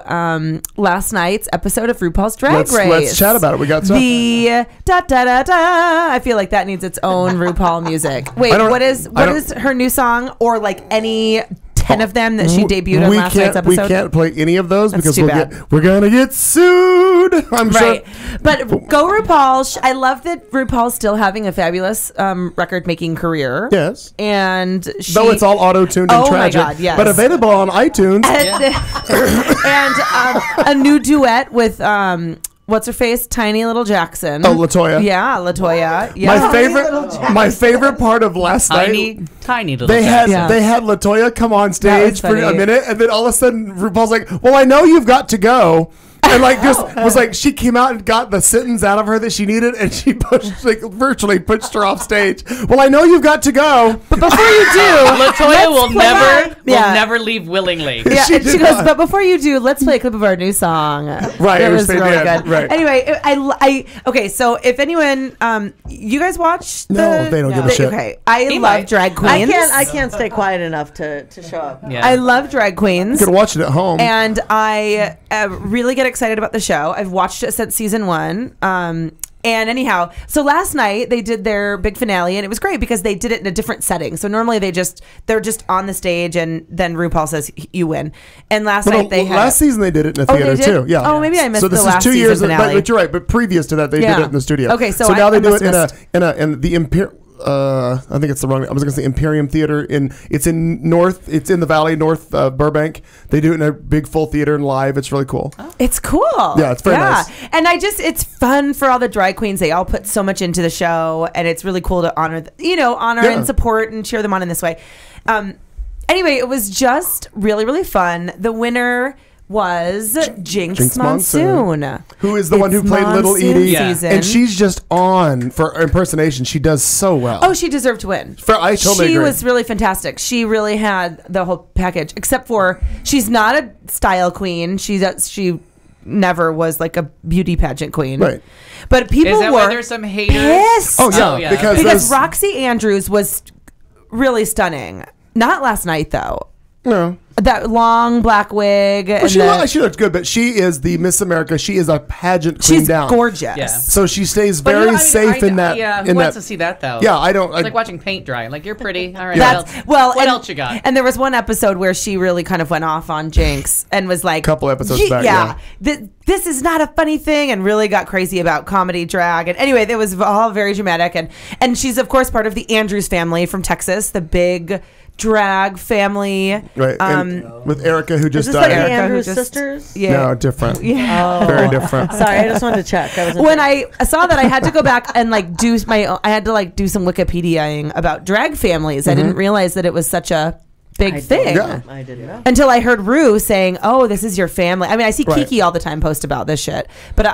last night's episode of RuPaul's Drag Race. Let's chat about it. We got stuff. The da da da da. I feel like that needs its own RuPaul music. Wait, I don't- what is her new song or like any 10 of them that she debuted on last night's episode? We can't play any of those That's because too bad. we're gonna get sued. I'm Right, sure. but go RuPaul. I love that RuPaul's still having a fabulous record-making career. Yes. And Though it's all auto-tuned and Oh my tragic, God, yes. but available on iTunes. and a new duet with what's her face, Tiny Little Jackson. Oh, LaToya. Yeah, LaToya. Yeah. My favorite part of last night. Tiny little They had Jackson. they had LaToya come on That stage was for a funny. minute, and then all of a sudden RuPaul's like, "Well, I know you've got to go." And like just was like she came out and got the sentence out of her that she needed, and she virtually pushed her off stage. Well, I know you've got to go, But before you do, LaToya will play- never leave willingly. Yeah, She and did she goes, not. but before you do, let's play a clip of our new song. Right, It it was was really fantastic, good. right. Anyway, okay, so if anyone, you guys watch No, they don't give a shit. Okay, I He love might. drag queens. I can't stay quiet enough to show up. Yeah. I love drag queens. you can watch it at home. And I really get excited about the show. I've watched it since season 1. And anyhow, so last night they did their big finale, and it was great because they did it in a different setting. So normally they're just on the stage, and then RuPaul says you win. And last night they had last season they did it in a Oh, they theater did? too. Yeah. Oh, maybe I missed So this the last is 2 years, season finale. but you're right. But previous to that, they Yeah. did it in the studio. Okay, so now I they do must it have in the I think it's the wrong. I was going to say Imperium Theater it's in the Valley, North Burbank. They do it in a big full theater and live. It's really cool. It's cool. Yeah, it's very nice. And it's fun for all the drag queens. They all put so much into the show, and it's really cool to honor Yeah. and support and cheer them on in this way. Anyway, it was just really, really fun. The winner was Jinx Monsoon. Who is the one who It's played Little Monsoon Edie. Yeah. season. And she's just on for impersonation. She does so well. Oh, she deserved to win. I totally She agree. was really fantastic. She really had the whole package, except for she's not a style queen. She never was like a beauty pageant queen. Right. But people Is that were why there's some haters? pissed. Oh yeah, because Because Roxy Andrews was really stunning. Not last night though. no. That long black wig. Well, she looks good, but she is the Miss America. She is a pageant queen She's down. gorgeous. Yeah. So she stays But very I mean, safe in that. Yeah, who in wants that. to see that though? Yeah, I don't. It's like watching paint dry. Like, you're pretty. All right. That's what and, else you got? And there was one episode where she really kind of went off on Jinx and was like, Couple episodes back, yeah. This is not a funny thing, and really got crazy about comedy drag. And anyway, it was all very dramatic. And she's of course part of the Andrews family from Texas, the big drag family. Right. And with Erica, who just Is this like died. the Erica, Andrews who just- sisters? Yeah. No, different. Yeah. Very different. Sorry, I just wanted to check. When I saw that, I had to go back and like do I had to like do some Wikipediaing about drag families. I didn't realize that it was such a big thing. Yeah. I didn't know. Until I heard Rue saying, "Oh, this is your family." I mean, I see Right. Kiki all the time post about this shit, but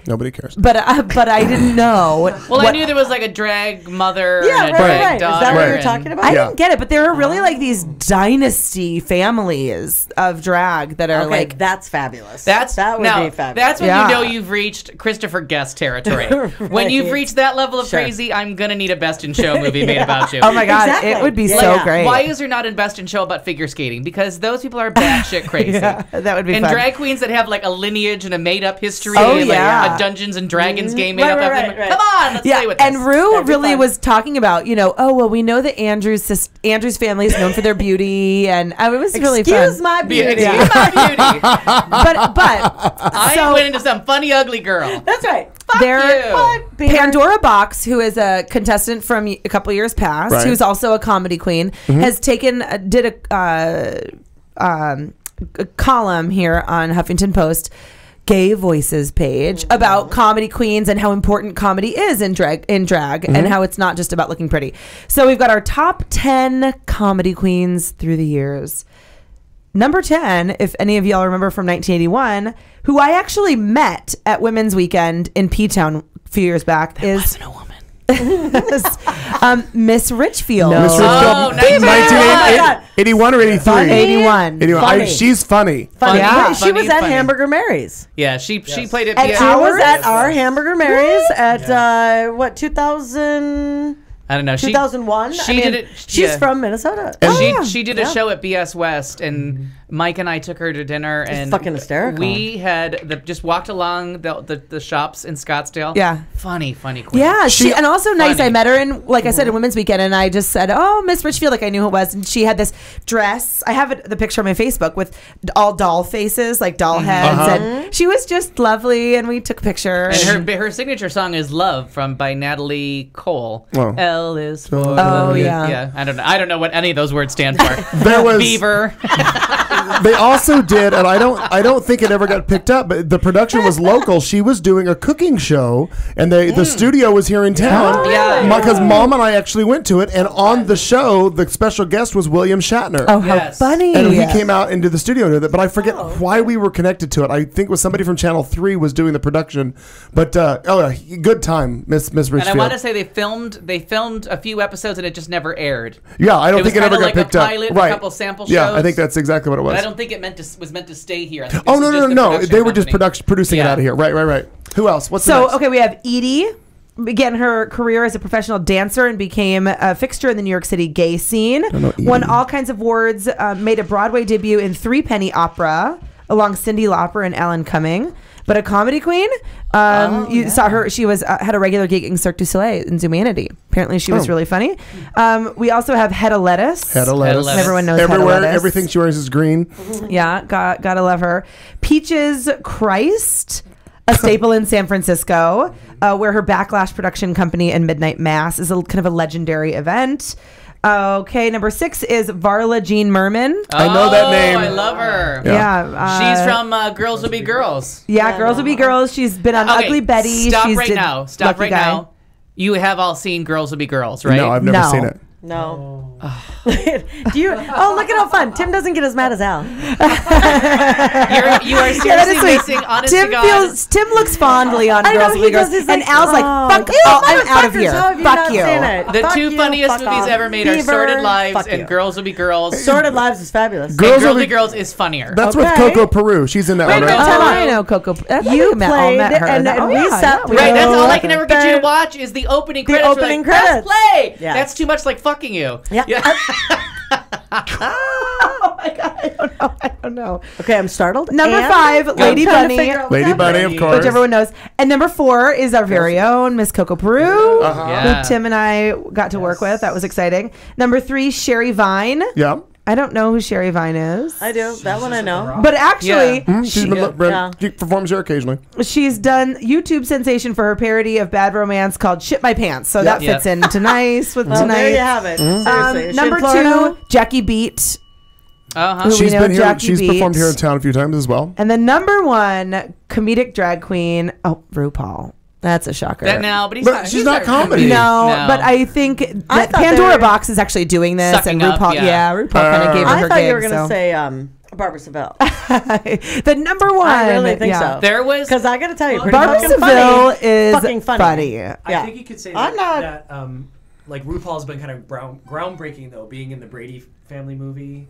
Nobody cares. but I didn't know. Well, I what- knew there was like a drag mother Yeah, and a right, drag right. Is daughter. that what you're and- talking about? I Yeah. didn't get it, but there are really like these dynasty families of drag that are Okay, like. that's fabulous. That would be fabulous. That's when Yeah. you know you've reached Christopher Guest territory. When Right. you've reached that level of Sure. crazy, I'm gonna need a Best in Show movie made about you. Oh my god, Exactly. it would be Yeah, so yeah. great. Why is there not a Best in Show about figure skating? Because those people are batshit crazy. Yeah, that would be and fun. drag queens that have like a lineage and a made up history. Oh, and, like, yeah. a Dungeons and Dragons game made Right, up. right, of them. right, right. Come on, let's play with this. and Rue That'd be really fun. was talking about, oh well, we know that Andrew's family is known for their beauty, and it was really Excuse fun. my beauty. Excuse my beauty. But I went into some funny ugly girl. That's right. you. Pandora Box, who is a contestant from a couple years past, Right. who's also a comedy queen, has did a column here on Huffington Post, Gay Voices page, about comedy queens and how important comedy is in drag and how it's not just about looking pretty. So we've got our top 10 comedy queens through the years. Number 10, if any of y'all remember from 1981, who I actually met at Women's Weekend in P-Town a few years back, is a woman. Miss Richfield. Miss Oh, Richfield, 1981 or 83? Funny. 81. 81. Funny. She's funny. Funny. Yeah. She was at Funny. Hamburger Mary's. Yeah, she played it. And Yeah. I was at our Hamburger Mary's at 2000. I don't know. 2001. She did it. She's yeah. from Minnesota. She did a show at BS West, and Mike and I took her to dinner, and fucking hysterical. We had just walked along the shops in Scottsdale. Yeah. funny queen. Yeah, and also nice. Funny. I met her in, like I said, in Women's Weekend, and I just said, "Oh, Miss Richfield," like I knew who it was, and she had this dress. I have the picture on my Facebook with all doll faces, like doll heads, and she was just lovely. And we took a picture. And her signature song is "Love" by Natalie Cole. Oh. L is for Oh, yeah. yeah. I don't know what any of those words stand for. There was Beaver. They also did, and I don't think it ever got picked up, but the production was local. She was doing a cooking show, and the studio was here in town. Yeah. Because Mom and I actually went to it, and on the show, the special guest was William Shatner. Oh, how Yes. funny! And he came out into the studio with it, but I forget why we were connected to it. I think it was somebody from Channel 3 was doing the production. But good time, Miss Richfield. And I want to say they filmed a few episodes and it just never aired. Yeah, I don't think it was ever got kinda like picked a up. pilot, Right. a couple sample Yeah, shows. I think that's exactly what it was. But I don't think it was meant to stay here. I think Oh, this was just the no. production They were just company. producing it Yeah. out of here. Right. Who else? What's the So, next? okay, we have Edie. Began her career as a professional dancer and became a fixture in the New York City gay scene. Won all kinds of awards, made a Broadway debut in Three Penny Opera along Cyndi Lauper and Alan Cumming. But a comedy queen, you saw her. She was had a regular gig in Cirque du Soleil in Zumanity. Apparently, she was really funny. We also have Hedda Lettuce. Hedda Lettuce. Everyone knows Everywhere, Hedda Lettuce. everything she wears is green. Yeah, gotta love her. Peaches Christ, a staple in San Francisco, where her Backlash production company and Midnight Mass is a kind of a legendary event. Okay, number 6 is Varla Jean Merman. I know that name. I love her. Yeah, She's from Girls Will Be Girls. Yeah, Girls Will Be Girls. She's been on Okay, Ugly Betty. Stop She's right did now. Stop Lucky right Guy. now. You have all seen Girls Will Be Girls, right? No, I've never No. seen it. No. Do you? Oh, look at how fun. Tim doesn't get as mad as Al. You are seriously missing, honest to God. Tim looks fondly on I know, Girls he Will Be does. Girls, He's and like, Al's like, fuck you, I'm out of here. How have you Fuck not you. seen it? The Fuck two you, funniest fuck movies off. ever made are Beaver, Sordid Lives fuck and you. Girls Will Be Girls. Sordid Lives is fabulous. And Girls Will Girls Will Be- Be Girls is funnier. That's with Okay. Coco Peru. She's in that Wait, one, no, right? tell I know Coco. You played, and we sat through. Right, that's all I can ever get you to watch is the opening credits. We're opening like, press credits. play. Yeah. That's too much like fucking you. Yeah. Oh my god, I don't know. Okay, I'm startled. Number And 5, Lady I'm trying to Bunny, figure out what's Lady Bunny, of happening. course. which everyone knows. And number 4 is our very own Miss Coco Peru, Yeah. who Tim and I got to work with. That was exciting. Number 3, Sherry Vine. Yeah. I don't know who Sherry Vine is. I do. That one I know. But actually, She performs here occasionally. she's done YouTube sensation for her parody of Bad Romance called Shit My Pants. So that fits into nice with Well, tonight. there you have it. Seriously. Is she in Number Florida? 2, Jackie Beat. Uh-huh. Who we She's know, been here. Jackie She's Beat. performed here in town a few times as well. And then number 1, comedic drag queen. Oh, RuPaul. That's a shocker. That now, but She's not comedy. No, but I think that thought Pandora they were Box is actually doing this, sucking and up, RuPaul, yeah. RuPaul kind of gave her I her thought gig. you were going to so. say Barbara Seville. The number 1. I really think so. There was Because I got to tell you, pretty Barbara fucking Seville funny. is fucking funny. I Yeah. think you could say I'm that, not- like RuPaul's been kind of groundbreaking though, being in the Brady family movie.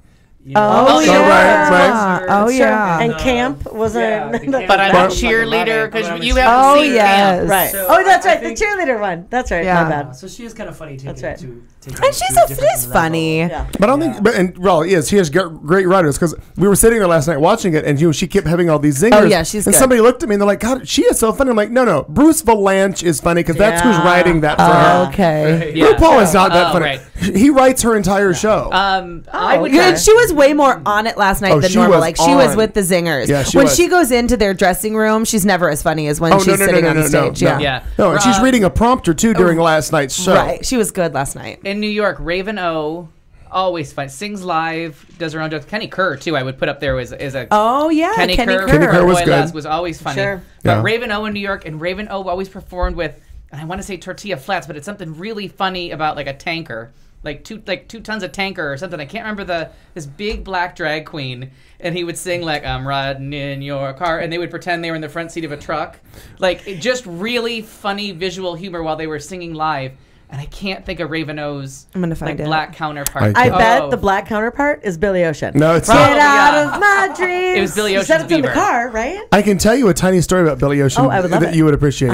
You Oh, yeah. right. Oh, Sure. yeah. And camp wasn't. Yeah, the camp. But I'm a Bar- cheerleader because But I'm a you cheerleader. haven't Oh, seen yes. Camp. Right. So Oh, that's I right. think- The cheerleader one. That's right. Yeah. My bad. So she is kind of funny taking That's right. it to. And she's funny. Yeah. But I don't think, and well, yes, she has great writers because we were sitting there last night watching it, and she kept having all these zingers. Oh, yeah, she's And good. somebody looked at me and they're like, "God, she is so funny." I'm like, "No, Bruce Valanche is funny because that's who's Yeah. writing that for her." Okay. Yeah. RuPaul is not that Oh, funny. right. He writes her entire show. I would. Yeah, and she was way more on it last night Oh, than she normal. was Like she was on. with the zingers. Yeah, she when was. she goes into their dressing room, she's never as funny as when she's sitting on the stage. No. Yeah. Yeah. No, and she's reading a prompter too during last night's show. Right. She was good last night. In New York, Raven O, always fun. Sings live, does her own jokes. Kenny Kerr too. I would put up there as a Oh yeah, Kenny Kerr. Kenny Kerr was Boy, good. was always funny. Sure. But Yeah. Raven O in New York, and Raven O always performed with, and I want to say tortilla flats, but it's something really funny about like a tanker. Like two tons of tanker or something. I can't remember this big black drag queen, and he would sing like "I'm riding in your car," and they would pretend they were in the front seat of a truck. Like just really funny visual humor while they were singing live. And I can't think of Raven O's I'm gonna find it. black counterpart. I Oh. bet the black counterpart is Billy Ocean. No, it's Get not. out yeah. of my dreams. It was Billy You said Ocean's it's in the Beaver. car, right? I can tell you a tiny story about Billy Ocean Oh, I would love that it. you would appreciate.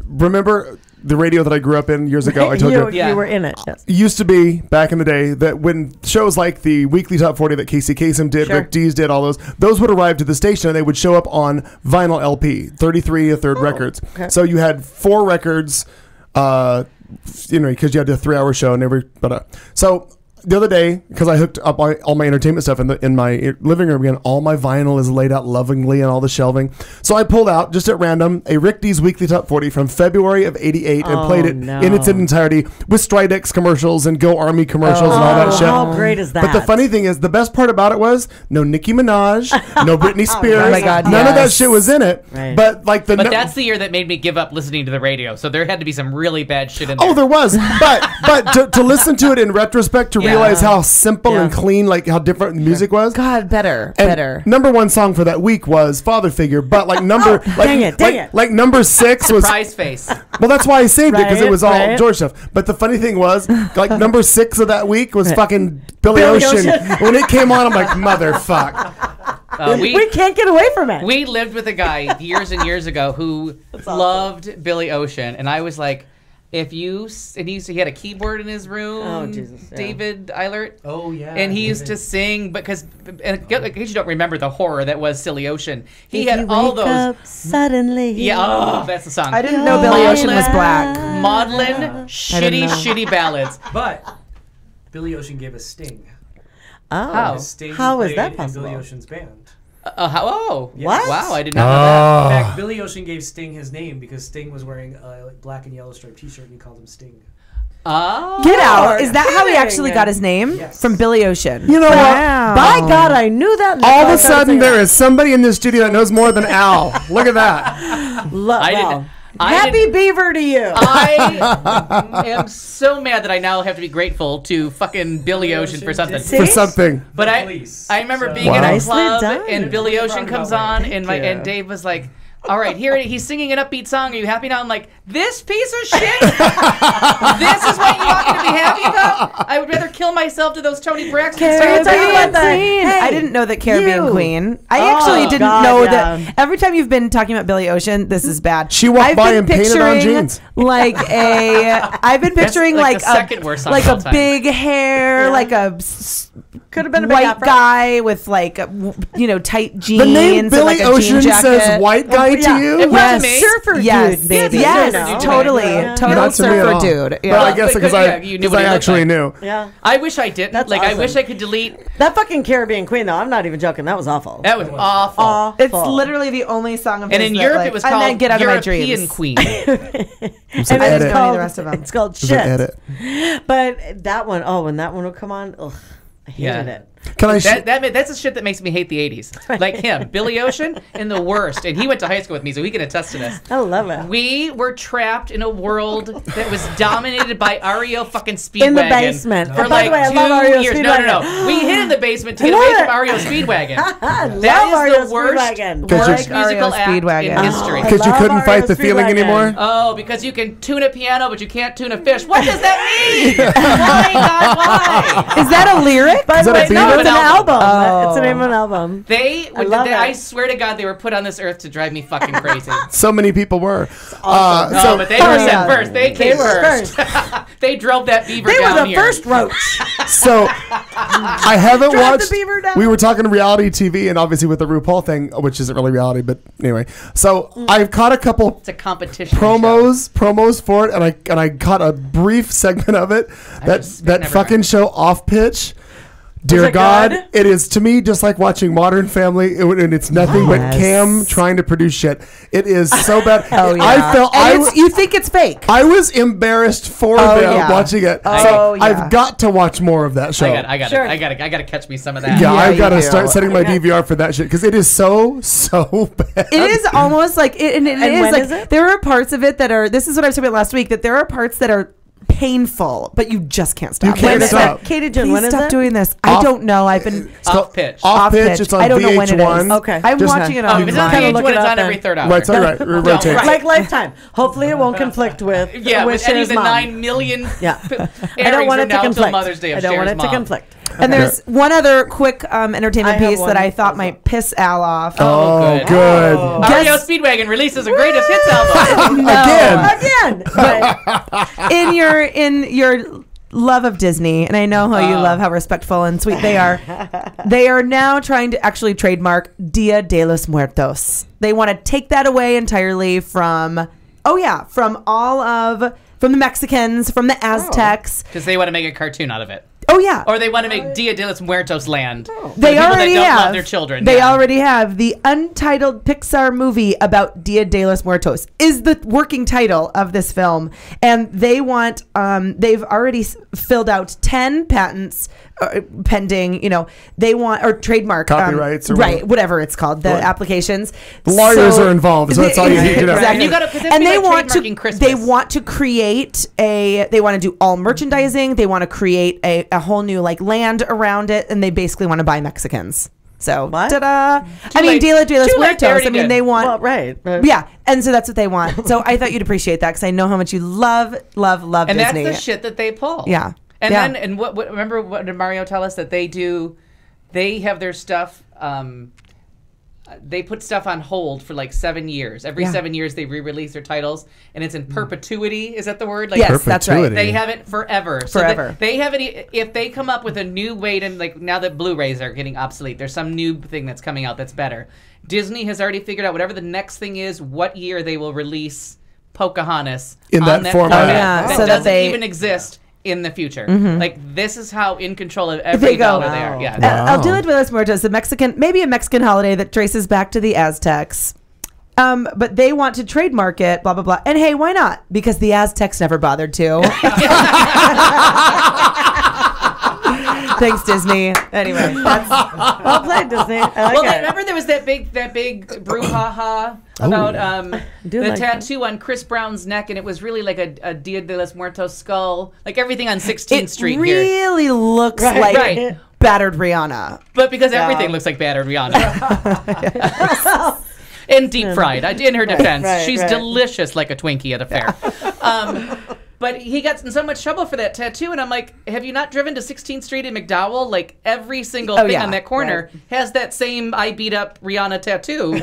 Remember the radio that I grew up in years ago? I told you. Yeah. You were in it. Yes. It used to be back in the day that when shows like the weekly top 40 that Casey Kasem did, Sure. Rick Dees did, all those would arrive to the station and they would show up on vinyl LP, 33 a third records. okay. So you had 4 records, because you had the 3-hour show and so the other day, because I hooked up all my entertainment stuff in my living room again, all my vinyl is laid out lovingly and all the shelving. So I pulled out, just at random, a Rick Dees Weekly Top 40 from February of '88 and played it in its entirety with Stridex commercials and Go Army commercials and all that shit. How great is that? But the funny thing is, the best part about it was no Nicki Minaj, no Britney Spears. Oh my God, none of that yes. shit was in it. Right. But like But that's the year that made me give up listening to the radio. So there had to be some really bad shit in there. Oh, there was, but to listen to it in retrospect, to Yeah. realize how simple Yeah. and clean, like how different the music was. God, better. And number 1 song for that week was Father Figure, but like number, dang it. like number 6 was. Prize face. Well, that's why I saved it because it Right, was all right. George stuff. But the funny thing was, like number 6 of that week was fucking Billy Ocean. When it came on, I'm like, motherfuck. We can't get away from it. We lived with a guy years and years ago who loved Billy Ocean, and I was like, he had a keyboard in his room. Oh, Jesus, yeah. David Eilert. Oh yeah. And he used to sing and in case you don't remember the horror that was Silly Ocean, he had all those. Suddenly. Yeah, oh, that's the song. I didn't know Billy Ocean was black. Maudlin, shitty ballads. But Billy Ocean gave us Sting. Oh. How? Sting How is played that in possible? Billy Ocean's band. What? What? Wow, I did not know In Oh. fact, Billy Ocean gave Sting his name because Sting was wearing a black and yellow striped T-shirt and he called him Sting. that. Oh. Get out. Is that how he kidding. actually got his name? Yes. From Billy Ocean. You know what? Wow. By God, I knew that. All of a sudden, there is somebody in this studio that knows more than Al. Look at that. I didn't. Happy Beaver to you. I am so mad that I now have to be grateful to fucking Billy Ocean for something. See? For something. But I remember being in a Nicely club done. and Billy Ocean comes on Thank and you. Dave was like, all right, here he's singing an upbeat song. Are you happy now? I'm like, this piece of shit? This is what you want me to be happy about? I would rather kill myself to those Tony Braxton Caribbean songs. Queen. I didn't know that Caribbean you. Queen. I actually didn't God, know yeah. that. Every time you've been talking about Billy Ocean, this is bad. She walked I've by been and painted on picturing jeans. Like I've been picturing like like the second worst song like of all a time. big hair, like a Could have been a big white afro. guy with like tight jeans. The name and, Billy like, a jean Ocean jacket. says white guy yeah. to you? It was to me. Surfer Yes, dude, baby. yes, Surfer dude. totally, Yeah. total Not to me at surfer all. dude. But I Yeah. guess because you knew what he I looked actually like. knew. Yeah. I wish I didn't. That's like, I awesome. wish I could delete. That fucking Caribbean Queen, though, I'm not even joking. That was awful. That was awful. It's literally the only song of And his in that, Europe, like, it was and then called Get Out of My European Dreams. Queen. And edit. it's know any of called, the rest of them. It's called There's shit. an edit. But that one, when that one would come on, ugh, I hated it. Can I? That's the shit that makes me hate the 80s. Like him, Billy Ocean, and the worst. And he went to high school with me, so he can attest to this. I love it. We were trapped in a world that was dominated by REO fucking Speedwagon. In the basement. For And by like the way, I love 2 REO years. Speedwagon. No. We hid in the basement to get I away love from it. REO Speedwagon. I That love is REO the worst, Speedwagon. Because worst REO musical act Speedwagon. in history. Because you love couldn't fight REO the feeling Speedwagon. anymore? Oh, because you can tune a piano, but you can't tune a fish. What does that mean? Why, God, why? Is that a lyric? By Is the that way, a no, Beaver? it's an album. Oh. It's the name of an album. They, love it. I swear to God, they were put on this earth to drive me fucking crazy. So many people were. No, but they were sent first. They came were first. They drove that beaver They down were the here. first roach. So I haven't Drive the watched. beaver down. We were talking reality TV, and obviously with the RuPaul thing, which isn't really reality, but anyway. So I've caught a couple It's a competition. promos for it, and I caught a brief segment of it. That never fucking show Off Pitch. Dear it God, good? it is to me just like watching Modern Family, and it's nothing but Yes. Cam trying to produce shit. It is so bad. Oh yeah. I felt And you think it's fake? I was embarrassed for Oh, them yeah. watching it. Oh, So yeah. I've got to watch more of that show. I got Sure. to catch me some of that. Yeah, Yeah, I've got you to do. start setting my DVR for that shit because it is so bad. It is almost like it is when like is it? there are parts of it that are. This is what I was talking about last week. That there are parts that are painful, but you just can't stop. You can't When is stop. it? Katie Jen, Please when is stop it? doing this. Off- I don't know. I've been It's called Off Pitch. Off Pitch. It's on I don't know when it VH1. is. Okay. I'm Just watching it now. on. If it's on Gotta VH1, look it it's up on every then. third hour. Right, sorry, right. It rotates. Right. Like Lifetime. Hopefully it won't conflict with Yeah, with any of Cher's the mom. 9 million Yeah. airings I don't want from it to now until conflict. Mother's Day of I don't want Cher's it to mom. conflict. And there's one other quick entertainment I have piece one. that I thought might piss Al off. Oh, good. good. REO Speedwagon releases a greatest hits album. Again. Again. in your love of Disney, and I know how you love how respectful and sweet they are now trying to actually trademark Dia de los Muertos. They want to take that away entirely from from the Mexicans, from the Aztecs. Because they want to make a cartoon out of it. Oh yeah. Or they want to make Dia de los Muertos land. For They the people already that don't have. love their children. They yeah. already have the untitled Pixar movie about Dia de los Muertos is the working title of this film, and they want. They've already filled out 10 patents pending. They want or trademark Copyrights or right, whatever it's called. The applications. The lawyers are involved, so that's all you need to know. Exactly. And you gotta- 'cause it'd And be they like want to. trademarking Christmas. They want to create They want to do all merchandising. They want to create a whole new land around it, and they basically want to buy Mexicans. So, What? ta-da! I late. mean, Dia de los Too late, they Muertos. already I mean, did. they want. Well, right. Yeah, and so that's what they want. So I thought you'd appreciate that because I know how much you love And Disney. that's the shit that they pull. Yeah. And Yeah. then, and what remember what did Mario tell us that they do? They have their stuff. They put stuff on hold for like 7 years. Every Yeah. 7 years, they re-release their titles, and it's in perpetuity. Is that the word? Yes, that's right. Perpetuity. They have it forever. Forever. So they have it. If they come up with a new way to now that Blu-rays are getting obsolete, there's some new thing that's coming out that's better. Disney has already figured out whatever the next thing is, what year they will release Pocahontas In on that format. Oh, yeah, that so that doesn't they- even exist in the future. Like this is how in control of They every go. dollar they are. Yeah. El Dia de los Muertos, maybe a Mexican holiday that traces back to the Aztecs. But they want to trademark it, blah, blah, blah. And hey, why not? Because the Aztecs never bothered to. Thanks, Disney. Anyway, that's Well played, Disney. I like Well, it. remember there was that big brouhaha about the like tattoo on Chris Brown's neck, and it was really like a Dia de los Muertos skull, like everything on 16th it Street here. really looks Right. like Right. battered Rihanna. But because everything looks like battered Rihanna. And deep fried. In her defense, right, she's right. delicious like a Twinkie at a fair. But he got in so much trouble for that tattoo, and I'm like, have you not driven to 16th Street in McDowell? Like, every single thing yeah, on that corner has that same I beat up Rihanna tattoo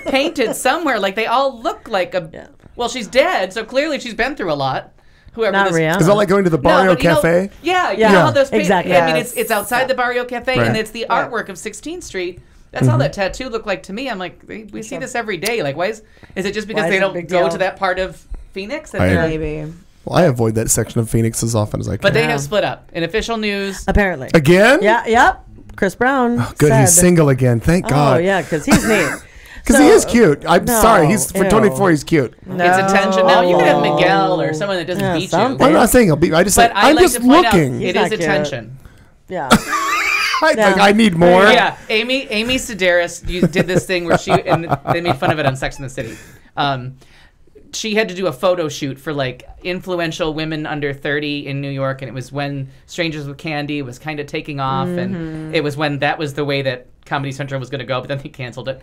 painted somewhere. Like, they all look like a... Yeah. Well, she's dead, so clearly she's been through a lot. Whoever Not this... Rihanna. Is that like going to the Barrio but you know- Cafe? yeah, you Yeah. know how those Exactly. I mean, Yes. it's outside the Barrio Cafe, Right. and it's the artwork of 16th Street. That's how that tattoo looked like to me. I'm like, we see this every day. Like, why is it just because Why they is it a don't big go deal? to that part of Phoenix? And I they're- agree. Maybe. Well, I avoid that section of Phoenix as often as I can. But they have split up. In official news, Apparently. Again? Yeah, yep. Chris Brown. Good, said, he's single again. Thank Oh, God. yeah, because he's neat. Because he is cute. I'm No, sorry. He's for ew. 24. He's cute. it's attention. Now, you could have Oh. Miguel or someone that doesn't Yeah, beat something. I'm you. not saying he'll be. I just But say I I'm like just to point looking. out, He's it not is cute. attention. Yeah. I need more. Yeah, Amy Sedaris did this thing where and they made fun of it on Sex and the City. She had to do a photo shoot for like influential women under 30 in New York, and it was when Strangers with Candy was kind of taking off, and it was when that was the way that Comedy Central was going to go, but then they canceled it.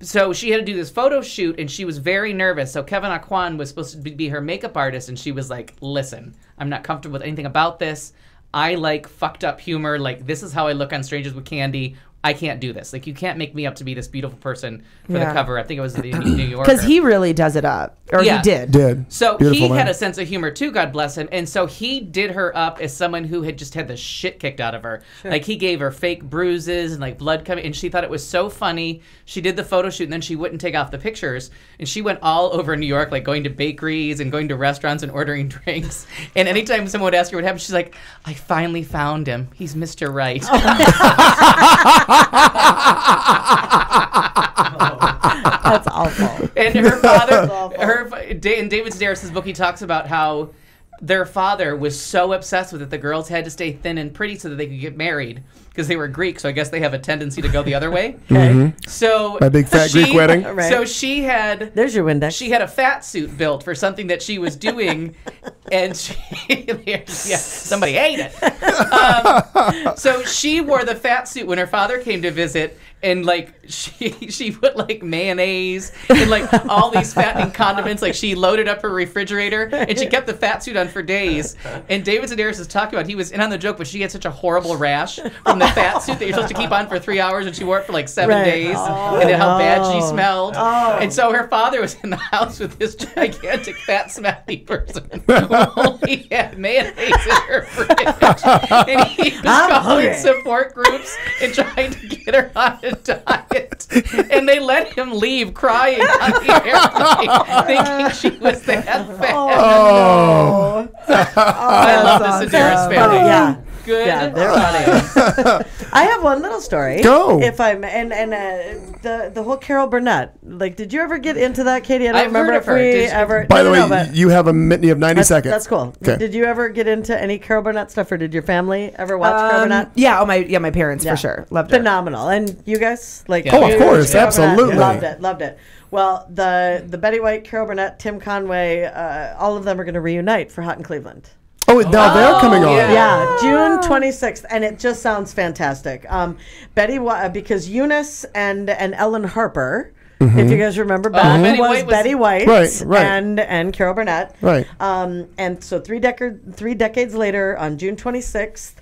So she had to do this photo shoot, and she was very nervous. So Kevin Aquan was supposed to be her makeup artist, and she was like, listen, I'm not comfortable with anything about this. I like fucked up humor. Like, this is how I look on Strangers with Candy. I can't do this. Like, you can't make me up to be this beautiful person for the Yeah. cover. I think it was the New Yorker. Because he really does it up. Or Yeah. he did. Did. So Beautiful he man. had a sense of humor too, God bless him. And so he did her up as someone who had just had the shit kicked out of her. Like, he gave her fake bruises and like blood coming, and she thought it was so funny. She did the photo shoot, and then she wouldn't take off the pictures. And she went all over New York, like going to bakeries and going to restaurants and ordering drinks. And anytime someone would ask her what happened, she's like, I finally found him. He's Mr. Right. That's awful. And her father, in David Sedaris' book, he talks about how their father was so obsessed with it, the girls had to stay thin and pretty so that they could get married because they were Greek. So I guess they have a tendency to go the other way. Okay. So My big fat Greek wedding. Right. So she had. There's your Windex. She had a fat suit built for something that she was doing, and somebody ate it. So she wore the fat suit when her father came to visit, and like she put like mayonnaise and like all these fattening condiments. Like, she loaded up her refrigerator, and she kept the fat suit on for days. And David Sedaris is talking about, he was in on the joke, but she had such a horrible rash from the fat suit that you're supposed to keep on for 3 hours, and she wore it for like 7 Right. days, and then how bad she smelled. And so her father was in the house with this gigantic fat smelly person who only had mayonnaise in her fridge. And he was calling hungry. support groups and trying to get her on a diet. And they let him leave crying on the airplane, thinking she was that fat. Oh. I love the Sedaris family. Yeah. Good. Yeah, they're funny. I have one little story. Go. If I'm and the whole Carol Burnett. Like, did you ever get into that, Katie? I don't I've remember heard if of her. we Did you- ever. By no, the no, way, no, but you have you have 90 seconds. that's cool. Okay. Did you ever get into any Carol Burnett stuff, or did your family ever watch Carol Burnett? Yeah, my parents Yeah. for sure. Loved her. Phenomenal. And you guys, like, Yeah. Oh, of you- course, Carol Burnett, absolutely. loved it. Well, the Betty White, Carol Burnett, Tim Conway, all of them are going to reunite for Hot in Cleveland. Oh, now they're coming on. yeah. Yeah, June 26th, and it just sounds fantastic. Because Eunice and Ellen Harper, if you guys remember back, Betty was White was- Betty White Right. and Carol Burnett. Right. And so 3 decades later, on June 26th,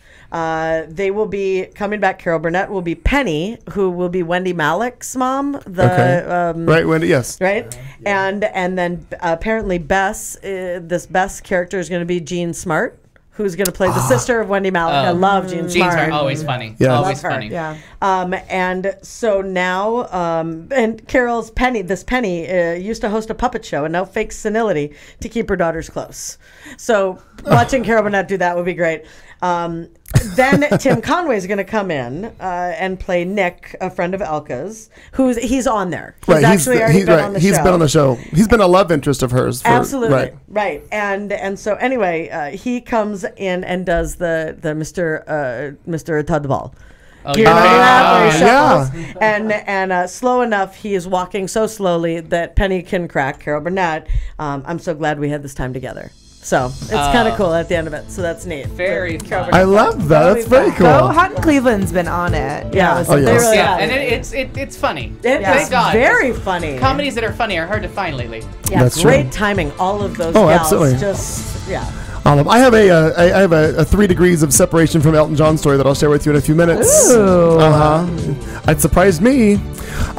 they will be coming back. Carol Burnett will be Penny, who will be Wendy Malick's mom. Right, Wendy, yes. Right, and then apparently Bess, this Bess character is going to be Jean Smart, who's going to play the sister of Wendy Malick. I love Jean Jeans Smart. are always funny. Yeah. Always Love her. funny. Yeah. And so now, and Carol's Penny, used to host a puppet show and now fakes senility to keep her daughters close. So watching Carol Burnett do that would be great. then Tim Conway's going to come in and play Nick, a friend of Elka's, he's on there. He's actually already been on the show. He's been on the show. He's been a love interest of hers. Absolutely. Right. And so anyway, he comes in and does the Mr. Tadbal. Oh, You remember that? Where he yeah. shuffles? And slow enough, he is walking so slowly that Penny can crack Carol Burnett. I'm so glad we had this time together. So it's kind of cool at the end of it. So that's neat. Very fun. I love that. That's very cool. So Hot in Cleveland's been on it. Yeah. Oh, They yes. really Yeah, are. and it's funny. It Thank is God. very funny. Comedies that are funny are hard to find lately. Yeah, That's true. great timing. All of those Oh, gals absolutely. just, yeah. I have a 3 degrees of separation from Elton John story that I'll share with you in a few minutes. Ooh. It surprised me.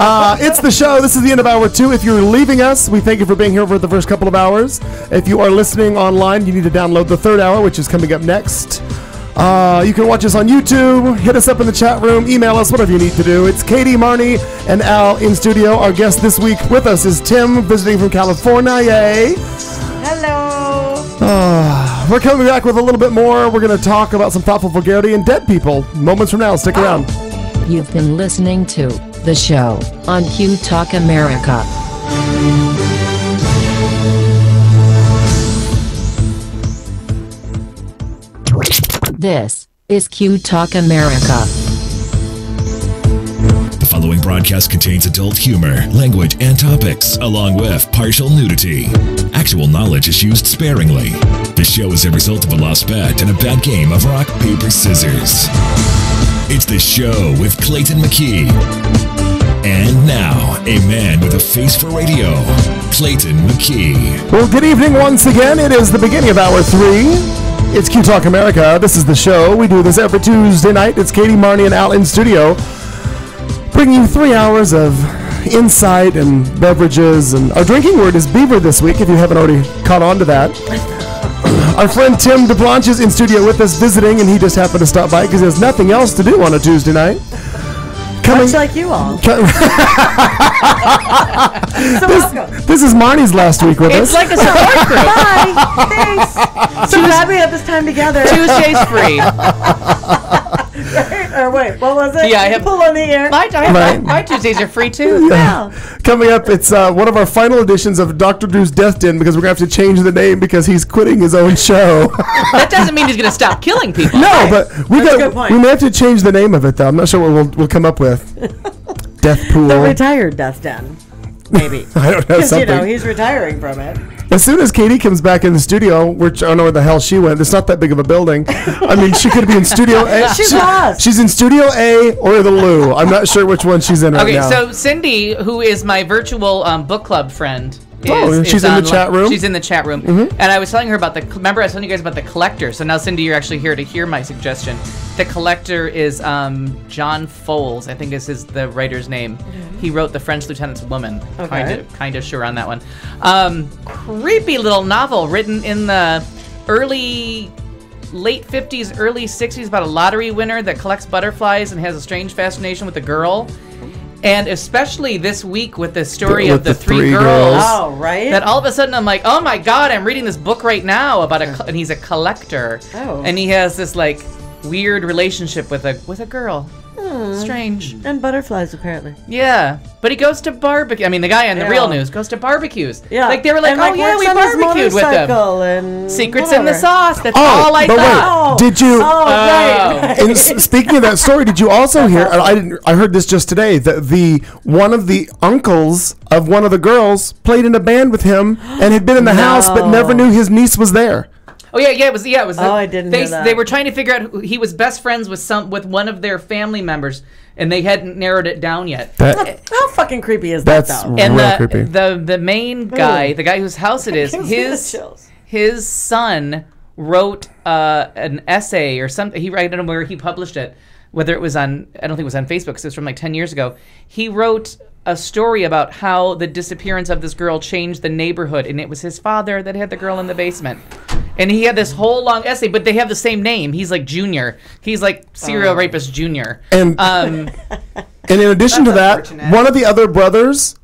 It's the show. This is the end of hour 2. If you're leaving us, we thank you for being here for the first couple of hours. If you are listening online, you need to download the 3rd hour, which is coming up next. You can watch us on YouTube, hit us up in the chat room, email us, whatever you need to do. It's Katy, Marnie, and Al in studio. Our guest this week with us is Tim, visiting from California. Yay! Hello. We're coming back with a little bit more. We're going to talk about some thoughtful vulgarity and dead people moments from now. Stick around. You've been listening to The Show on Q Talk America. This is Q Talk America. The following broadcast contains adult humor, language, and topics, along with partial nudity. Actual knowledge is used sparingly. The show is a result of a lost bet and a bad game of rock, paper, scissors. It's The Show with Clayton McKee. And now, a man with a face for radio, Clayton McKee. Well, good evening once again. It is the beginning of hour 3. It's Q Talk America. This is The Show. We do this every Tuesday night. It's Katy, Marnie, and Al in studio, bringing you 3 hours of insight and beverages. And our drinking word is Beaver this week, if you haven't already caught on to that. Our friend Tim DeBlanche is in studio with us visiting, and he just happened to stop by because he has nothing else to do on a Tuesday night. Much like you all. So welcome. This is Marnie's last week with It's us. like a support group. Bye. Thanks. So glad we had this time together. Tuesday's free. Or wait, what was it? Yeah, I have- Pull on the ear. My Tuesdays are free too. Yeah. Coming up, it's one of our final editions of Dr. Drew's Death Den, because we're going to have to change the name because he's quitting his own show. That doesn't mean he's going to stop killing people. No, but That's a good point. we may have to change the name of it, though. I'm not sure what we'll come up with. Death Pool. The retired Death Den. Maybe. I don't know, Because, something. he's retiring from it. As soon as Katy comes back in the studio, which I don't know where the hell she went. It's not that big of a building. I mean, she could be in Studio A. She's lost. She's in Studio A or the Lou. I'm not sure which one she's in right Okay, now. so Cindy, who is my virtual book club friend, and she's in the chat room? She's in the chat room. And I was telling her about remember I was telling you guys about the collector. So now, Cindy, you're actually here to hear my suggestion. The collector is John Foles, I think is the writer's name. He wrote The French Lieutenant's Woman. Okay. Kind of sure on that one. Creepy little novel written in the late 50s, early 60s about a lottery winner that collects butterflies and has a strange fascination with a girl. And especially this week with the story With of the the three three girls. girls. Oh, right. That all of a sudden I'm like, oh my God, I'm reading this book right now about and he's a collector. Oh. And he has this like weird relationship with a girl. Strange. And butterflies, apparently. Yeah. But he goes to barbecue. I mean, the guy on the Yeah. real news goes to barbecues. Yeah. Like they were like, And, oh yeah, works we on his barbecued with them. motorcycle and Secrets in the whatever. sauce. That's all I but thought. wait, did you? Oh, right. And speaking of that story, did you also hear? I heard this just today. That one of the uncles of one of the girls played in a band with him and had been in the house, but never knew his niece was there. Oh yeah, it was. Oh, I didn't hear that. They were trying to figure out he was best friends with one of their family members, and they hadn't narrowed it down yet. How fucking creepy is that, That's though? And real creepy. the main guy, the guy whose house it is, Gives me the chills. his son wrote an essay or something. I don't know where he published it. Whether it was on, I don't think it was on Facebook because it was from like 10 years ago. He wrote a story about how the disappearance of this girl changed the neighborhood, and it was his father that had the girl in the basement. And he had this whole long essay, but they have the same name. He's like Junior. He's like serial rapist Junior. And And in addition to that, unfortunate. one of the other brothers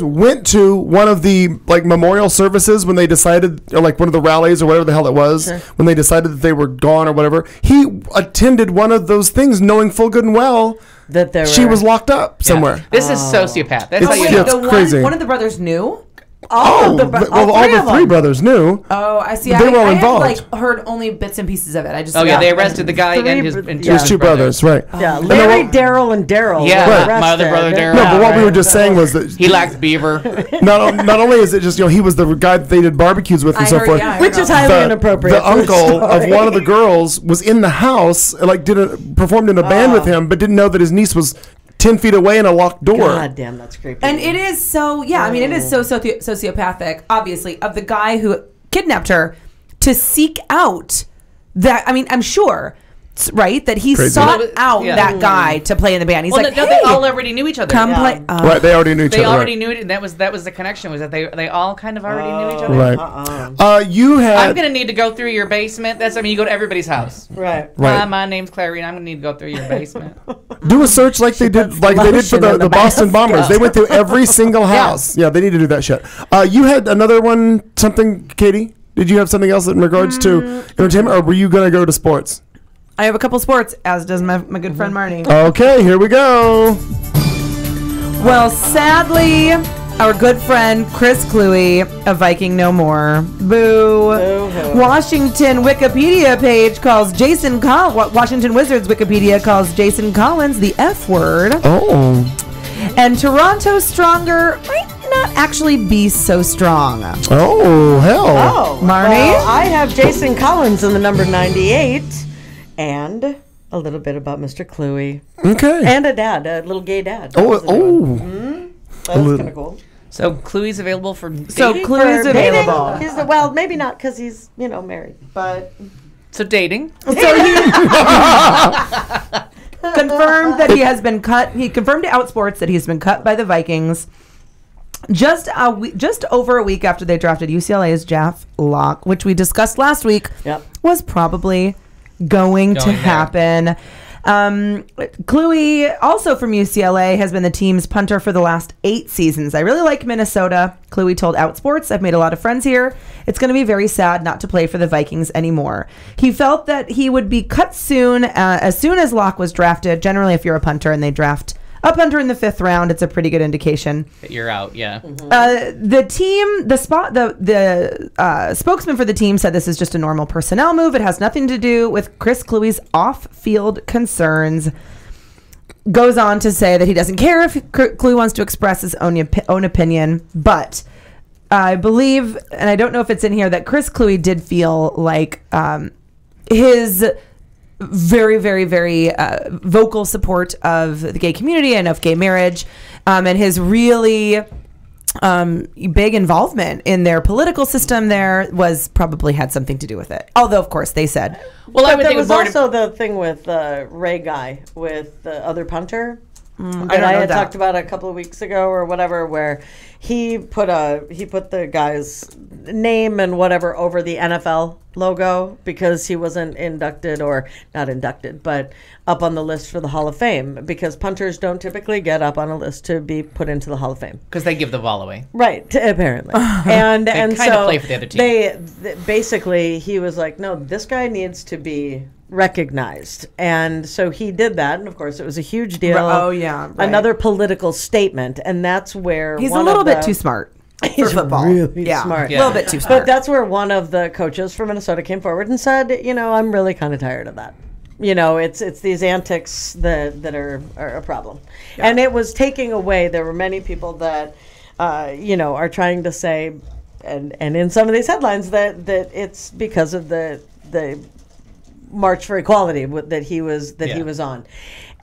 went to one of the like memorial services when they decided, or like one of the rallies or whatever the hell it was, when they decided that they were gone or whatever. He attended one of those things, knowing full good and well That she was locked up somewhere. This is sociopath. That's how you It's- know. it's crazy. One of the brothers knew. All the three brothers knew. Oh, I see. They were all I involved. had, like, heard only bits and pieces of it. I just Oh yeah, they arrested the guy and his His two brothers, right? Yeah, Larry, Daryl, and Daryl. Yeah, were Right. my other brother arrested. Daryl. No, but what we were just saying was that He lacked Beaver. not only is it just he was the guy that they did barbecues with and I so heard- forth. yeah, I Which heard is all highly that. inappropriate. The for the uncle of story. one of the girls was in the house, like performed in a band with him, but didn't know that his niece was 10 feet away in a locked door. God damn, that's creepy. And it is so, yeah, I mean, it is so sociopathic, obviously, of the guy who kidnapped her to seek out that. I mean, I'm sure, right, that he Crazy. sought Well, it- out yeah. that guy to play in the band. He's Well, like, no, hey, they all already knew each other. come play. Right, they already knew each They other. already right. knew it, and that was the connection, was that they all kind of already knew each other. Right. You I'm had gonna need to go through your basement. You go to everybody's house. right. Right. My name's Clarine. I'm gonna need to go through your basement. do a search like they did for lotion in the the Boston basket. Bombers. They went through every single house. Yeah, they need to do that shit. You had another one, something, Katie? Did you have something else in regards to entertainment, or were you going to go to sports? I have a couple sports, as does my good friend Marnie. Okay, here we go. Well, sadly, our good friend Chris Cluey of Viking No More. Boo. Boo-hoo. Washington Wikipedia page calls Washington Wizards Wikipedia calls Jason Collins the F word. Oh. And Toronto Stronger might not actually be so strong. Oh, hell. Oh, Marnie? well, I have Jason Collins in the number 98, and a little bit about Mr. Cluey, Okay. and a little gay dad. That was a good one. That was kind of cool. So Cluey's available for dating. So Cluey's For dating, available. He's well, maybe not because he's married, but So dating. So he confirmed that he has been cut. He confirmed to Outsports that he's been cut by the Vikings just over a week after they drafted UCLA's Jeff Locke, which we discussed last week. Yep. Was probably going to there. happen. Cluey, also from UCLA, has been the team's punter for the last 8 seasons. I really like Minnesota. Cluey told Outsports, I've made a lot of friends here. It's going to be very sad not to play for the Vikings anymore. He felt that he would be cut soon as Locke was drafted. Generally, if you're a punter and they draft a punter in the 5th round, it's a pretty good indication. You're out. Yeah. The spokesman for the team said this is just a normal personnel move. It has nothing to do with Chris Cluey's off-field concerns. Goes on to say that he doesn't care if Cluey wants to express his own opinion, but I believe, and I don't know if it's in here, that Chris Cluey did feel like his very, very, very vocal support of the gay community and of gay marriage, and his really big involvement in their political system there probably had something to do with it. Although, of course, they said, Well, I but would there think was more also the thing with Ray Guy with the other punter I that don't I know had that. talked about a couple of weeks ago or whatever, where he put the guy's name and whatever over the NFL logo because he wasn't but up on the list for the Hall of Fame, because punters don't typically get up on a list to be put into the Hall of Fame. because they give the ball away. Right, apparently. and kinda so play for the other team. basically he was like, no, this guy needs to be recognized. And so he did that, and of course it was a huge deal. Oh, yeah, right. Another political statement, and that's where he's one a little of bit the- too smart for He's football. really yeah, smart. a little bit too smart. But that's where one of the coaches from Minnesota came forward and said, I'm really kind of tired of that. It's these antics that are a problem. Yeah. And it was taking away, there were many people that, are trying to say, and in some of these headlines, that it's because of the March for Equality that he was on.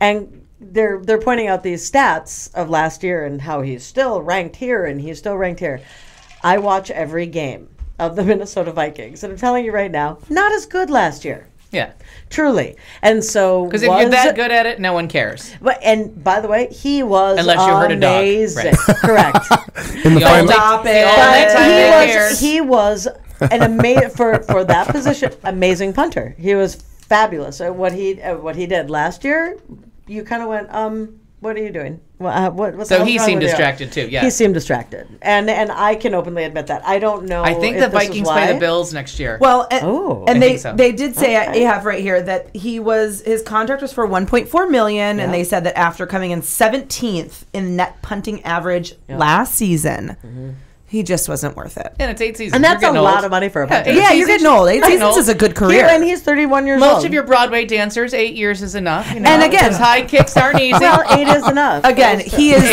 And they're pointing out these stats of last year and how he's still ranked here and he's still ranked here. I watch every game of the Minnesota Vikings, and I'm telling you right now, not as good last year. Yeah. Truly. And so Because if you're that good at it, no one cares. And by the way, he was Unless you hurt a dog. amazing. Right. Correct. In the final. Stop it. But he was an amazing for that position, amazing punter. He was fabulous at what he did last year. You kind of went, What are you doing? What's So he wrong seemed with you? distracted too. Yeah. He seemed distracted, and I can openly admit that. I don't know. I think if the this is Vikings why. play the Bills next year. Well, I and think so. they did say I have right here that his contract was for 1.4 million, and they said that after coming in 17th in net punting average last season, he just wasn't worth it. And it's 8 seasons. And that's You're a getting lot old. of money for a Yeah, punter. Yeah, you're getting old. 8 seasons is a good career. And he's 31 years Most old. of your Broadway dancers, 8 years is enough. You know? And again- Because high kicks aren't easy. well, 8 is enough. Again, he is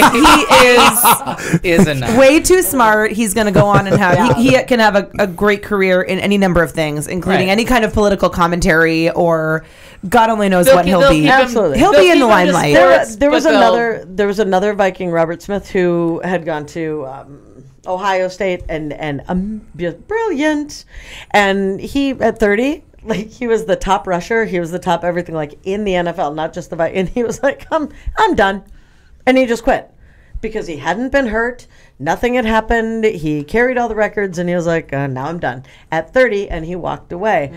enough. way too smart. He's going to go on and have he can have a great career in any number of things, including Right. any kind of political commentary or God only knows what he'll be. Absolutely. He'll They'll be in keep the him to limelight. sports, There was but there was another Viking, Robert Smith, who had gone to Ohio State and brilliant, and he at 30. Like, he was the top rusher, he was the top everything, like, in the NFL, not just the and he was like, I'm done, and he just quit because he hadn't been hurt, nothing had happened, he carried all the records, and he was like, now I'm done at 30, and he walked away.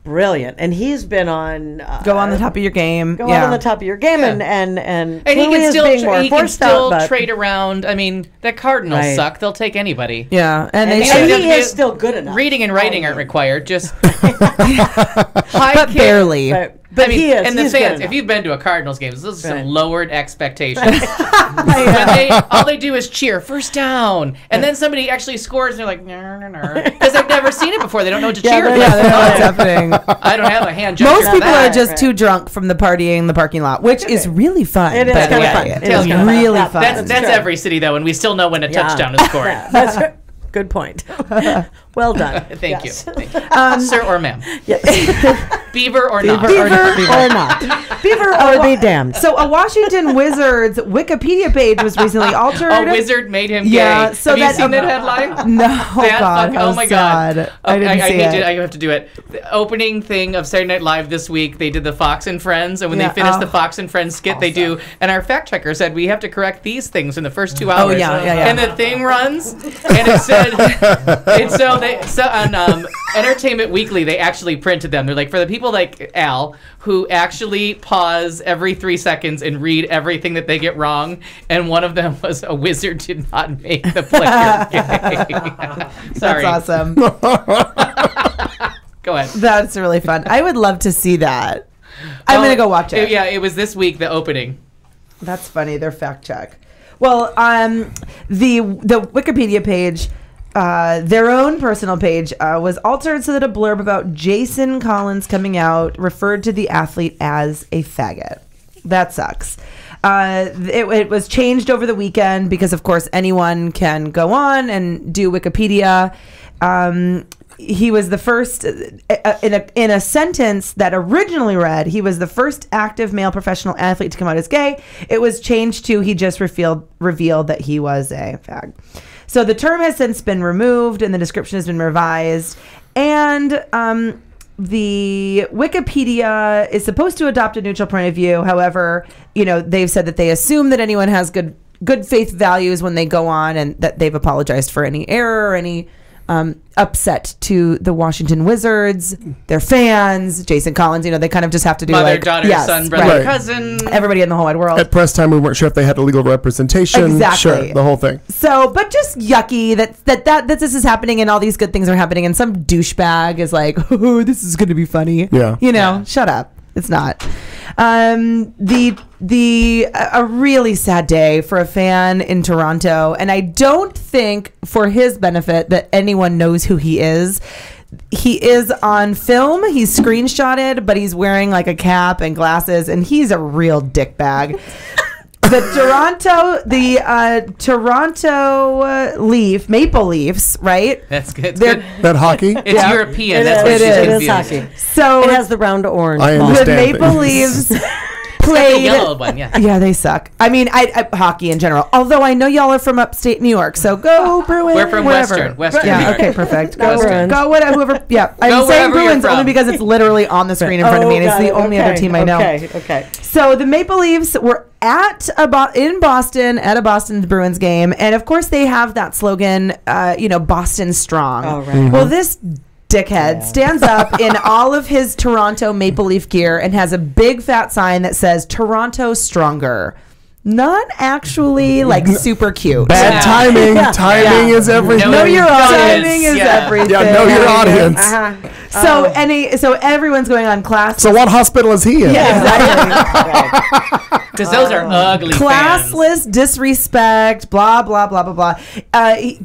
Brilliant, and he's been on Go on the top of your game. go out on the top of your game, Yeah. and And he clearly can is still being more he can forced still out, but trade around. I mean, the Cardinals Right. suck. They'll take anybody. Yeah, and and they you should, don't he have to is be- still good enough. Reading and writing aren't required. Just high but kick. barely. But I mean, he is. and the he's good fans, enough. if you've been to a Cardinals game, those are some Right. lowered expectations. When all they do is cheer, first down, and then somebody actually scores, and they're like, because they've never seen it before. They don't know what to cheer. they for. don't They know what's happening. I don't have a hand gesture. Most for people that. are just too drunk from the partying in the parking lot, which is really fun. It is by the kinda way. fun. It It is is kinda fun. really Yeah, fun. That's true. every city though, and we still know when a touchdown is scored. Yeah, that's right. Good point. Well done. Thank Yes. you. Thank you. Sir or ma'am. Beaver or not. Beaver or not. Beaver or be damned. So a Washington Wizards Wikipedia page was recently altered. A wizard made him Yeah, gay. so have you that- seen that headline? No, That God, fuck- how oh my god! sad. I didn't see need it. I have to do it. The opening thing of Saturday Night Live this week, they did the Fox and Friends, and when Yeah, they finished oh. the Fox and Friends skit, they do. And our fact checker said we have to correct these things in the first 2 hours. yeah. And the thing runs, and it said, and so on Entertainment Weekly, they actually printed them. They're like, for the people like Al who actually pause every 3 seconds and read everything that they get wrong, and one of them was a wizard did not make the player gay. Sorry. That's awesome. Go ahead. That's really fun. I would love to see that. I'm gonna go watch it. Yeah, it was this week, the opening. That's funny. Their fact check. Well, the Wikipedia page, their own personal page, was altered so that a blurb about Jason Collins coming out referred to the athlete as a faggot. That sucks. It was changed over the weekend because, of course, anyone can go on and do Wikipedia. He was the first, in a sentence that originally read, he was the first active male professional athlete to come out as gay. It was changed to he just revealed that he was a fag. So the term has since been removed and the description has been revised. And the Wikipedia is supposed to adopt a neutral point of view. However, they've said that they assume that anyone has good faith values when they go on, and that they've apologized for any error or any upset to the Washington Wizards, their fans, Jason Collins. They kind of just have to do Mother, daughter, son, brother, right. cousin. everybody in the whole wide world. At press time, we weren't sure if they had legal representation. Exactly. Sure, the whole thing. So, but just yucky that this is happening and all these good things are happening, and some douchebag is like, oh, this is going to be funny. Yeah. Shut up. It's not. A really sad day for a fan in Toronto, and I don't think, for his benefit, that anyone knows who he is. He is on film. He's screenshotted, but he's wearing like a cap and glasses, and he's a real dickbag. The Toronto Maple Leafs, right? That's good. They're- Good. That hockey? It's European. That's is. what It she's is. It is confused. hockey. So It has the round orange. I ball. the understand. Maple Leafs The played. yellow one, yeah. Yeah, they suck. I mean, I hockey in general. Although I know y'all are from upstate New York, so go Bruins. We're from wherever. Western Yeah, New York. okay, perfect. Go Bruins. Go whatever. Whoever. Yeah, Go I'm saying wherever you're Bruins only from. because it's literally on the screen in front of me, and it's the only other team I know. Okay. So the Maple Leafs were in Boston at a Boston Bruins game, and of course they have that slogan, Boston strong. Oh, right. Well, this dickhead stands up in all of his Toronto Maple Leaf gear and has a big fat sign that says Toronto Stronger. not actually like super cute. Bad timing. Timing is everything. Know your audience. Timing is yeah. everything. Yeah, know your audience. So everyone's going on class. So what hospital is he in? Yeah, exactly. Because those are ugly Classless fans. disrespect, blah, blah, blah, blah, blah.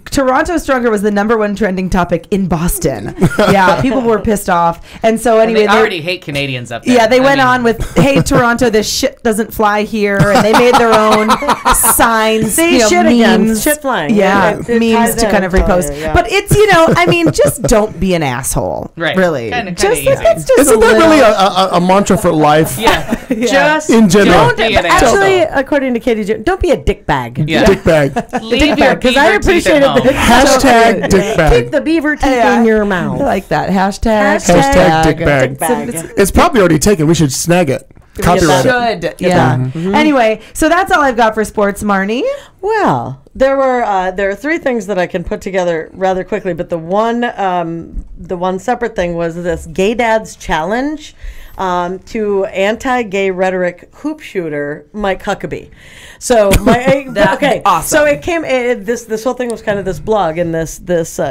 Toronto Stronger was the #1 trending topic in Boston. Yeah, people were pissed off. And so anyway. They already hate Canadians up there. Yeah, they went on with, hey, Toronto, this shit doesn't fly here. And they made their own signs. See, shit memes. again. Shit flying. Yeah, It memes ties to in, kind of totally, repost. yeah. But it's, I mean, just don't be an asshole. Right. Really. Kinda just, easy. that's just Isn't a that little, really a mantra for life? Yeah. Just In general. don't be an Actually, asshole. according to Katie, don't be a dick bag. Yeah. Dick bag. Leave your Because I beaver teeth appreciated at home. the Hashtag dick bag. Keep the beaver teeth Yeah. in your mouth. I like that. Hashtag Hashtag dick bag. Dick bag. It's probably already taken. We should snag it. Copyright it. Should. Yeah. Anyway, so that's all I've got for sports, Marnie. Well, there are 3 things that I can put together rather quickly, but the one separate thing was this Gay Dads Challenge to anti-gay rhetoric hoop shooter Mike Huckabee. So okay, awesome. So it came. This whole thing was kind of this blog, and this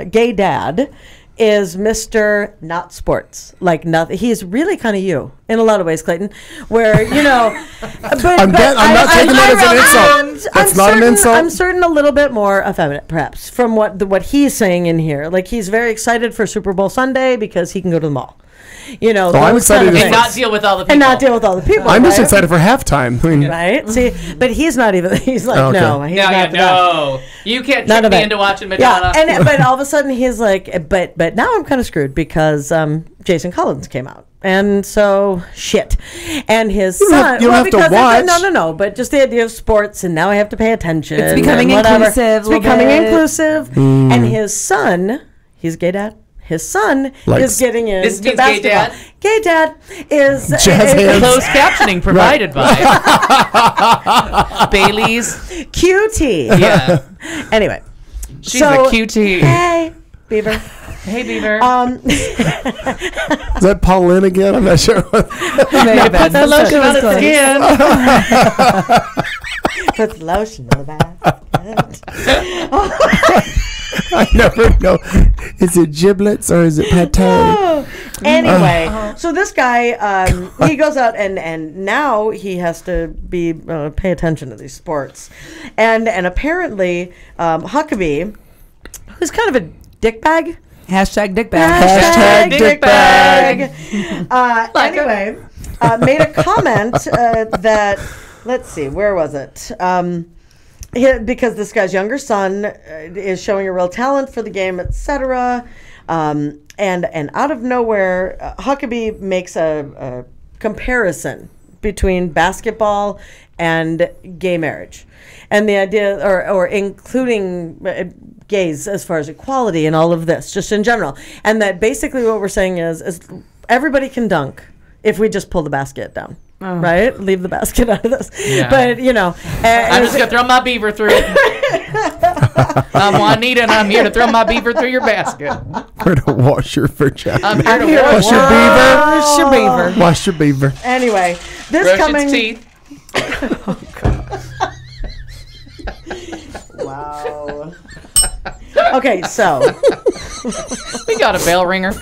gay dad is Mr. Not Sports. Like nothing. He's really kind of you in a lot of ways, Clayton. Where but I'm not taking that as an insult. That's not an insult. I'm certain a little bit more effeminate, perhaps, from what he's saying in here. Like he's very excited for Super Bowl Sunday because he can go to the mall. I'm excited And not deal with all the people. I'm just excited for halftime. I mean, Right? See, but he's not even. He's like, Okay. no, he's not. No. You can't None trick of me it. into watching Madonna. Yeah, but all of a sudden he's like, but now I'm kind of screwed because Jason Collins came out. And so, shit. And his son. you don't have to because watch. No. But just the idea of sports, and now I have to pay attention. It's becoming and whatever. inclusive. It's becoming inclusive. And his son, he's a gay dad. His son is getting into This means basketball. gay Gay dad is Jazz hands. Closed captioning provided by Bailey's. QT. Yeah. Anyway, She's a QT. Hey, Beaver. Hey, Beaver. is that Paul Lynn again? I'm not sure. Put the lotion on its skin. Put the lotion on the basket. I never know. Is it giblets or is it pate? Anyway, so this guy, he goes out and now he has to pay attention to these sports, and apparently Huckabee, who's kind of a dick bag. Hashtag dick bag. Hashtag dick bag. Anyway, made a comment that, let's see, where was it? Because this guy's younger son is showing a real talent for the game, etc. And out of nowhere, Huckabee makes a comparison between basketball and gay marriage, and the idea, or including gays as far as equality and all of this, just in general, and that basically what we're saying is everybody can dunk if we just pull the basket down. Right? Leave the basket out of this. Yeah. But, I'm just going to throw my beaver through. I'm Juanita, and I'm here to throw my beaver through your basket. Here to wash your vagina. I'm here to Wash your beaver. Wash your beaver. Wash your beaver. anyway, this brush coming. its teeth. Wow. Okay, so We got a bell ringer.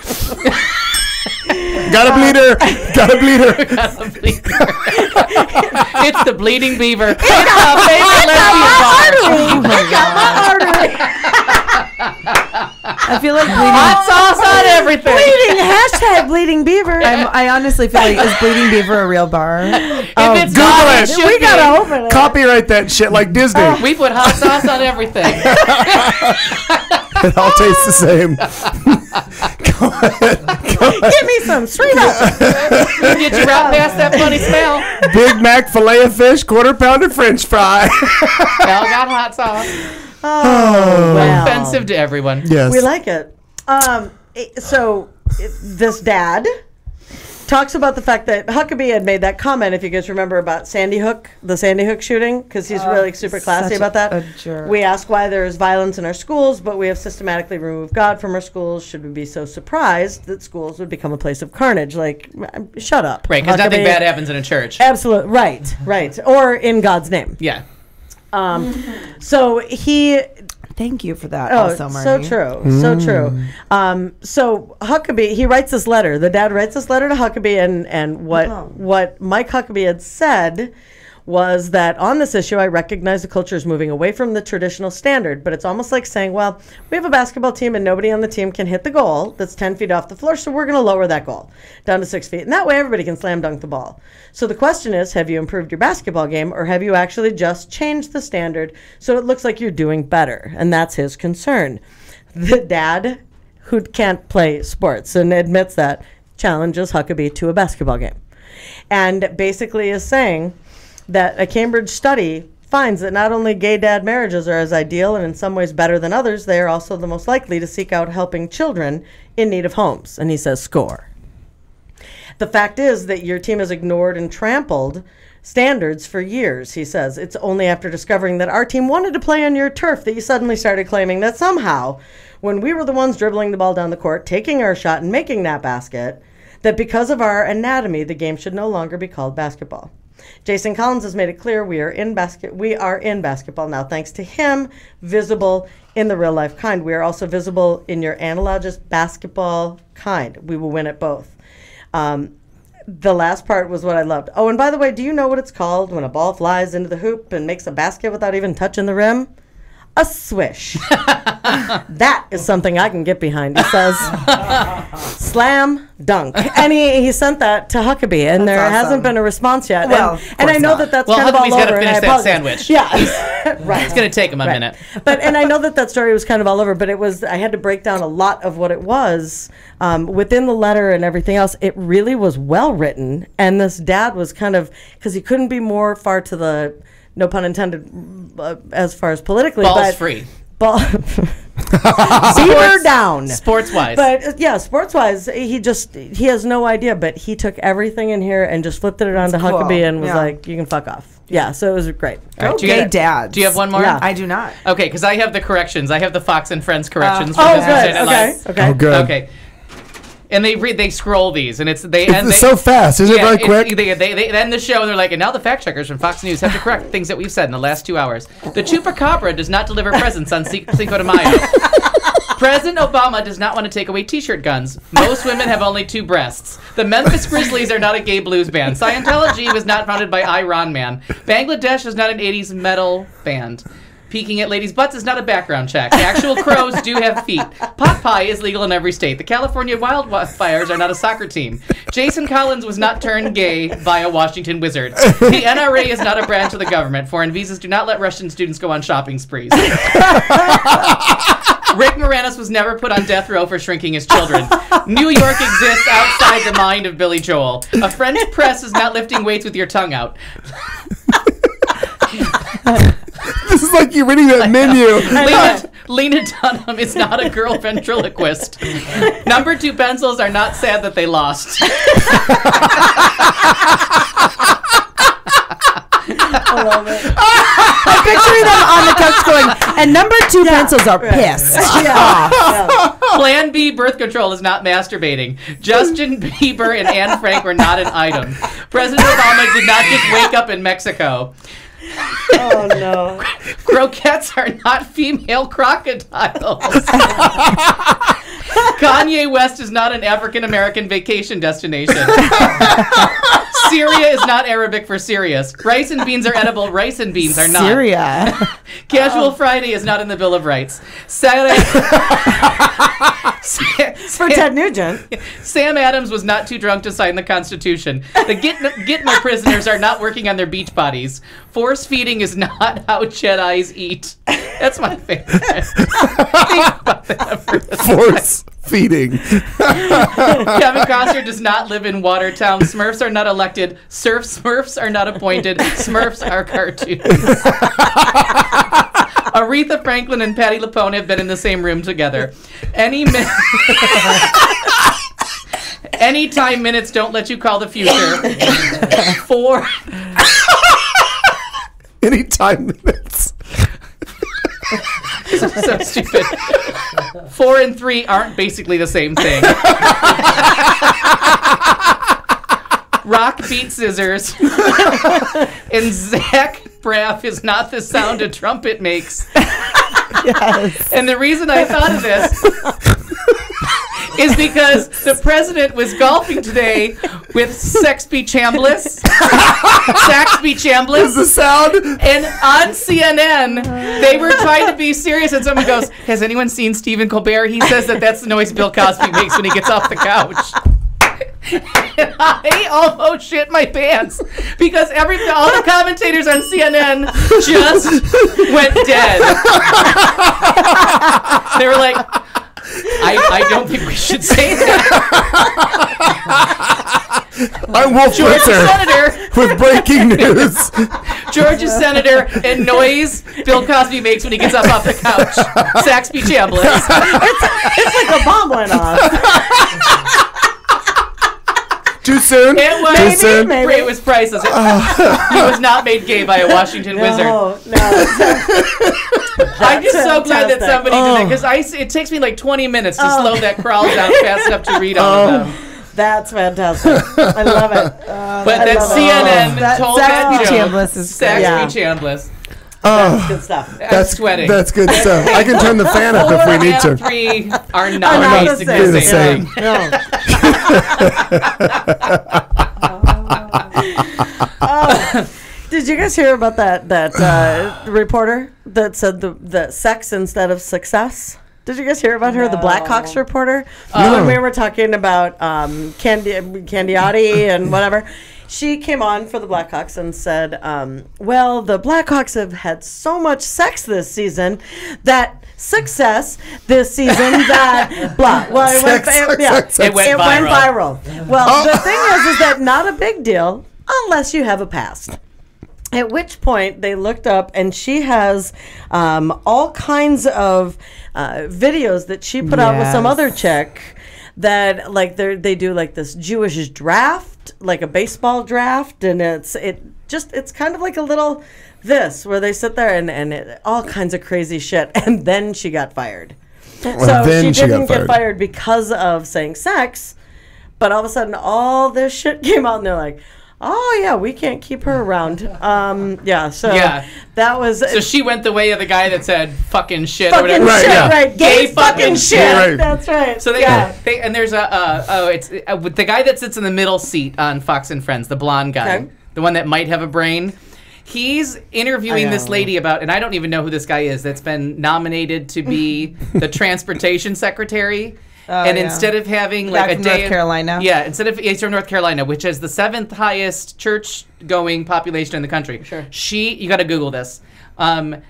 Got a bleeder. Got a bleeder. Got a bleeder. It's the bleeding beaver. It's my favorite lesbian bar. I feel like Hot sauce on everything. hashtag bleeding beaver. I honestly feel like, is Bleeding Beaver a real bar? If it's Google not, it. it should We be. gotta open it. Copyright that shit like Disney. We put hot sauce on everything. It all tastes the same. Give me some straight up. Get you right past that funny smell. Big Mac filet of fish, quarter pounder French fry. They all got hot sauce. Well, Offensive to everyone. Yes. we like it. So this dad talks about the fact that Huckabee had made that comment, if you guys remember, about the Sandy Hook shooting, because he's really super classy about that. a jerk. We ask why there is violence in our schools, but we have systematically removed God from our schools. Should we be so surprised that schools would become a place of carnage? Like, shut up. Right, because nothing bad happens in a church. Absolutely. Right. Or in God's name. Yeah. So he... Thank you for that also, Marnie. So true. So true. So Huckabee, he writes this letter. The dad writes this letter to Huckabee, and what Mike Huckabee had said was that on this issue, I recognize the culture is moving away from the traditional standard, but it's almost like saying, well, we have a basketball team and nobody on the team can hit the goal that's 10 feet off the floor, so we're going to lower that goal down to 6 feet. And that way everybody can slam dunk the ball. So the question is, have you improved your basketball game, or have you actually just changed the standard so it looks like you're doing better? And that's his concern. The dad, who can't play sports and admits that, challenges Huckabee to a basketball game. And basically is saying that a Cambridge study finds that not only gay dad marriages are as ideal and in some ways better than others, they are also the most likely to seek out helping children in need of homes. And he says, score. The fact is that your team has ignored and trampled standards for years, he says. It's only after discovering that our team wanted to play on your turf that you suddenly started claiming that somehow, when we were the ones dribbling the ball down the court, taking our shot and making that basket, that because of our anatomy, the game should no longer be called basketball. Jason Collins has made it clear we are in basketball now, thanks to him, visible in the real life kind. We are also visible in your analogous basketball kind. We will win at both. The last part was what I loved. Oh, and by the way, do you know what it's called when a ball flies into the hoop and makes a basket without even touching the rim? A swish. That is something I can get behind, he says. Slam dunk. And he sent that to Huckabee, and there hasn't been a response yet. Well, and I know that that's Well, kind of all Huckabee's over. got to finish that sandwich. Yeah. Right. It's going to take him a minute. And I know that story was kind of all over, but I had to break down a lot of what it was within the letter and everything else. It really was well written, and this dad was kind of, because he couldn't be more far to the, no pun intended, as far as politically. Balls free. Beaver down. Sports-wise. But yeah, sports-wise, he has no idea, but he took everything in here and just flipped it onto cool. Huckabee and was like, you can fuck off. Yeah, so it was great. All right, Gay dads. Do you have one more? Yeah. I do not. Okay, because I have the corrections. I have the Fox and Friends corrections. Oh, good. Okay. Oh, good. Okay. And they scroll these, and it's so fast. Is it very quick? They end the show, and they're like, and now the fact checkers from Fox News have to correct things that we've said in the last 2 hours. The Chupacabra does not deliver presents on Cinco de Mayo. President Obama does not want to take away T-shirt guns. Most women have only 2 breasts. The Memphis Grizzlies are not a gay blues band. Scientology was not founded by Iron Man. Bangladesh is not an 80s metal band. Peeking at ladies' butts is not a background check. The actual crows do have feet. Pot pie is legal in every state. The California wildfires are not a soccer team. Jason Collins was not turned gay by a Washington wizard. The NRA is not a branch of the government. Foreign visas do not let Russian students go on shopping sprees. Rick Moranis was never put on death row for shrinking his children. New York exists outside the mind of Billy Joel. A French press is not lifting weights with your tongue out. This is like you're reading that menu. Lena Dunham is not a girl ventriloquist. Number 2 pencils are not sad that they lost. I love it. I'm picturing them on the couch going, and number 2 pencils are pissed. Yeah. Plan B birth control is not masturbating. Justin Bieber and Anne Frank were not an item. President Obama did not just wake up in Mexico. Oh, no. Croquettes are not female crocodiles. Kanye West is not an African-American vacation destination. Syria is not Arabic for serious. Rice and beans are edible. Rice and beans are not. Syria. Casual Friday is not in the Bill of Rights. Saturday. For Ted Nugent. Sam Adams was not too drunk to sign the Constitution. The Gitmo prisoners are not working on their beach bodies. Force feeding is not how Jedis eat. That's my favorite. Think about that. Force feeding. Kevin Costner does not live in Watertown. Smurfs are not elected. Smurfs are not appointed. Smurfs are cartoons. Aretha Franklin and Patti LuPone have been in the same room together. Any Anytime minutes don't let you call the future. 4. Anytime minutes. So stupid. 4 and 3 aren't basically the same thing. Rock beat scissors. And Zach Braff is not the sound a trumpet makes. Yes. And the reason I thought of this is because the president was golfing today with Saxby Chambliss. Is the sound? And on CNN, they were trying to be serious, and someone goes, "Has anyone seen Stephen Colbert? He says that's the noise Bill Cosby makes when he gets off the couch." And I almost shit my pants because all the commentators on CNN just went dead. They were like, I don't think we should say that. I'm Wolf Georgia Blitzer Senator with breaking news. Georgia Senator and noise Bill Cosby makes when he gets up off the couch. Saxby Chambliss. It's like a bomb went off. Too soon? It was, Too soon? maybe. It was priceless. He was not made gay by a Washington wizard. No. I'm just so glad that fantastic. somebody did that because it takes me like 20 minutes to slow that crawl down fast enough to read all of them. That's fantastic. I love it. But that love it. CNN told that Saxby joke. Chambliss is Saxby Chambliss. That's good stuff. I'm sweating. That's good stuff. I can turn the fan up if we need to. 3 are not not the basically the same. same. No. Did you guys hear about that reporter that said the sex instead of success? Did you guys hear about her, the Blackhawks reporter? When we were talking about Candiotti and whatever, she came on for the Blackhawks and said, well, the Blackhawks have had so much sex this season that success this season that blah. Well, it went viral. Well, the thing is that not a big deal unless you have a past. At which point they looked up, and she has all kinds of videos that she put out with some other chick that like they do like this Jewish draft, like a baseball draft, and it's kind of like a little where they sit there and all kinds of crazy shit, and then she got fired. So she didn't get fired because of saying sex, but all of a sudden all this shit came out, and they're like, oh yeah, we can't keep her around. That was. So she went the way of the guy that said "fucking shit" fucking or whatever. shit, right? Gay fucking shit. Right. That's right. So and there's it's with the guy that sits in the middle seat on Fox and Friends, the blonde guy, the one that might have a brain. He's interviewing this lady about, and I don't even know who this guy is, that's been nominated to be the transportation secretary. Instead of having like a day North Carolina. He's from North Carolina, which is the 7th highest church-going population in the country. Sure. You got to Google this. I'm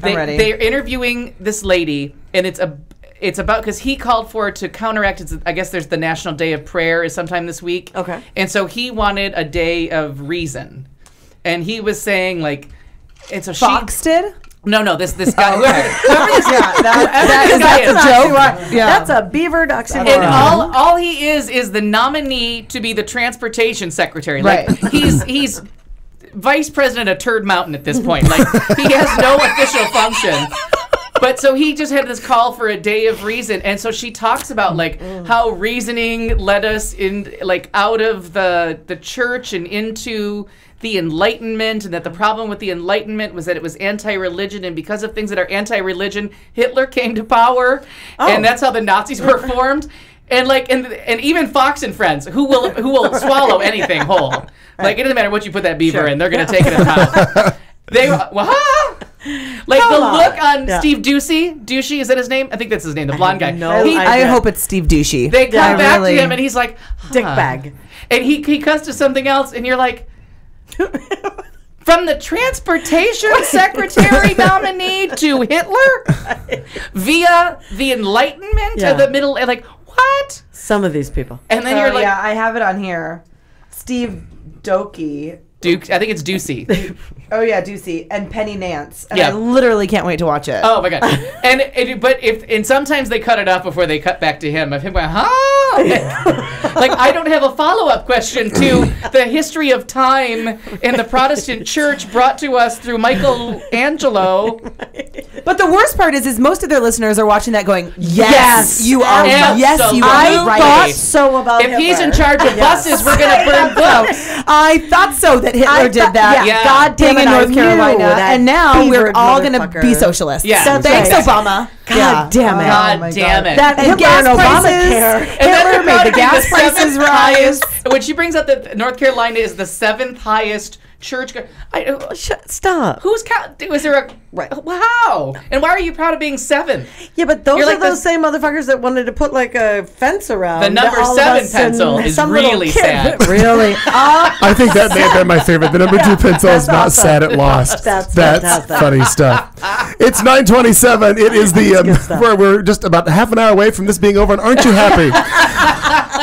ready. They're interviewing this lady, and it's about because he called for it to counteract. I guess there's the National Day of Prayer is sometime this week. Okay. And so he wanted a day of reason, and he was saying like, and so Fox did. No, this guy. That's a joke. That's a Beaver oxymoron. And all he is the nominee to be the transportation secretary. Like he's vice president of Turd Mountain at this point. Like he has no official function. But so he just had this call for a day of reason, and so she talks about like how reasoning led us in like out of the church and into the Enlightenment, and that the problem with the Enlightenment was that it was anti-religion, and because of things that are anti-religion, Hitler came to power, and that's how the Nazis were formed. And like, and even Fox and Friends, who will swallow anything whole. Like it doesn't matter what you put that beaver in, they're gonna take it in mouth. They like the look on Steve Ducey, is that his name? I think that's his name, the blonde guy. I hope it's Steve Ducey. They come back to him and he's like, dickbag, and he cuts to something else, and you're like. From the transportation secretary nominee to Hitler via the Enlightenment to the middle, like what? Some of these people, and then you're like, I have it on here. Steve Doki Duke. I think it's Ducey. Oh yeah, Ducey and Penny Nance. And Yeah. I literally can't wait to watch it. Oh my god! And sometimes they cut it off before they cut back to him. Of him going, huh? Like I don't have a follow-up question to the history of time in the Protestant Church brought to us through Michelangelo. But the worst part is most of their listeners are watching that going, yes, you are. Absolutely. Yes, you are I right. thought so about If he's in Hitler. charge of buses, we're gonna burn books. I thought so that Hitler did that. yeah. God damn Being it, in North North Carolina, Carolina, and now we're Beaver all going to motherfucker. be socialists. Yeah. So thanks, Right. Obama. God damn it. God my damn God. it. That And Hitler gas and prices. Obamacare. And then Hitler they're made the probably gas the prices seventh rise. highest. When she brings up that North Carolina is the 7th highest church. Stop. Who's count? Was there a Right. How? And why are you proud of being 7? Yeah, but those You're are like those this- same motherfuckers that wanted to put like a fence around. The number all of 7 us and pencil is some little really kid. sad. Really? I think that may have been my favorite. The number 2 pencil is that's not awesome. sad, it lost. That's That's fantastic. funny stuff. It's 9:27. It is the good stuff. we're just about half an hour away from this being over, and aren't you happy?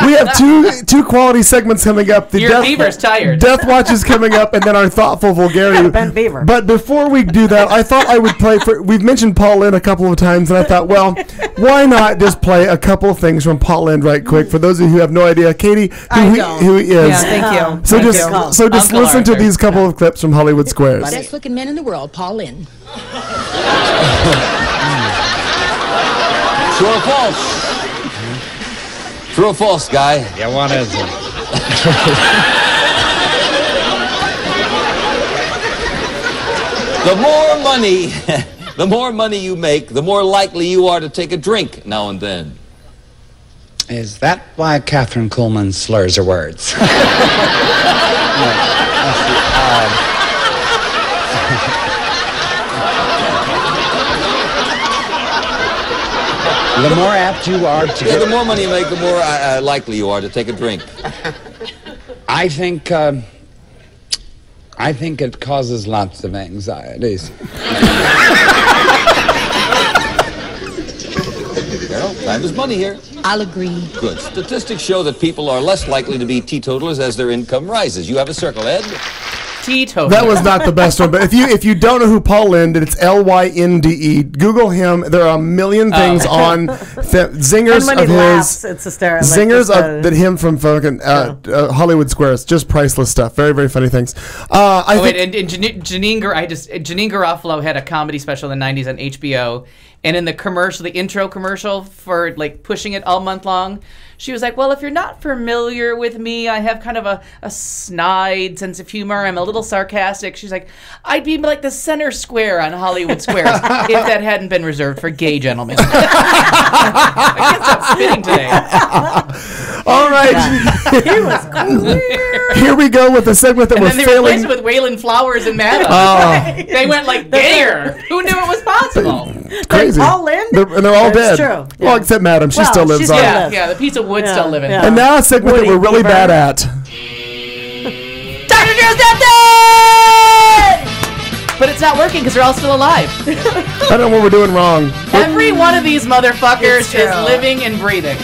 We have two quality segments coming up. The Your Beaver's tired. Death Watch is coming up, and then our thoughtful vulgarity. Ben Beaver. But before we do that, I thought I would play for. We've mentioned Paul Lynde a couple of times, and I thought, well, why not just play a couple of things from Paul Lynde right quick for those of you who have no idea, Katie, who he is. Yeah, thank you. So Thank just you. so just Uncle listen to Arthur. these couple of clips from Hollywood Squares. Best looking man in the world, Paul Lynde. True or false? True or false, guy? Yeah, what is it? The more money you make, the more likely you are to take a drink now and then. Is that why Catherine Kuhlman slurs her words? The more apt you are to Yeah, the more money you make, the more likely you are to take a drink. I think it causes lots of anxieties. Carol, time is money here. I'll agree. Good. Statistics show that people are less likely to be teetotalers as their income rises. You have a circle, Ed. Teetotal. That was not the best one, but if you don't know who Paul Lynde, it's Lynde. Google him. There are a million things on zingers And when he of laughs, his. it's hysterical. Zingers of that him from fucking Hollywood Squares, just priceless stuff. Very, very funny things. I think and Janine Garofalo had a comedy special in the 90s on HBO, and in the commercial, the intro commercial for like pushing it all month long, she was like, well, if you're not familiar with me, I have kind of a snide sense of humor. I'm a little sarcastic. She's like, I'd be like the center square on Hollywood Squares if that hadn't been reserved for gay gentlemen. I can't stop spitting today. all right. Here we go with a segment that And we're then they failing. replaced it with Waylon Flowers and Madam. They went like gayer. Who knew it was possible? Crazy. Paul Lynde? And they're all That's dead. true. Well, Yeah. except Madam. She Well, still lives she's on. still Yeah. alive. Yeah, the piece of wood still living. yeah. And now a segment Woody that we're really Beaver. bad at. Dr. Drew's not dead! But it's not working because they're all still alive. I don't know what we're doing wrong. Every one of these motherfuckers is living and breathing.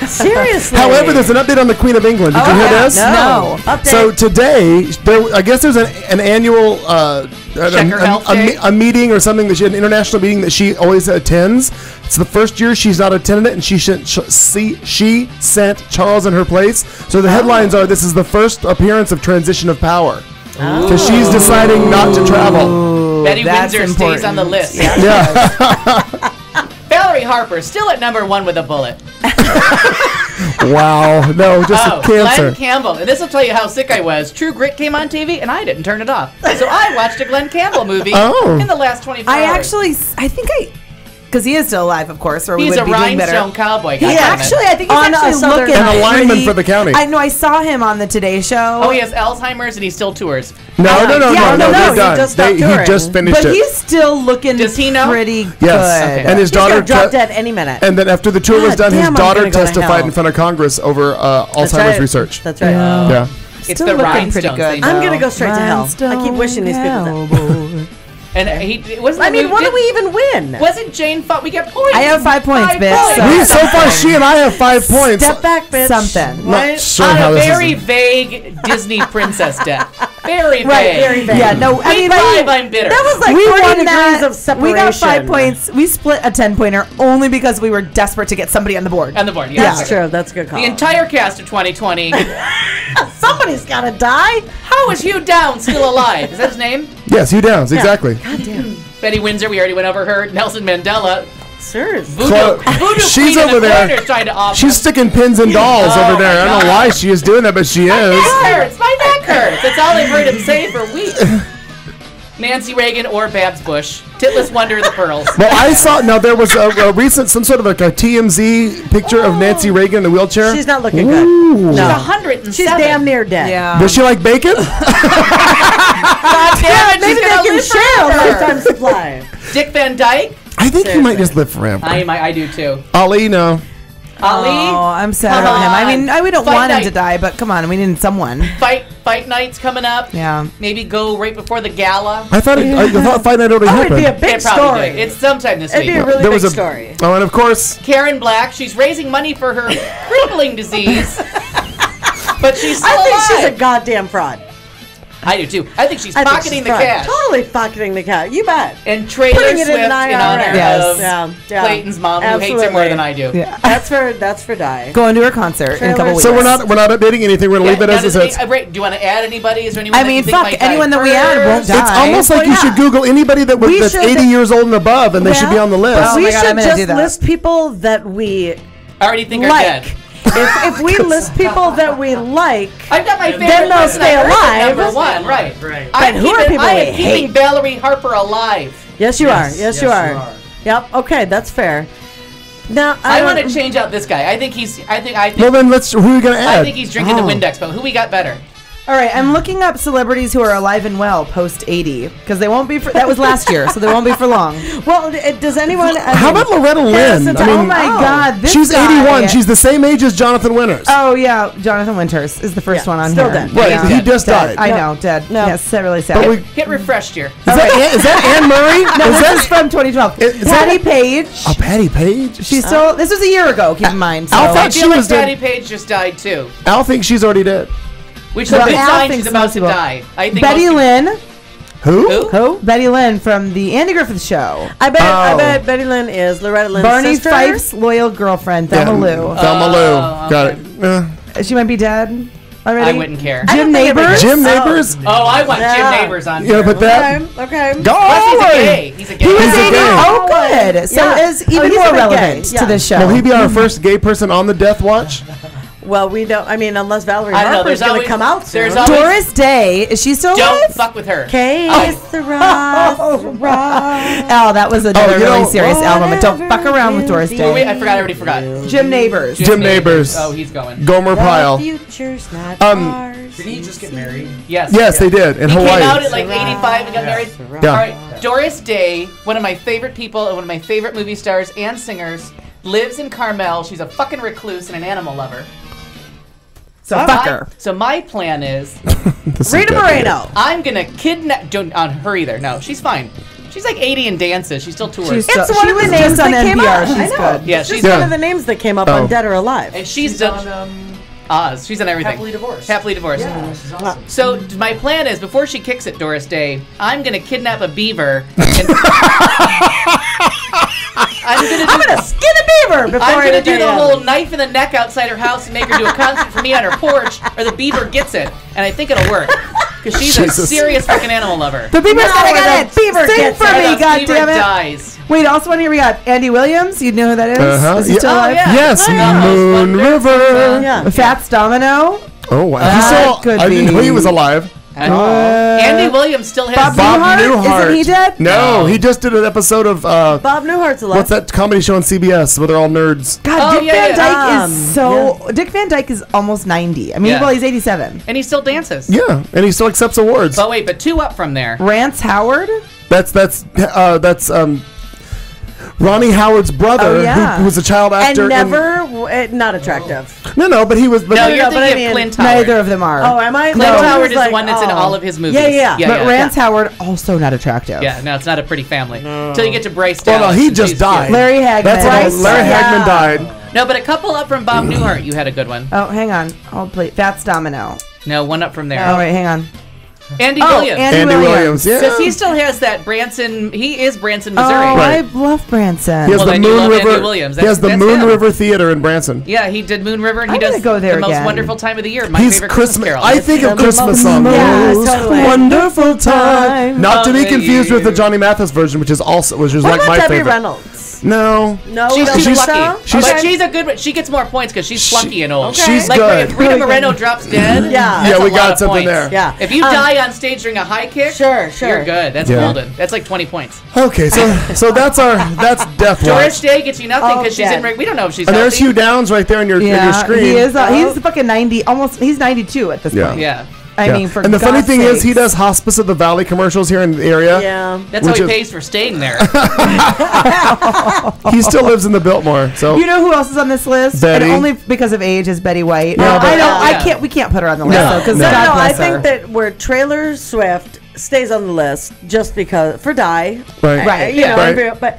Seriously. However, there's an update on the Queen of England. Did you hear this? No. Update. So today, I guess there's an annual Check her health day? a meeting or something that an international meeting that she always attends. It's the first year she's not attended it, and she sent Charles in her place. So the headlines are: this is the first appearance of transition of power because she's deciding not to travel. Betty that's Windsor stays on the list. Yeah. Valerie Harper still at number 1 with a bullet. Wow. No, just cancer. Glenn Campbell. And this will tell you how sick I was. True Grit came on TV, and I didn't turn it off. So I watched a Glenn Campbell movie in the last 24 hours. Because he is still alive, of course, or we He's would a be doing better. rhinestone cowboy. He actually, I think he's On a actually Southern looking An alignment pretty- for the county. I know. I saw him on the Today Show. Oh, he has Alzheimer's and he still tours. No, no, they're he done. just stopped He touring. just finished but it. he's still looking Does he know? pretty good. Yes. Okay. And his He's gonna daughter drop dead any minute. And then after the tour was God done, his damn, I'm daughter gonna go to testified hell. in front of Congress over That's Alzheimer's right. research. That's right. Yeah. It's Still the looking rhinestones. pretty good. they I'm know. gonna go straight to hell. I keep wishing these people that. And he wasn't. I mean, what do we even win? Wasn't Jane fought? We get points. I have 5 points, bitch. points. So far, she and I have 5 points. Step back, bitch. Something. Not sure On how a this very is. vague Disney princess death. Very vague. Right, very vague. Yeah, no, I mean, I'm bitter. That was like we 40 won degrees that. of separation. We got 5 points. We split a 10-pointer only because we were desperate to get somebody on the board. On the board, yeah. That's true. That's a good call. The entire cast of 2020. Somebody's got to die. How is Hugh Downs still alive? Is that his name? Yes, Hugh Downs, exactly. God damn. Betty Windsor, we already went over her. Nelson Mandela. Sir. Chloe- Voodoo she's Queen in over the there. corner trying to offer. She's sticking pins and dolls Oh over there. my I don't know God. why she is doing that, but she My is. neck hurts. My neck hurts. That's all I've heard him say for weeks. Nancy Reagan or Babs Bush. Titless Wonder of the Pearls. Well, I saw. Now there was a recent, some sort of like a TMZ picture of Nancy Reagan in a wheelchair. She's not looking good. Ooh. She's No. 107. She's damn near dead. Yeah. Does she like bacon? God damn it, Maybe she's they gonna can live share a forever. lifetime supply. Dick Van Dyke. I think he might just live forever. I do too. Ali, no. Ali. Oh, I'm sad Come about him. I on. mean, we don't Fight want him night. to die, but come on, we need someone. Fight night's coming up. Yeah. Maybe go right before the gala. I thought I thought Fight Night already Oh, it'd happened. be a big It probably story. did. It's sometime this It'd week. be a really There big was story. Oh, and of course, Karen Black. She's raising money for her crippling disease, but she's still I think alive. she's a goddamn fraud. I do too. I think she's I think pocketing she's the fraud. cash Totally pocketing the cash. You bet. and Trailer Putting Swift it in an in honor IRA. Yes. of Yeah. Clayton's mom, who hates her more than I do. Yeah. That's for die. Going to her concert in a couple weeks. so we're not updating anything. We're gonna leave it now as does it is. Right, do you want to add anybody? Is there anyone? I that mean, you think fuck, might die anyone that we add won't first? die. It's almost like Well, you yeah. should Google anybody that's should 80 years old and above, and they should be on the list. Oh we my God, I'm should gonna do just that. list people that we I already think are like. dead. If we list people that we like, I've got my favorite. Then they'll person stay on Earth at alive. Number one, right? Right. But who are people I we am keeping hate? Valerie Harper alive. yes, you Yes, are. Yes, yes, you you are. are. Yep. Okay, that's fair. Now I don't- want to change out this guy. I think he's. I think. Well, then who are we gonna I add? think he's drinking the Windex. But who we got better? All right, I'm looking up celebrities who are alive and well post 80 because they won't be for that was last year, so they won't be for long. Well, does anyone? How about Loretta Lynn? Harrison's- I mean, Oh my God, this she's guy. 81. She's the same age as Jonathan Winters. Oh yeah, Jonathan Winters is the first Yeah, one on still here. dead. Right, Yeah. he just Dead. died. I know, dead. No. Yes, that's really sad. But we, Get refreshed here. is that Anne Murray? no, is this that is from 2012. Is Patty that- Page. Oh, Patty Page? She's still. This was a year ago. Keep in mind. So. I I thought feel she like was dead. Patty Page just died too. Al thinks she's already dead. Which is Well, a good Al sign thinks she's about most to people- die. I think Betty most Lynn. Who? Who? Who? Betty Lynn from the Andy Griffith Show. I bet. I Oh. bet Betty Lynn is Loretta Lynn's Barney sister. Fife's loyal girlfriend, Thelma Lou. Thelma Lou. Oh, Got okay. it. She might be dead already. I wouldn't care. Jim Neighbors. Jim Neighbors? Oh, I want Yeah. Jim Neighbors on You know, here. put that. Okay. Go Plus, he's a on! gay. He's a gay. He was He's a dating. gay. Oh, good. So Yeah. is even Oh, he's more a big relevant gay. to this show. Will he be our first gay person on the Death Watch? Well, we don't. I mean, unless Valerie I don't know. Harper's There's going always to come out soon. There's always Doris Day. Is she still don't alive? fuck with her. Case the Ross. Oh, that was another you really know, serious album. But don't fuck around with Doris Oh, wait, Day. I forgot. I already forgot. Jim Neighbors. Jim Neighbors. Oh, he's going. Gomer Pyle. Future's not ours. Did he just get married? Yes. Yes, they did in He Hawaii. came out at like 85 and got married. Yeah. All right, Doris Day, one of my favorite people and one of my favorite movie stars and singers, lives in Carmel. She's a fucking recluse and an animal lover. So fuck her. So my plan is, This is Rita good. Moreno. I'm gonna kidnap. Don't on her either. No, she's fine. She's like 80 and dances. She still tours. She's It's still, one she of the was names just on that came NPR. up. I She's know. good. yeah, She's she's Yeah. one of the names that came up Oh. on Dead or Alive. and she's She's done on Oz. She's on everything. Happily Divorced. Happily divorced. Yeah, she's awesome. So my plan is, before she kicks it, Doris Day, I'm gonna kidnap a beaver. And I'm gonna Skin a beaver before I'm gonna do anything the else. whole knife in the neck outside her house and make her do a concert for me on her porch, or the beaver gets it, and I think it'll work because she's a Jesus. serious fucking animal lover. The Beaver's gonna get it. Beaver Sing gets for it. me, The beaver goddammit. dies. Wait, also on here we got Andy Williams. You know who that is? Uh-huh. Is he still Yeah. alive? yeah. Yes, Almost Moon wonderful. River. Yeah. Fats Domino. Oh, wow. That could I didn't be- know he was alive. Andy Williams still has. Bob Bob Newhart? Newhart. Isn't he dead? No, No. he just did an episode of Bob Newhart's alive. what's that comedy show on CBS where they're all nerds? God, Oh, Dick yeah, Van yeah. Dyke is so. Dick Van Dyke is almost 90. I mean, Yeah. well, he's 87. And he still dances. Yeah, and he still accepts awards. But wait, but two up from there. Rance Howard. That's Ronnie Howard's brother, Oh, yeah. who was a child actor. and never not attractive. No, but he was. But No, no, you're but I thinking mean, of Clint Howard. Neither of them are. Oh, am I? Clint No, he Howard was is like, the one that's in oh. all of his movies. Yeah. but Rance Howard also not attractive. Yeah, no, it's not a pretty family. Till you get to Bryce Dallas. well, no, he and just she's died. cute. Larry Hagman. That's Bryce, Larry yeah. Hagman died. No, but a couple up from Bob Newhart. You had a good one. Oh, hang on. I'll play Fats Domino. No, one up from there. Oh wait, hang on. Andy Williams. Andy Williams, yeah. Because he still has that Branson. He is Branson, Missouri. Oh, I love Branson. He has Well, the then you Moon love Andy River. Williams. He has the That's Moon him. River Theater in Branson. Yeah, he did Moon River, and he I'm does gonna go there the most again. wonderful time of the year. My He's favorite Christmas carol. I think of Christmas song. Yeah, Most totally. wonderful time. Not to be Of the confused with the year. Johnny Mathis version, which is What like about my Debbie favorite. Reynolds? No. No, She's don't too think lucky. so? But Okay. she's a good. She gets more points because she's plucky and old. Okay. She's Like good. if Rita Moreno drops dead. Yeah. that's Yeah, we a lot got of something points. there. Yeah. If you die on stage during a high kick, Sure. you're good. That's Yeah. golden. That's like 20 points. Okay, so that's Death Doris Watch. Day gets you nothing because she's Okay. in. We don't know if she's And there's healthy. Hugh Downs right there on your screen. He is. He's fucking 90. Almost. He's 92 at this Yeah. point. Yeah. I Yeah. mean, for and the funny God's thing is, he sakes. does Hospice of the Valley commercials here in the area. Yeah. That's how Which he is- pays for staying there. He still lives in the Biltmore. So You know who else is on this list? Betty. And only because of age is Betty White. Yeah, but- I don't. I Yeah. can't. We can't put her on the list No, though, because no. God No, I bless her. think that where Taylor Swift stays on the list just because for Die. Right. Right, You know, right. but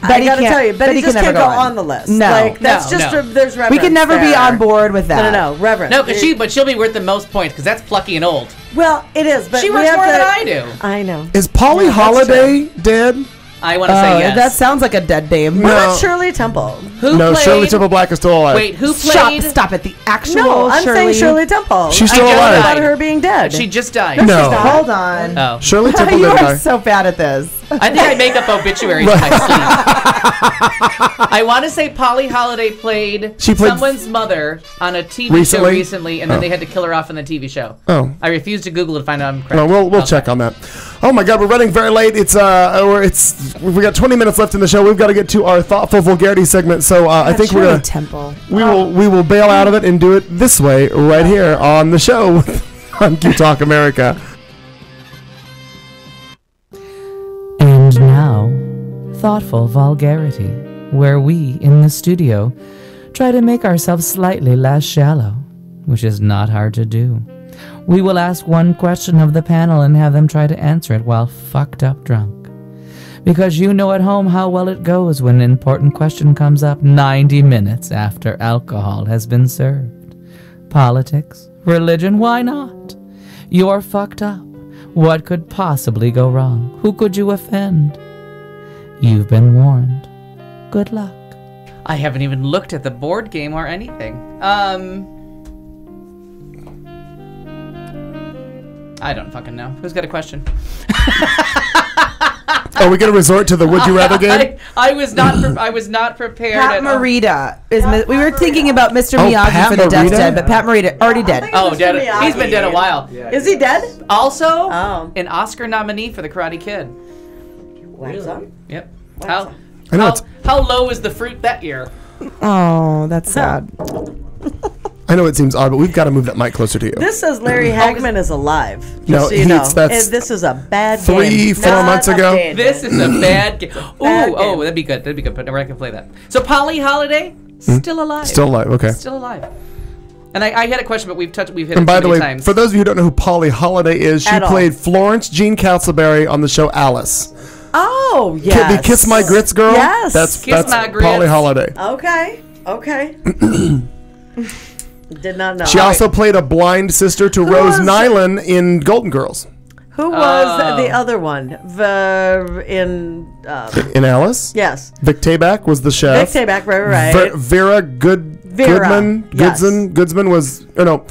Betty I gotta can't- tell you, Betty Betty just can can't never go go on. on the list. No. Like that's No, just no. there's reverence. we can never be there. on board with that. No, reverence. No, but she'll be worth the most points because that's plucky and old. Well, it is, but She we works have more to, than I do. I know. is Polly Yeah, that's Holiday dead? I want to say yes. That sounds like a dead name. What No. about Shirley Temple? Who No, played? Shirley Temple Black is still alive. Wait, who Stop! played? Stop it. The actual No, I'm saying Shirley Temple. She's still I alive. about her being dead. She just died. No. Hold on. Oh. Shirley Temple You didn't are die. so bad at this. I think I make up obituaries in my sleep. I want to say Polly Holiday played, She played- someone's mother on a TV Recently? show recently, and then they had to kill her off in the TV show. Oh. I refuse to Google to find out I'm correct. No, we'll Okay. check on that. Oh my God, we're running very late. It's we got 20 minutes left in the show. We've got to get to our thoughtful vulgarity segment. So I think we're Shirley gonna Temple. we will bail out of it and do it this way right here on the show on Q Talk America. And now, thoughtful vulgarity, where we, in the studio, try to make ourselves slightly less shallow, which is not hard to do. We will ask one question of the panel and have them try to answer it while fucked up drunk. Because you know at home how well it goes when an important question comes up 90 minutes after alcohol has been served. Politics, religion, why not? You're fucked up. What could possibly go wrong? Who could you offend? You've been warned. Good luck. I haven't even looked at the board game or anything. I don't fucking know. Who's got a question? Are we going to resort to the Would You Rather game? I was not prepared. Pat at all. Morita is. We were thinking about Mr. Oh, Miyagi Pat for the Death Morita? Dead, but Pat Morita already dead. Oh, dead. Miyagi. He's been dead a while. Is he dead? Also, Oh. an Oscar nominee for The Karate Kid. Wax on? Yep. Wow. I know it's- How low was the fruit that year? Oh, that's sad. I know it seems odd, but we've got to move that mic closer to you. This says Larry Hagman is alive. Just No, so you know. that's This is a bad 3-4 game. months Not ago. a game. This is a bad game. Ooh, Bad oh, game. that'd be good. That'd be good. But I can play that. So Polly Holiday, still alive. Still alive, okay. Still alive. And I had a question, but we've hit And it by too the many way, times. for those of you who don't know who Polly Holiday is, she At all. played Florence Jean Castleberry on the show Alice. Oh, yes. The Kiss My Grits girl? Yes. That's Kiss My Grits. Polly Holiday. Okay. Did not know. She also played a blind sister to Rose was- Nyland in Golden Girls. Who was the other one? In Alice? yes. Vic Tayback was the chef. Vic Tayback, right. Vera Vera, Goodman. yes. Goodsman was. Oh no,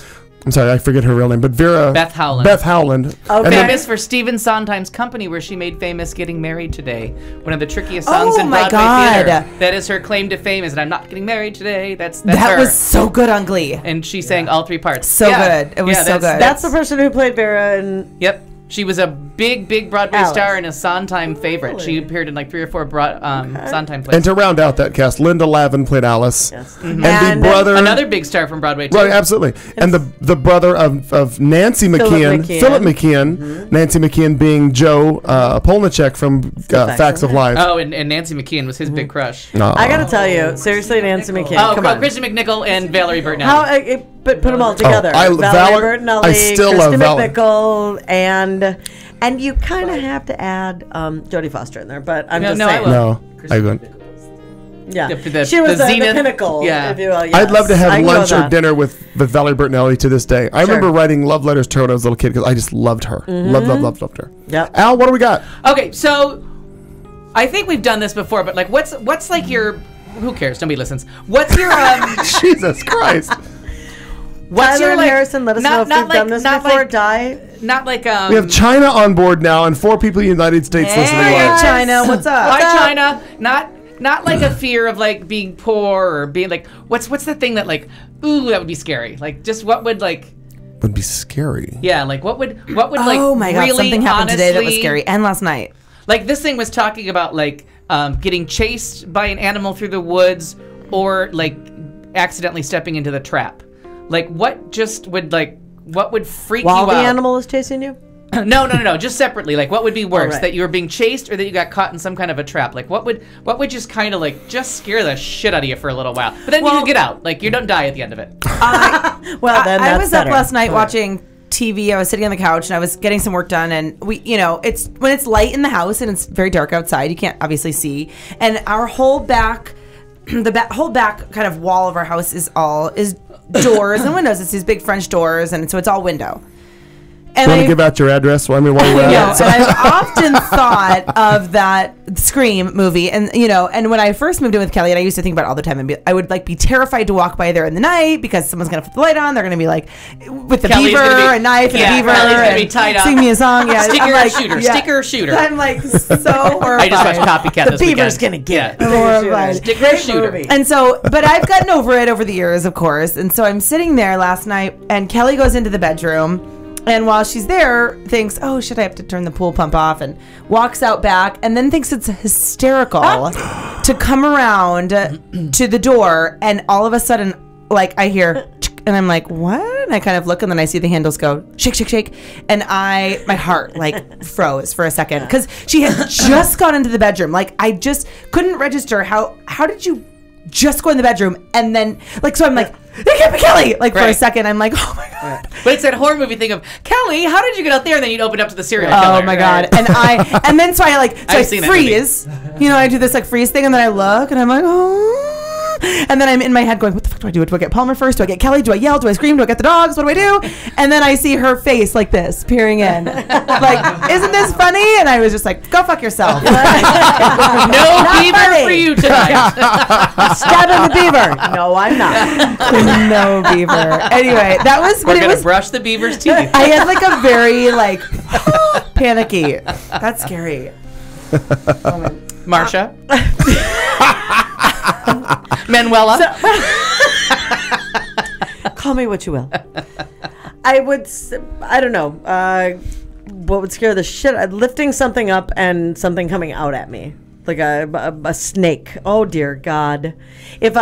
I'm sorry, I forget her real name. But Vera. Beth Howland. Beth Howland. Okay. And then- Famous for Stephen Sondheim's Company, where she made famous Getting Married Today. One of the trickiest songs Oh in my Broadway God. theater. That is her claim to fame, is that I'm not getting married today. That's That her. was so good on Glee. And she sang all three parts. So good. It was so good. That's the person who played Vera and Yep. She was a big Broadway Alice. star and a Sondheim favorite. She appeared in like 3 or 4 Sondheim plays. And to round out that cast, Linda Lavin played Alice. Yes. And, And the brother. Another big star from Broadway too. Right, absolutely. And the brother of Nancy McKeon, Philip McKeon, Nancy McKeon being Joe Polnicek from Facts of Life. Oh, and Nancy McKeon was his big crush. No. I gotta tell you, seriously, Nancy McKeon. Oh, come on. Christian McNichol and Valerie Bertinelli. How? But put them all together. Valerie Bertinelli, I still love Christy Valerie. McNichol, and you kind of have to add Jodie Foster in there. But I'm No, just no, I saying. will. No, I wouldn't. Yeah. The she was the zenith. pinnacle, Yeah. if you will. Yes. I'd love to have I know lunch or that. dinner with Valerie Bertinelli to this day. I remember writing love letters to her when I was a little kid because I just loved her. Loved her. Yep. Al, what do we got? Okay, so I think we've done this before, but like, what's like your? Who cares? Nobody listens. What's your? Jesus Christ. What's Tyler your and like? Harrison, let us know if you've done this before. Not like We have China on board now and 4 people in the United States listening Hey, live. China, what's up? Hi, China. Not like a fear of like being poor or being like what's the thing that like that would be scary. Like just what would like Would be scary. Yeah, like what would like oh my god, really something happened today that was honestly- scary, and last night. Like this thing was talking about like getting chased by an animal through the woods or like accidentally stepping into the trap. Like what would freak While you the out? animal is chasing you? No, just separately. Like what would be worse, right. that you were being chased or that you got caught in some kind of a trap? Like what would just kind of like just scare the shit out of you for a little while, but then you can get out. Like you don't die at the end of it. Well, then I that's was better. up last night watching TV. I was sitting on the couch and I was getting some work done, and it's when it's light in the house and it's very dark outside, you can't obviously see, and our whole back whole back kind of wall of our house is doors and windows. It's these big French doors, and so it's all window. And You want to give out your address? Well, I mean, while you're at it. and I've often thought of that Scream movie, and and when I first moved in with Kelly, and I used to think about it all the time, and I would like be terrified to walk by there in the night because someone's gonna put the light on. They're gonna be like with the Kelly's beaver, gonna be- a knife, yeah, and a beaver, Kelly's gonna and be tied up. sing me a song. Yeah, Sticker I'm or like, shooter, yeah. sticker or shooter. I'm like so horrified. I just watched Copycat The this beaver's weekend. gonna get it. Horrified. Sticker or shooter. movie. And so, but I've gotten over it over the years, of course. And so I'm sitting there last night, and Kelly goes into the bedroom. And while she's there, thinks, oh, shit, I have to turn the pool pump off, and walks out back, and then thinks it's hysterical to come around to the door, and all of a sudden, like, I hear, and I'm like, what? And I kind of look, and then I see the handles go, shake, shake, shake, and my heart, like, froze for a second, because she had just gone into the bedroom. Like, I just couldn't register how did you just go in the bedroom, and then, like, so I'm like, it can't be Kelly! Like, for a second, I'm like, oh my god. But it's that horror movie thing of Kelly, how did you get out there? And then you'd open up to the serial killer. Oh my god! And then so I like I've seen that freeze. I do this like freeze thing, and then I look, and I'm like, oh. And then I'm in my head going, what the fuck do I do? Do I get Palmer first? Do I get Kelly? Do I yell? Do I scream? Do I get the dogs? What do I do? And then I see her face like this, peering in, like, isn't this funny? And I was just like, go fuck yourself. No beaver funny. for you tonight. Stabbing the beaver. No, I'm not. No beaver. Anyway, that was. We're But it gonna was. brush the beaver's teeth. I had like a very like panicky. That's scary. Marsha. Manuela. Call me what you will. I don't know. What would scare the shit? Lifting something up and something coming out at me. Like a snake. Oh, dear God. If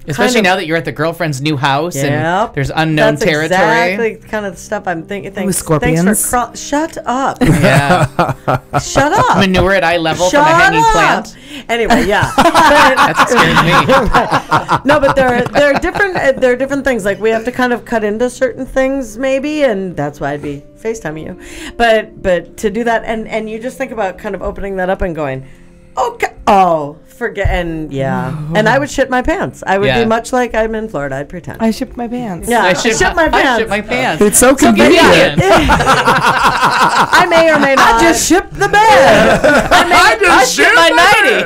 Especially now that you're at the girlfriend's new house and Yep. there's unknown That's territory. exactly kind of the stuff I'm thinking. Thanks, scorpions? Thanks for shut up. Yeah. Shut up. Manure at eye level Shut from a hanging up. plant. Anyway, yeah. That's what scares me. No, but there are different things. Like we have to kind of cut into certain things maybe, and that's why I'd be FaceTiming you. But to do that, and you just think about kind of opening that up and going, okay, forget, and and I would shit my pants. I would be much like I'm in Florida. I'd pretend. I shipped my pants. Yeah, I shit my pants. I shit my pants. It's so convenient. I may or may not. I just shipped the bed. I shit my nightie.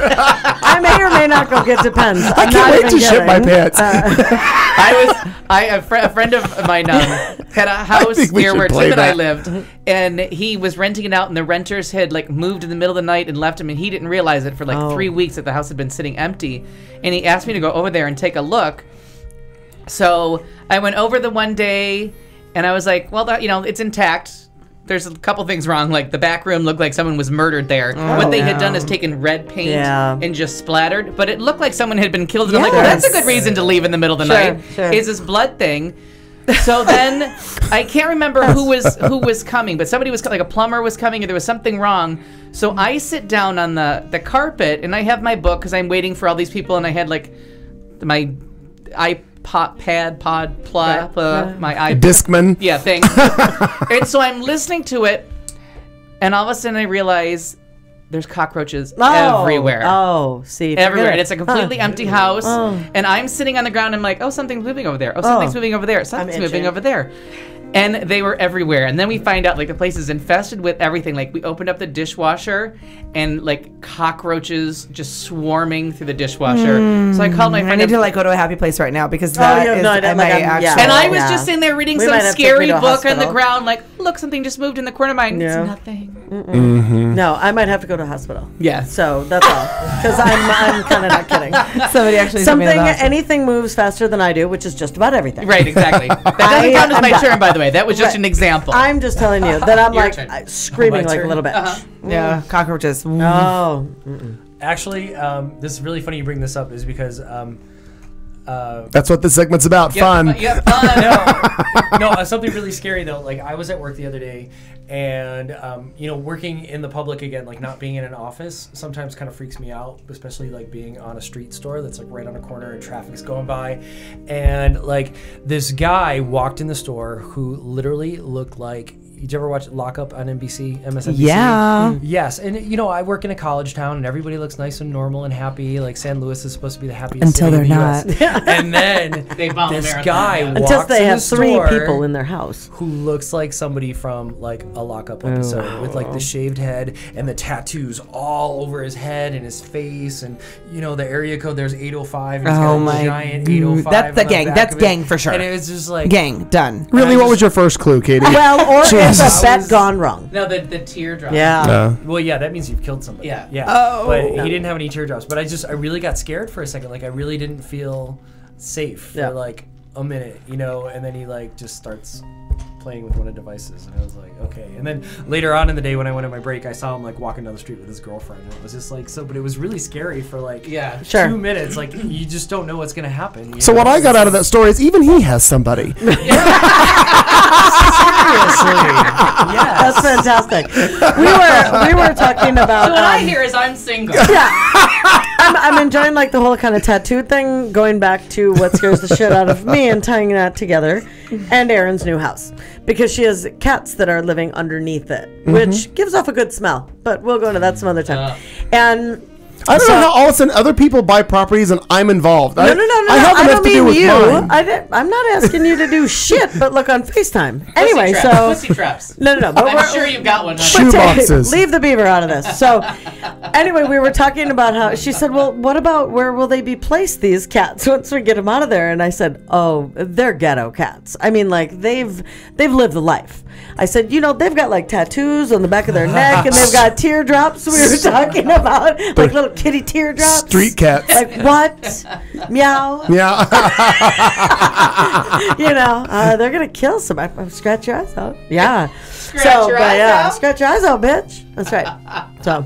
I may or may not go get Depends. I can't wait to shit my pants. A friend of mine had a house think we near should where play Tim and I that. lived, and he was renting it out, and the renters had like moved in the middle of the night and left him, and he didn't realize it for like 3 weeks that the house had been sitting empty, and he asked me to go over there and take a look. So I went over the one day, and I was like, well, it's intact. There's a couple things wrong. Like the back room looked like someone was murdered there. What they had done is taken red paint and just splattered, but it looked like someone had been killed. And I'm like, well, that's a good reason to leave in the middle of the night. Sure. Is this blood thing? So then I can't remember who was coming, but somebody was like a plumber was coming, or there was something wrong. So I sit down on the carpet and I have my book because I'm waiting for all these people, and I had like my iPod my iPod Discman. thing. And so I'm listening to it, and all of a sudden I realize there's cockroaches everywhere. Oh, see. Everywhere. And it's a completely empty house. And I'm sitting on the ground and I'm like, oh, something's moving over there. Oh, something's moving over there. Something's moving over there. And they were everywhere. And then we find out, like, the place is infested with everything. Like, we opened up the dishwasher and, like, cockroaches just swarming through the dishwasher. So I called my friend. I need to, like, go to a happy place right now because that is my actual... And I was just sitting there reading some scary book on the ground, like, look, something just moved in the corner of mine. It's nothing. No, I might have to go to hospital. Yeah. So that's all. Because I'm kind of not kidding. Somebody actually told me that. Anything moves faster than I do, which is just about everything. Right, exactly. That doesn't count as my turn, by the way. That was just an example. I'm just telling you that I'm like screaming like a little bitch. Yeah, cockroaches. Oh. Actually, this is really funny you bring this up is because that's what this segment's about. Fun. No, something really scary though. Like I was at work the other day, and working in the public again, like not being in an office, sometimes kind of freaks me out, especially like being on a street store that's like right on a corner and traffic's going by, and like this guy walked in the store who literally looked like. Did you ever watch Lockup on MSNBC? Yeah. Yes, and I work in a college town, and everybody looks nice and normal and happy. Like San Luis is supposed to be the happiest until city they're in the not. US. And then they bomb this Marathon, guy walks until they in have the 3 store people in their house who looks like somebody from like a Lockup episode with like the shaved head and the tattoos all over his head and his face, and the area code there's 805. And he's got a giant 805. That's the gang. That's gang for sure. And it was just like gang done. Really, what was your first clue, Katie? Well, or is a bet gone wrong? No, the teardrop. Yeah. Well, yeah, that means you've killed somebody. Yeah. Oh. But he didn't have any teardrops. But I really got scared for a second. Like I really didn't feel safe for like a minute, and then he like just starts playing with one of the devices, and I was like, okay. And then later on in the day when I went on my break, I saw him like walking down the street with his girlfriend, and it was just like but it was really scary for like 2 minutes. Like you just don't know what's gonna happen. So what I got out of that story is even he has somebody. Seriously. Yeah, that's fantastic. We were talking about. So what I hear is I'm single. Yeah. I'm enjoying like the whole kind of tattoo thing, going back to what scares the shit out of me and tying that together, and Erin's new house. Because she has cats that are living underneath it, which gives off a good smell. But we'll go into that some other time. And I don't know how all of a sudden other people buy properties and I'm involved. No. I don't mean you. I'm not asking you to do shit, but look on FaceTime. Anyway, pussy traps. No. But I'm sure you've got one. Shoe boxes. Leave the beaver out of this. So, anyway, we were talking about how she said, "Well, what about where will they be placed? These cats once we get them out of there?" And I said, "Oh, they're ghetto cats. I mean, like they've lived the life." I said, they've got like tattoos on the back of their neck, and they've got teardrops. We were talking about like little kitty teardrops. Street cats. Like what? Meow. Yeah. They're gonna kill somebody. Scratch your eyes out. Yeah. Scratch your eyes out. Scratch your eyes out, bitch. That's right. So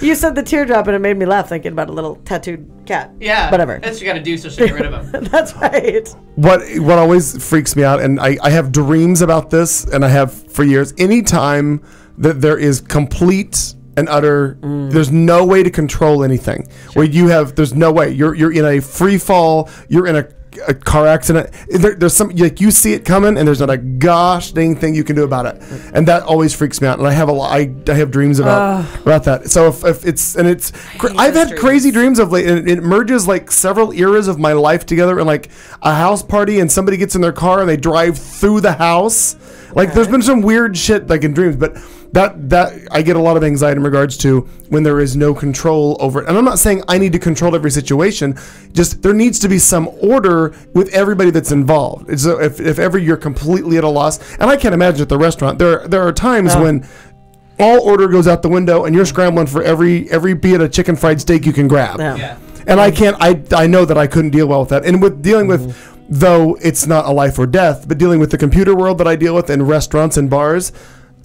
you said the teardrop, and it made me laugh thinking about a little tattooed cat. Yeah. Whatever. That's what you got to do so she can get rid of them. That's right. What always freaks me out, and I have dreams about this, and I have for years. Anytime that there is complete and utter, there's no way to control anything. Where there's no way. You're in a free fall. You're in a car accident. There's some like you see it coming, and there's not a gosh dang thing you can do about it, and that always freaks me out. And I have I have dreams about that. So if it's I've had crazy dreams of late, and it merges like several eras of my life together, and like a house party, and somebody gets in their car and they drive through the house. Like there's been some weird shit like in dreams, but. That I get a lot of anxiety in regards to when there is no control over it. And I'm not saying I need to control every situation. Just there needs to be some order with everybody that's involved. So if ever you're completely at a loss, and I can't imagine at the restaurant, there are times when all order goes out the window and you're scrambling for every bit of chicken fried steak you can grab. Yeah. And I know that I couldn't deal well with that. And with dealing with, though it's not a life or death, but dealing with the computer world that I deal with in restaurants and bars,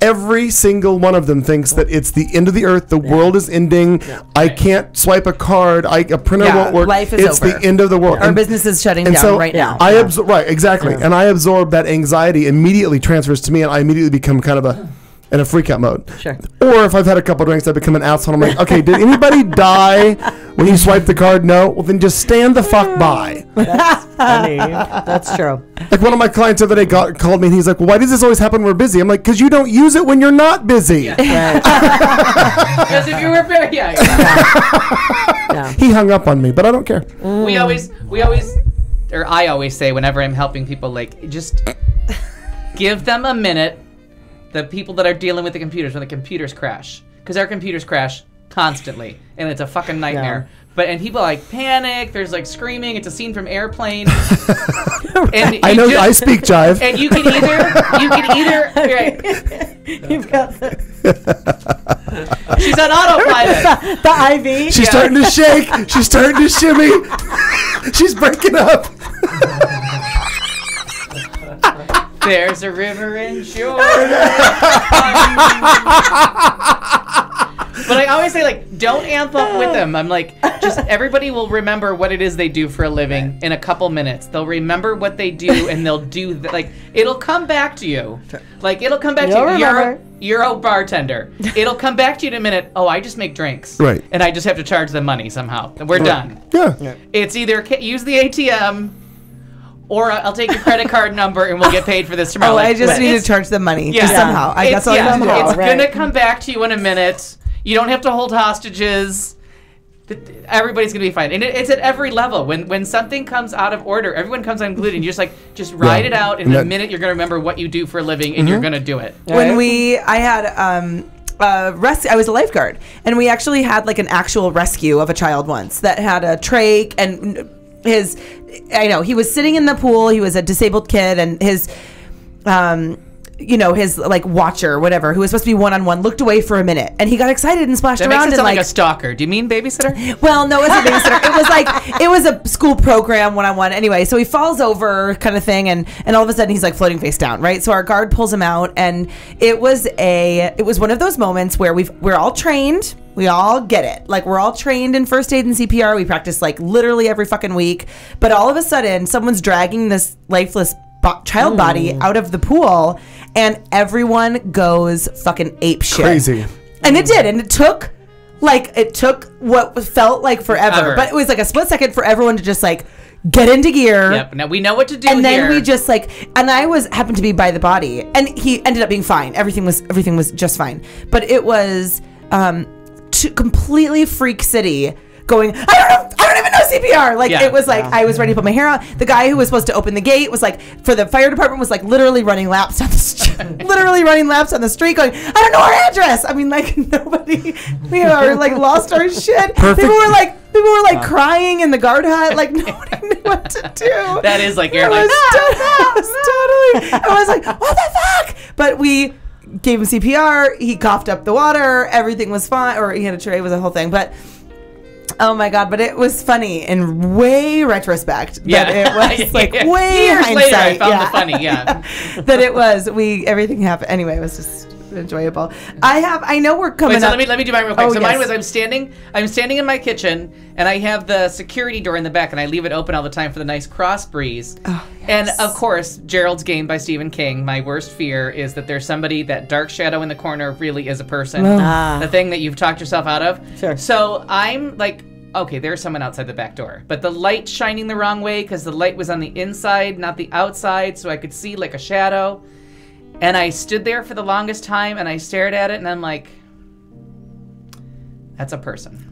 every single one of them thinks that it's the end of the earth. The world is ending. I can't swipe a card. A printer won't work. Life is it's over. the end of the world. Our business is shutting down right now. Right, exactly. And I absorb that anxiety immediately transfers to me, and I immediately become kind of in a freak out mode. Sure. Or if I've had a couple drinks, I become an asshole. I'm like, okay, did anybody die When you swipe the card, no. Well, then just stand the fuck by. That's funny. That's true. Like one of my clients the other day called me and he's like, well, why does this always happen when we're busy? I'm like, because you don't use it when you're not busy. Because if you were very, yeah. He hung up on me, but I don't care. We always, or I always say whenever I'm helping people, like, just give them a minute. The people that are dealing with the computers when the computers crash, because our computers crash constantly, and it's a fucking nightmare. And people like panic. There's like screaming. It's a scene from Airplane. And I know. I speak jive. And you can either. Right. You've got She's on autopilot. the IV. She's starting to shake. She's starting to shimmy. She's breaking up. There's a river in shore. But I always say, like, don't amp up with them. I'm like, just everybody will remember what it is they do for a living in a couple minutes. They'll remember what they do, and they'll do like it'll come back to you. Like it'll come back to you. You're a bartender. It'll come back to you in a minute. Oh, I just make drinks. Right. And I just have to charge them money somehow. And we're done. Yeah. It's either use the ATM. Or I'll take your credit card number and we'll get paid for this tomorrow. I just need to charge them money. Yeah. Somehow. That's all I have to do. It's going to come back to you in a minute. You don't have to hold hostages. Everybody's going to be fine. And it's at every level. When something comes out of order, everyone comes unglued and you just ride it out. And in a minute, you're going to remember what you do for a living and you're going to do it. When I had I was a lifeguard, and we actually had like an actual rescue of a child once that had a trach, and he was sitting in the pool. He was a disabled kid, and his his like watcher, whatever, who was supposed to be one-on-one, looked away for a minute, and he got excited and splashed that around. Makes it and sound like a stalker. Do you mean babysitter? Well, no, it wasn't a babysitter. It was a school program one-on-one. Anyway, so he falls over, kind of thing, and all of a sudden he's like floating face down, right? So our guard pulls him out, and it was one of those moments where we're all trained. We all get it. Like, we're all trained in first aid and CPR. We practice like literally every fucking week. But all of a sudden, someone's dragging this lifeless child body out of the pool, and everyone goes fucking ape shit. Crazy. And it did. And it took what felt like forever. But it was like a split second for everyone to just like get into gear. Yep. Now we know what to do. And then we just like, and I happened to be by the body, and he ended up being fine. Everything was just fine. But it was completely freak city. Going, I don't even know CPR. Like, it was like, I was ready to put my hair on. The guy who was supposed to open the gate was like, for the fire department, was like literally running laps on the street, going, I don't know our address. I mean, like, we are like lost our shit. Perfect. People were like crying in the guard hut. Like, nobody knew what to do. That is like, you're like, totally. I was like, what the fuck? But we gave him CPR. He coughed up the water. Everything was fine. Or he had a tray. It was a whole thing. But oh my God, but it was funny in way retrospect. Yeah. That it was like way years hindsight. later I found the funny, that it was, everything happened. Anyway, it was just enjoyable. I know we're coming up. So let me do mine real quick. Oh, so yes. mine was I'm standing in my kitchen, and I have the security door in the back, and I leave it open all the time for the nice cross breeze. Oh, yes. And of course, Gerald's Game by Stephen King. My worst fear is that there's somebody, that dark shadow in the corner really is a person. The thing that you've talked yourself out of. Sure. So I'm like, okay, there's someone outside the back door, but the light's shining the wrong way because the light was on the inside, not the outside, so I could see like a shadow. And I stood there for the longest time, and I stared at it, and I'm like, that's a person.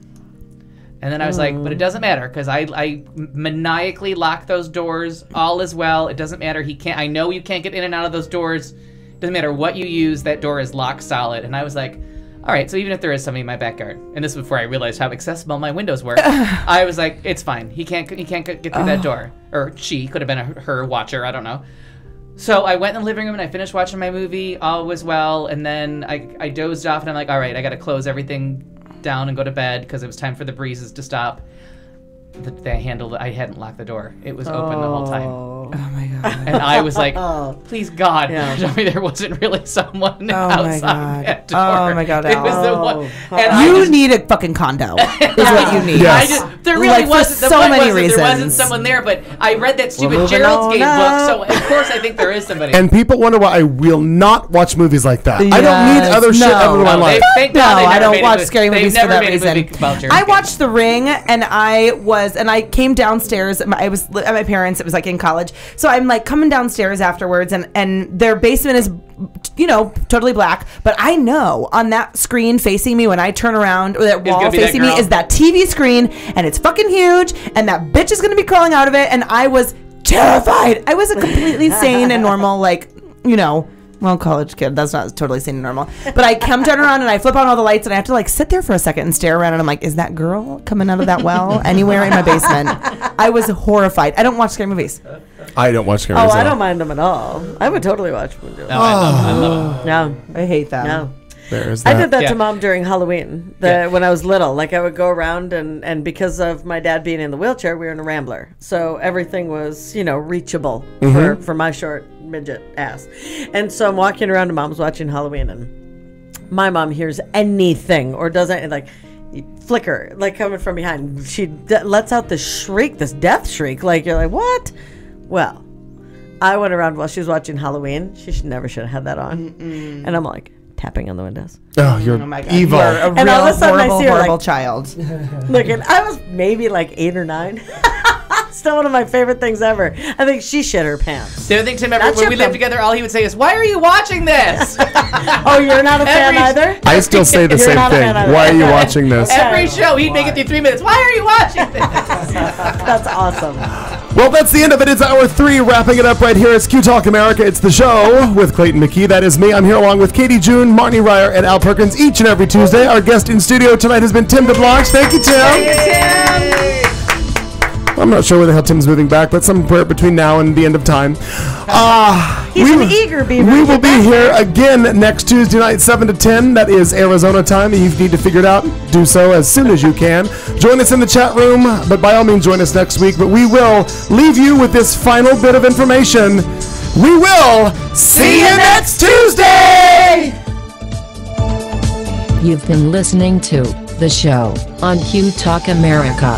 And then I was like, but it doesn't matter, because I maniacally lock those doors. All is well. It doesn't matter. I know you can't get in and out of those doors. Doesn't matter what you use. That door is locked solid. And I was like, all right, so even if there is somebody in my backyard, and this was before I realized how accessible my windows were, I was like, it's fine. He can't get through that door. Or she, could have been her watcher, I don't know. So I went in the living room and I finished watching my movie. All was well, and then I dozed off, and I'm like, all right, I got to close everything down and go to bed because it was time for the breezes to stop. I hadn't locked the door. It was open the whole time. Oh my god! And I was like, please God, tell me there wasn't really someone outside that door. Oh my god! It was the one. And You need a fucking condo. Is what you need. Yes. There really wasn't. The so point many was that reasons. there wasn't someone there, but I read that stupid moving Gerald's on Game up. book, so of course I think there is somebody. And people wonder why I will not watch movies like that. I don't need other shit ever in my life. No, I don't watch scary movies for that reason. I watched watched The Ring, and I came downstairs. I was at my parents'. It was like in college, so I'm like coming downstairs afterwards, and their basement is, totally black. But I know on that screen facing me when I turn around, or that wall facing me, is that TV screen, and it's fucking huge, and that bitch is gonna be crawling out of it, and I was terrified. I was a completely sane and normal, college kid. That's not totally sane and normal. But I come turn around and I flip on all the lights and I have to sit there for a second and stare around and I'm like, is that girl coming out of that well anywhere in my basement? I was horrified. I don't watch scary movies. I don't watch scary movies. I don't mind them at all. I would totally watch them. I love them. Yeah. I hate them. Yeah. There's that. I did that to Mom during Halloween when I was little. I would go around and because of my dad being in the wheelchair, we were in a Rambler. So everything was, reachable for my short midget ass. And so I'm walking around and Mom's watching Halloween and my mom hears anything or doesn't flicker, coming from behind. She lets out this shriek, this death shriek. You're like, what? Well, I went around while she was watching Halloween. She should have had that on. And I'm tapping on the windows. Oh, you're evil. You're a real all of a sudden horrible, I see her horrible child. Look, and I was maybe 8 or 9. Still one of my favorite things ever. I think she shit her pants. The other thing, Tim, when we lived together, all he would say is, "Why are you watching this?" Oh, you're not a fan either? I still say the same thing. Why are you watching this? Every show, he'd make it through 3 minutes. Why are you watching this? That's awesome. Well, that's the end of it. It's hour 3, wrapping it up right here. It's Q Talk America. It's the show with Clayton McKee. That is me. I'm here along with Katie June, Marnie Ryer, and Al Perkins each and every Tuesday. Our guest in studio tonight has been Tim DeBlanche. Thank you, Tim. Thank you, Tim. I'm not sure where the hell Tim's moving back, but somewhere between now and the end of time. He's an eager beaver. We will be here again next Tuesday night, 7 to 10. That is Arizona time. If you need to figure it out, do so as soon as you can. Join us in the chat room, but by all means, join us next week. But we will leave you with this final bit of information. We will see you next Tuesday! You've been listening to The Show on Q Talk America.